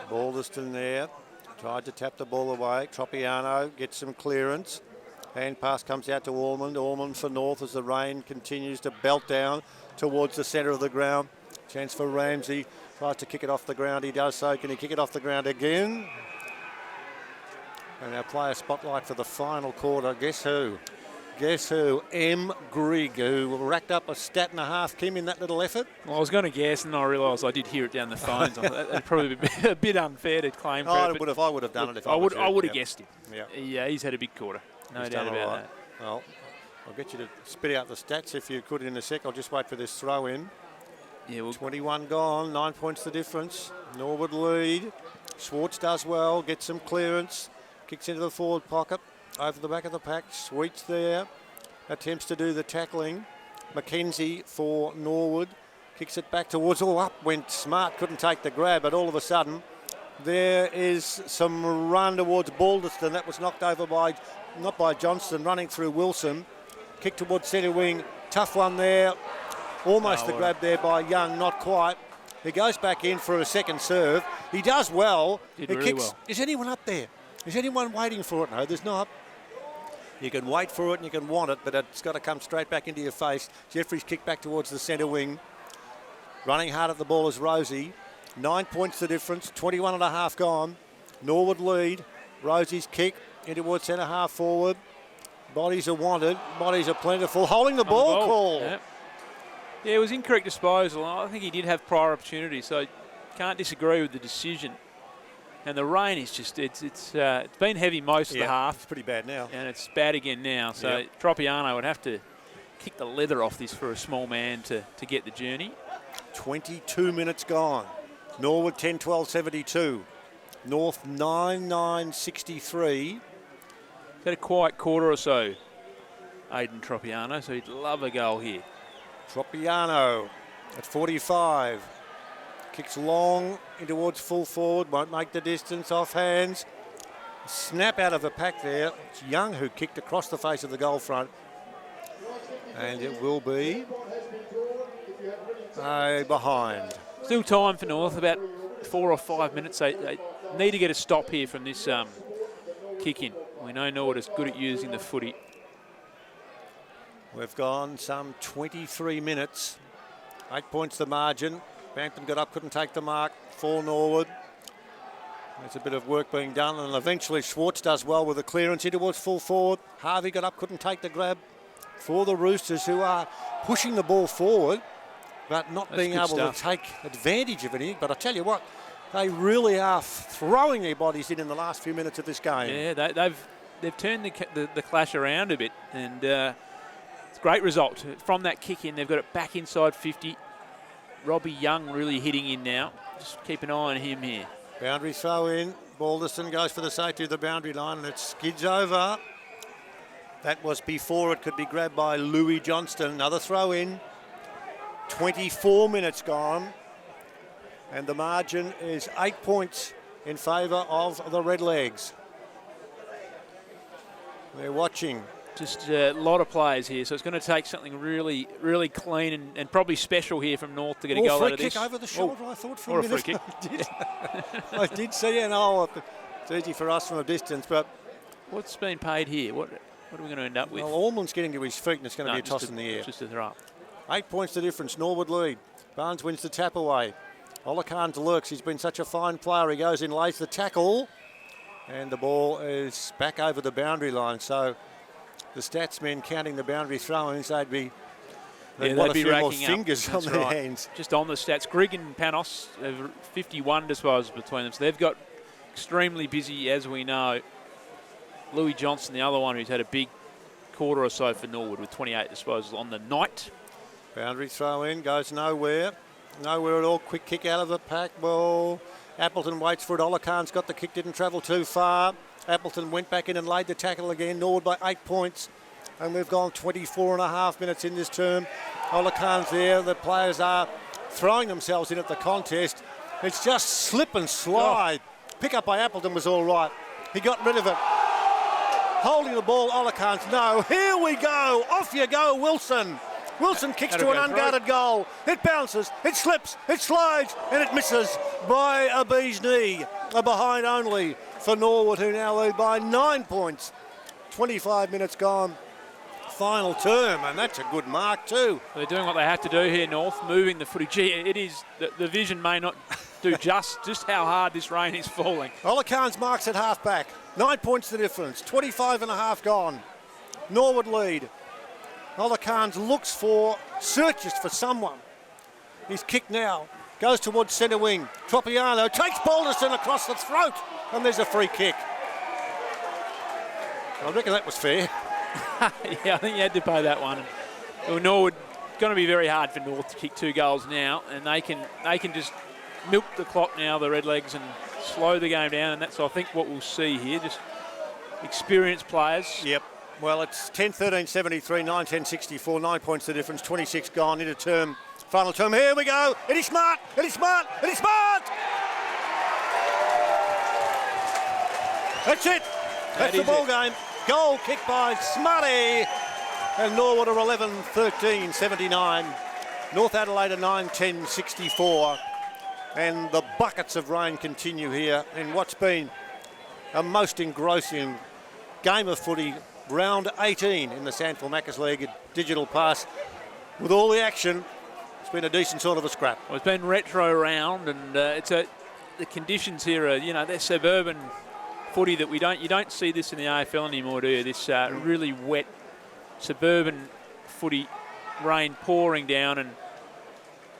Balderston there. Tried to tap the ball away. Tropiano gets some clearance. Hand pass comes out to Ormond. Ormond for North as the rain continues to belt down towards the centre of the ground. Chance for Ramsey. Tries to kick it off the ground. He does so. Can he kick it off the ground again? And our player spotlight for the final quarter. Guess who? Guess who? M. Grigg, who racked up a stat and a half, Kim, in that little effort. Well, I was going to guess, and I realised I did hear it down the phones. That'd probably be a bit unfair to claim credit. I would have done it if I would have guessed it. Yeah. Yeah, he's had a big quarter. No doubt about that. Well, I'll get you to spit out the stats if you could in a sec. I'll just wait for this throw in. Yeah, 21 gone, 9 points the difference. Norwood lead. Swartz does well, gets some clearance, kicks into the forward pocket, over the back of the pack. Sweets there, attempts to do the tackling. Mackenzie for Norwood, kicks it back towards, up went Smart, couldn't take the grab, but all of a sudden there is some run towards Balderston. That was knocked over by, not by Johnston, running through Wilson. Kick towards centre wing, tough one there. Almost the grab there by Young, not quite. He goes back in for a second serve. He does well. Did really well. Is anyone up there? Is anyone waiting for it? No, there's not. You can wait for it and you can want it, but it's got to come straight back into your face. Jeffrey's kick back towards the centre wing. Running hard at the ball is Rosie. 9 points the difference, 21 and a half gone. Norwood lead. Rosie's kick in towards centre half forward. Bodies are wanted. Bodies are plentiful. Holding the ball call. Yeah, it was incorrect disposal. I think he did have prior opportunity, so can't disagree with the decision. And the rain is just, it's been heavy most of the half. It's pretty bad now. And it's bad again now. So Tropiano would have to kick the leather off this for a small man to get the journey. 22 minutes gone. Norwood 10-12-72. North 9-9-63. He's had a quiet quarter or so, Aidan Tropiano, so he'd love a goal here. Tropiano at 45. Kicks long in towards full forward. Won't make the distance off hands. Snap out of the pack there. It's Young who kicked across the face of the goal front. And it will be a behind. Still time for North, about 4 or 5 minutes. They need to get a stop here from this kick in. We know Norwood is good at using the footy. We've gone some 23 minutes. 8 points the margin. Bampton got up, couldn't take the mark for Norwood. There's a bit of work being done, and eventually Schwartz does well with the clearance in towards full forward. Harvey got up, couldn't take the grab for the Roosters, who are pushing the ball forward, but not being able to take advantage of anything. But I tell you what, they really are throwing their bodies in the last few minutes of this game. Yeah, they've turned the clash around a bit, and it's a great result. From that kick in, they've got it back inside 50. Robbie Young really hitting in now. Just keep an eye on him here. Boundary throw in. Balderston goes for the safety of the boundary line, and it skids over. That was before it could be grabbed by Louis Johnston. Another throw in. 24 minutes gone. And the margin is 8 points in favour of the Redlegs. They're watching. Just a lot of players here, so it's going to take something really, really clean and probably special here from North to get a goal out of this. Free kick over the shoulder, I thought, for or a minute. Free kick. I did see it. Oh, it's easy for us from a distance, but... What's been paid here? What are we going to end up with? Well, Ormond's getting to his feet and it's going to be a toss in the air. Just a throw up. 8 points the difference. Norwood lead. Barnes wins the tap away. Olakan's lurks. He's been such a fine player. He goes in, lays the tackle, and the ball is back over the boundary line. So the stats men counting the boundary throw-ins, they'd be racking fingers on their hands. Just on the stats, Grigg and Panos have 51 disposals between them. So they've got extremely busy, as we know. Louis Johnson, the other one who's had a big quarter or so for Norwood with 28 disposals on the night. Boundary throw in, goes nowhere. Nowhere at all. Quick kick out of the pack. Well, Appleton waits for it. Olakan's got the kick, didn't travel too far. Appleton went back in and laid the tackle again. Norwood by 8 points. And we've gone 24 and a half minutes in this term. Olakan's there. The players are throwing themselves in at the contest. It's just slip and slide. Pick up by Appleton was all right. He got rid of it. Holding the ball, Olakan's no. Here we go. Off you go, Wilson. Wilson kicks to an unguarded goal. It bounces, it slips, it slides, and it misses by a bee's knee. A behind only for Norwood, who now lead by 9 points. 25 minutes gone. Final term, and that's a good mark too. They're doing what they have to do here, North, moving the footy. Gee, it is, the vision may not do just how hard this rain is falling. Olakan's marks at half back. 9 points the difference. 25 and a half gone. Norwood lead. Olakan's searches for someone. He's kicked now. Goes towards centre wing. Tropiano takes Balderson across the throat. And there's a free kick. I reckon that was fair. Yeah, I think you had to pay that one. Well, Norwood, going to be very hard for North to kick 2 goals now. And they can just milk the clock now, the Redlegs, and slow the game down. And that's, I think, what we'll see here. Just experienced players. Yep. Well, it's 10-13-73, 9-10-64, 9 points the difference, 26 gone into term, final term. Here we go. It is smart. It is smart. It is smart. That's it. That's the ball game. Goal kicked by Smarty. And Norwood are 11-13-79. North Adelaide are 9-10-64. And the buckets of rain continue here in what's been a most engrossing game of footy. Round 18 in the Sandford Macca's League Digital Pass. With all the action, it's been a decent sort of a scrap. Well, it's been retro round, and the conditions here are, they're suburban footy that you don't see this in the AFL anymore, do you? This really wet suburban footy, rain pouring down, and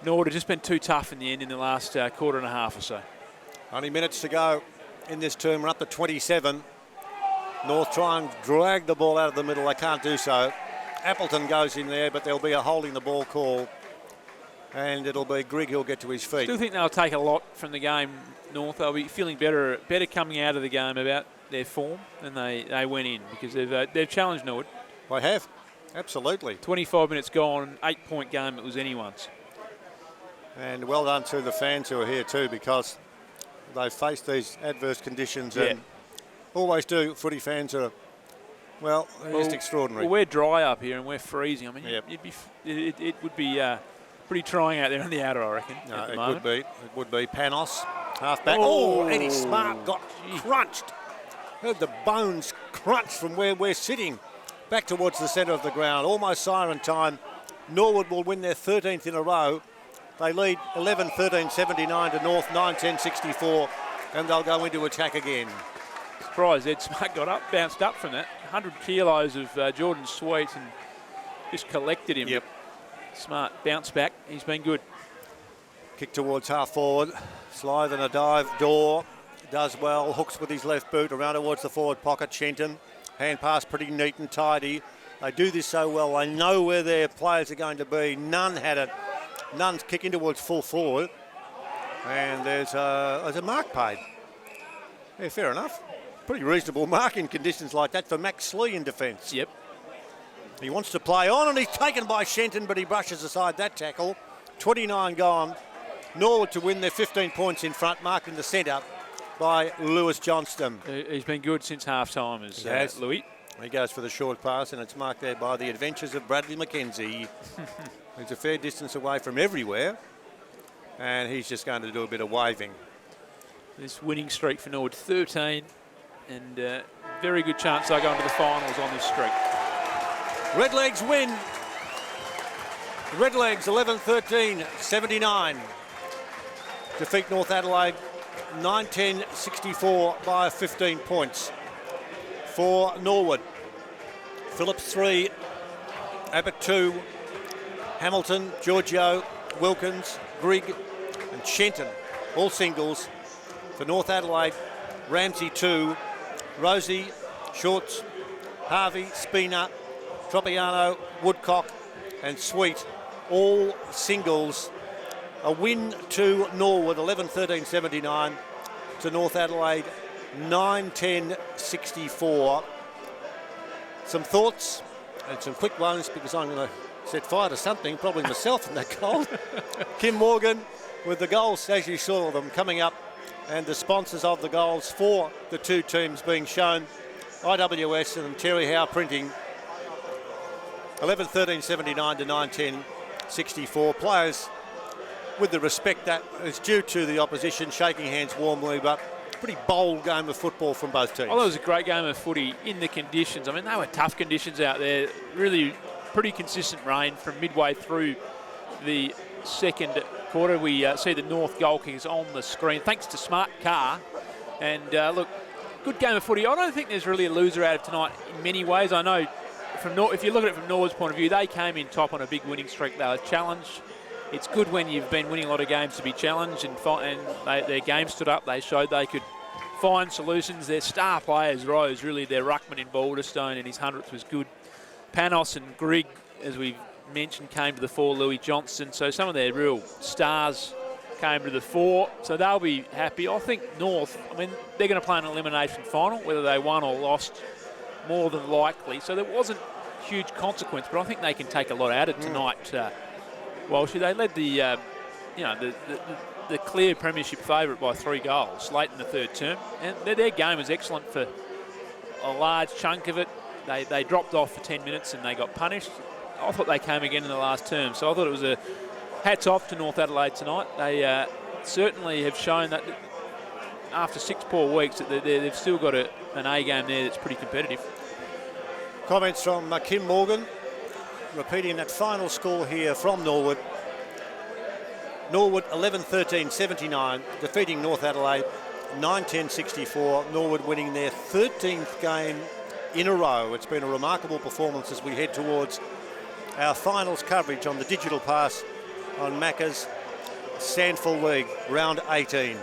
Norwood have just been too tough in the end in the last quarter and a half or so. Only minutes to go in this term. We're up to 27. North try and drag the ball out of the middle. They can't do so. Appleton goes in there, but there'll be a holding the ball call. And it'll be Grigg who'll get to his feet. Still think they'll take a lot from the game, North. They'll be feeling better coming out of the game about their form than they went in, because they've challenged Norwood. They have, absolutely. 25 minutes gone, 8-point game. It was anyone's. And well done to the fans who are here too, because they've faced these adverse conditions and always do. Footy fans are, just extraordinary. Well, we're dry up here and we're freezing. I mean, it would be pretty trying out there on the outer, I reckon. No, it would be. It would be. Panos, half back. Oh, Eddie Smart got crunched. Heard the bones crunch from where we're sitting. Back towards the centre of the ground. Almost siren time. Norwood will win their 13th in a row. They lead 11-13-79 to North, 9-10-64, and they'll go into attack again. Surprised Ed Smart bounced up from that. 100 kilos of Jordan Sweet and just collected him. Yep. Smart bounce back. He's been good. Kick towards half forward. Slide and a dive. Door does well. Hooks with his left boot around towards the forward pocket. Shenton. Hand pass pretty neat and tidy. They do this so well. They know where their players are going to be. Nunn had it. Nunn's kicking towards full forward. And there's a mark paid. Yeah, fair enough. Pretty reasonable mark in conditions like that for Max Slee in defence. Yep. He wants to play on, and he's taken by Shenton, but he brushes aside that tackle. 29 gone. Norwood to win their 15 points in front, marked in the centre by Lewis Johnston. He's been good since half-time, Louis. He goes for the short pass, and it's marked there by the adventures of Bradley McKenzie. He's a fair distance away from everywhere, and he's just going to do a bit of waving. This winning streak for Norwood, 13, and very good chance they'll go into the finals on this streak. Redlegs win. Redlegs 11-13-79. Defeat North Adelaide 9-10-64 by 15 points. For Norwood, Phillips 3, Abbott 2, Hamilton, Giorgio, Wilkins, Grigg and Shenton, all singles. For North Adelaide, Ramsey 2, Rosie, Shorts, Harvey, Spina, Tropiano, Woodcock and Sweet, all singles. A win to Norwood, 11-13-79 to North Adelaide, 9-10-64. Some thoughts and some quick ones, because I'm going to set fire to something, probably myself in that goal. Kim Morgan with the goals, as you saw them coming up, and the sponsors of the goals for the two teams being shown, IWS and Terry Howe Printing. 11-13-79 to 9-10-64. Players, with the respect that is due to the opposition, shaking hands warmly, but pretty bold game of football from both teams. Oh, it was a great game of footy in the conditions. I mean, they were tough conditions out there. Really pretty consistent rain from midway through the second quarter. We see the North goal kickers on the screen, thanks to Smart Car. And look, good game of footy. I don't think there's really a loser out of tonight in many ways. I know if you look at it from Norwood's point of view, they came in top on a big winning streak. They were challenged. It's good when you've been winning a lot of games to be challenged, and their game stood up. They showed they could find solutions. Their star players rose, really. Their ruckman in Balderstone and his 100th was good. Panos and Grigg, as we've mentioned, came to the fore. Louis Johnston. So some of their real stars came to the fore. So they'll be happy. I think North, I mean, they're going to play an elimination final, whether they won or lost, more than likely. So there wasn't huge consequence, but I think they can take a lot out of tonight. Walshy, they led the clear premiership favourite by 3 goals late in the third term, and their game was excellent for a large chunk of it. They dropped off for 10 minutes and they got punished. I thought they came again in the last term, so I thought it was a hats off to North Adelaide tonight. They certainly have shown that after 6 poor weeks that they've still got an A game there that's pretty competitive. Comments from Kim Morgan, repeating that final score here from Norwood. Norwood 11-13-79, defeating North Adelaide 9-10-64. Norwood winning their 13th game in a row. It's been a remarkable performance as we head towards our finals coverage on the digital pass on Macca's Sandful League, round 18.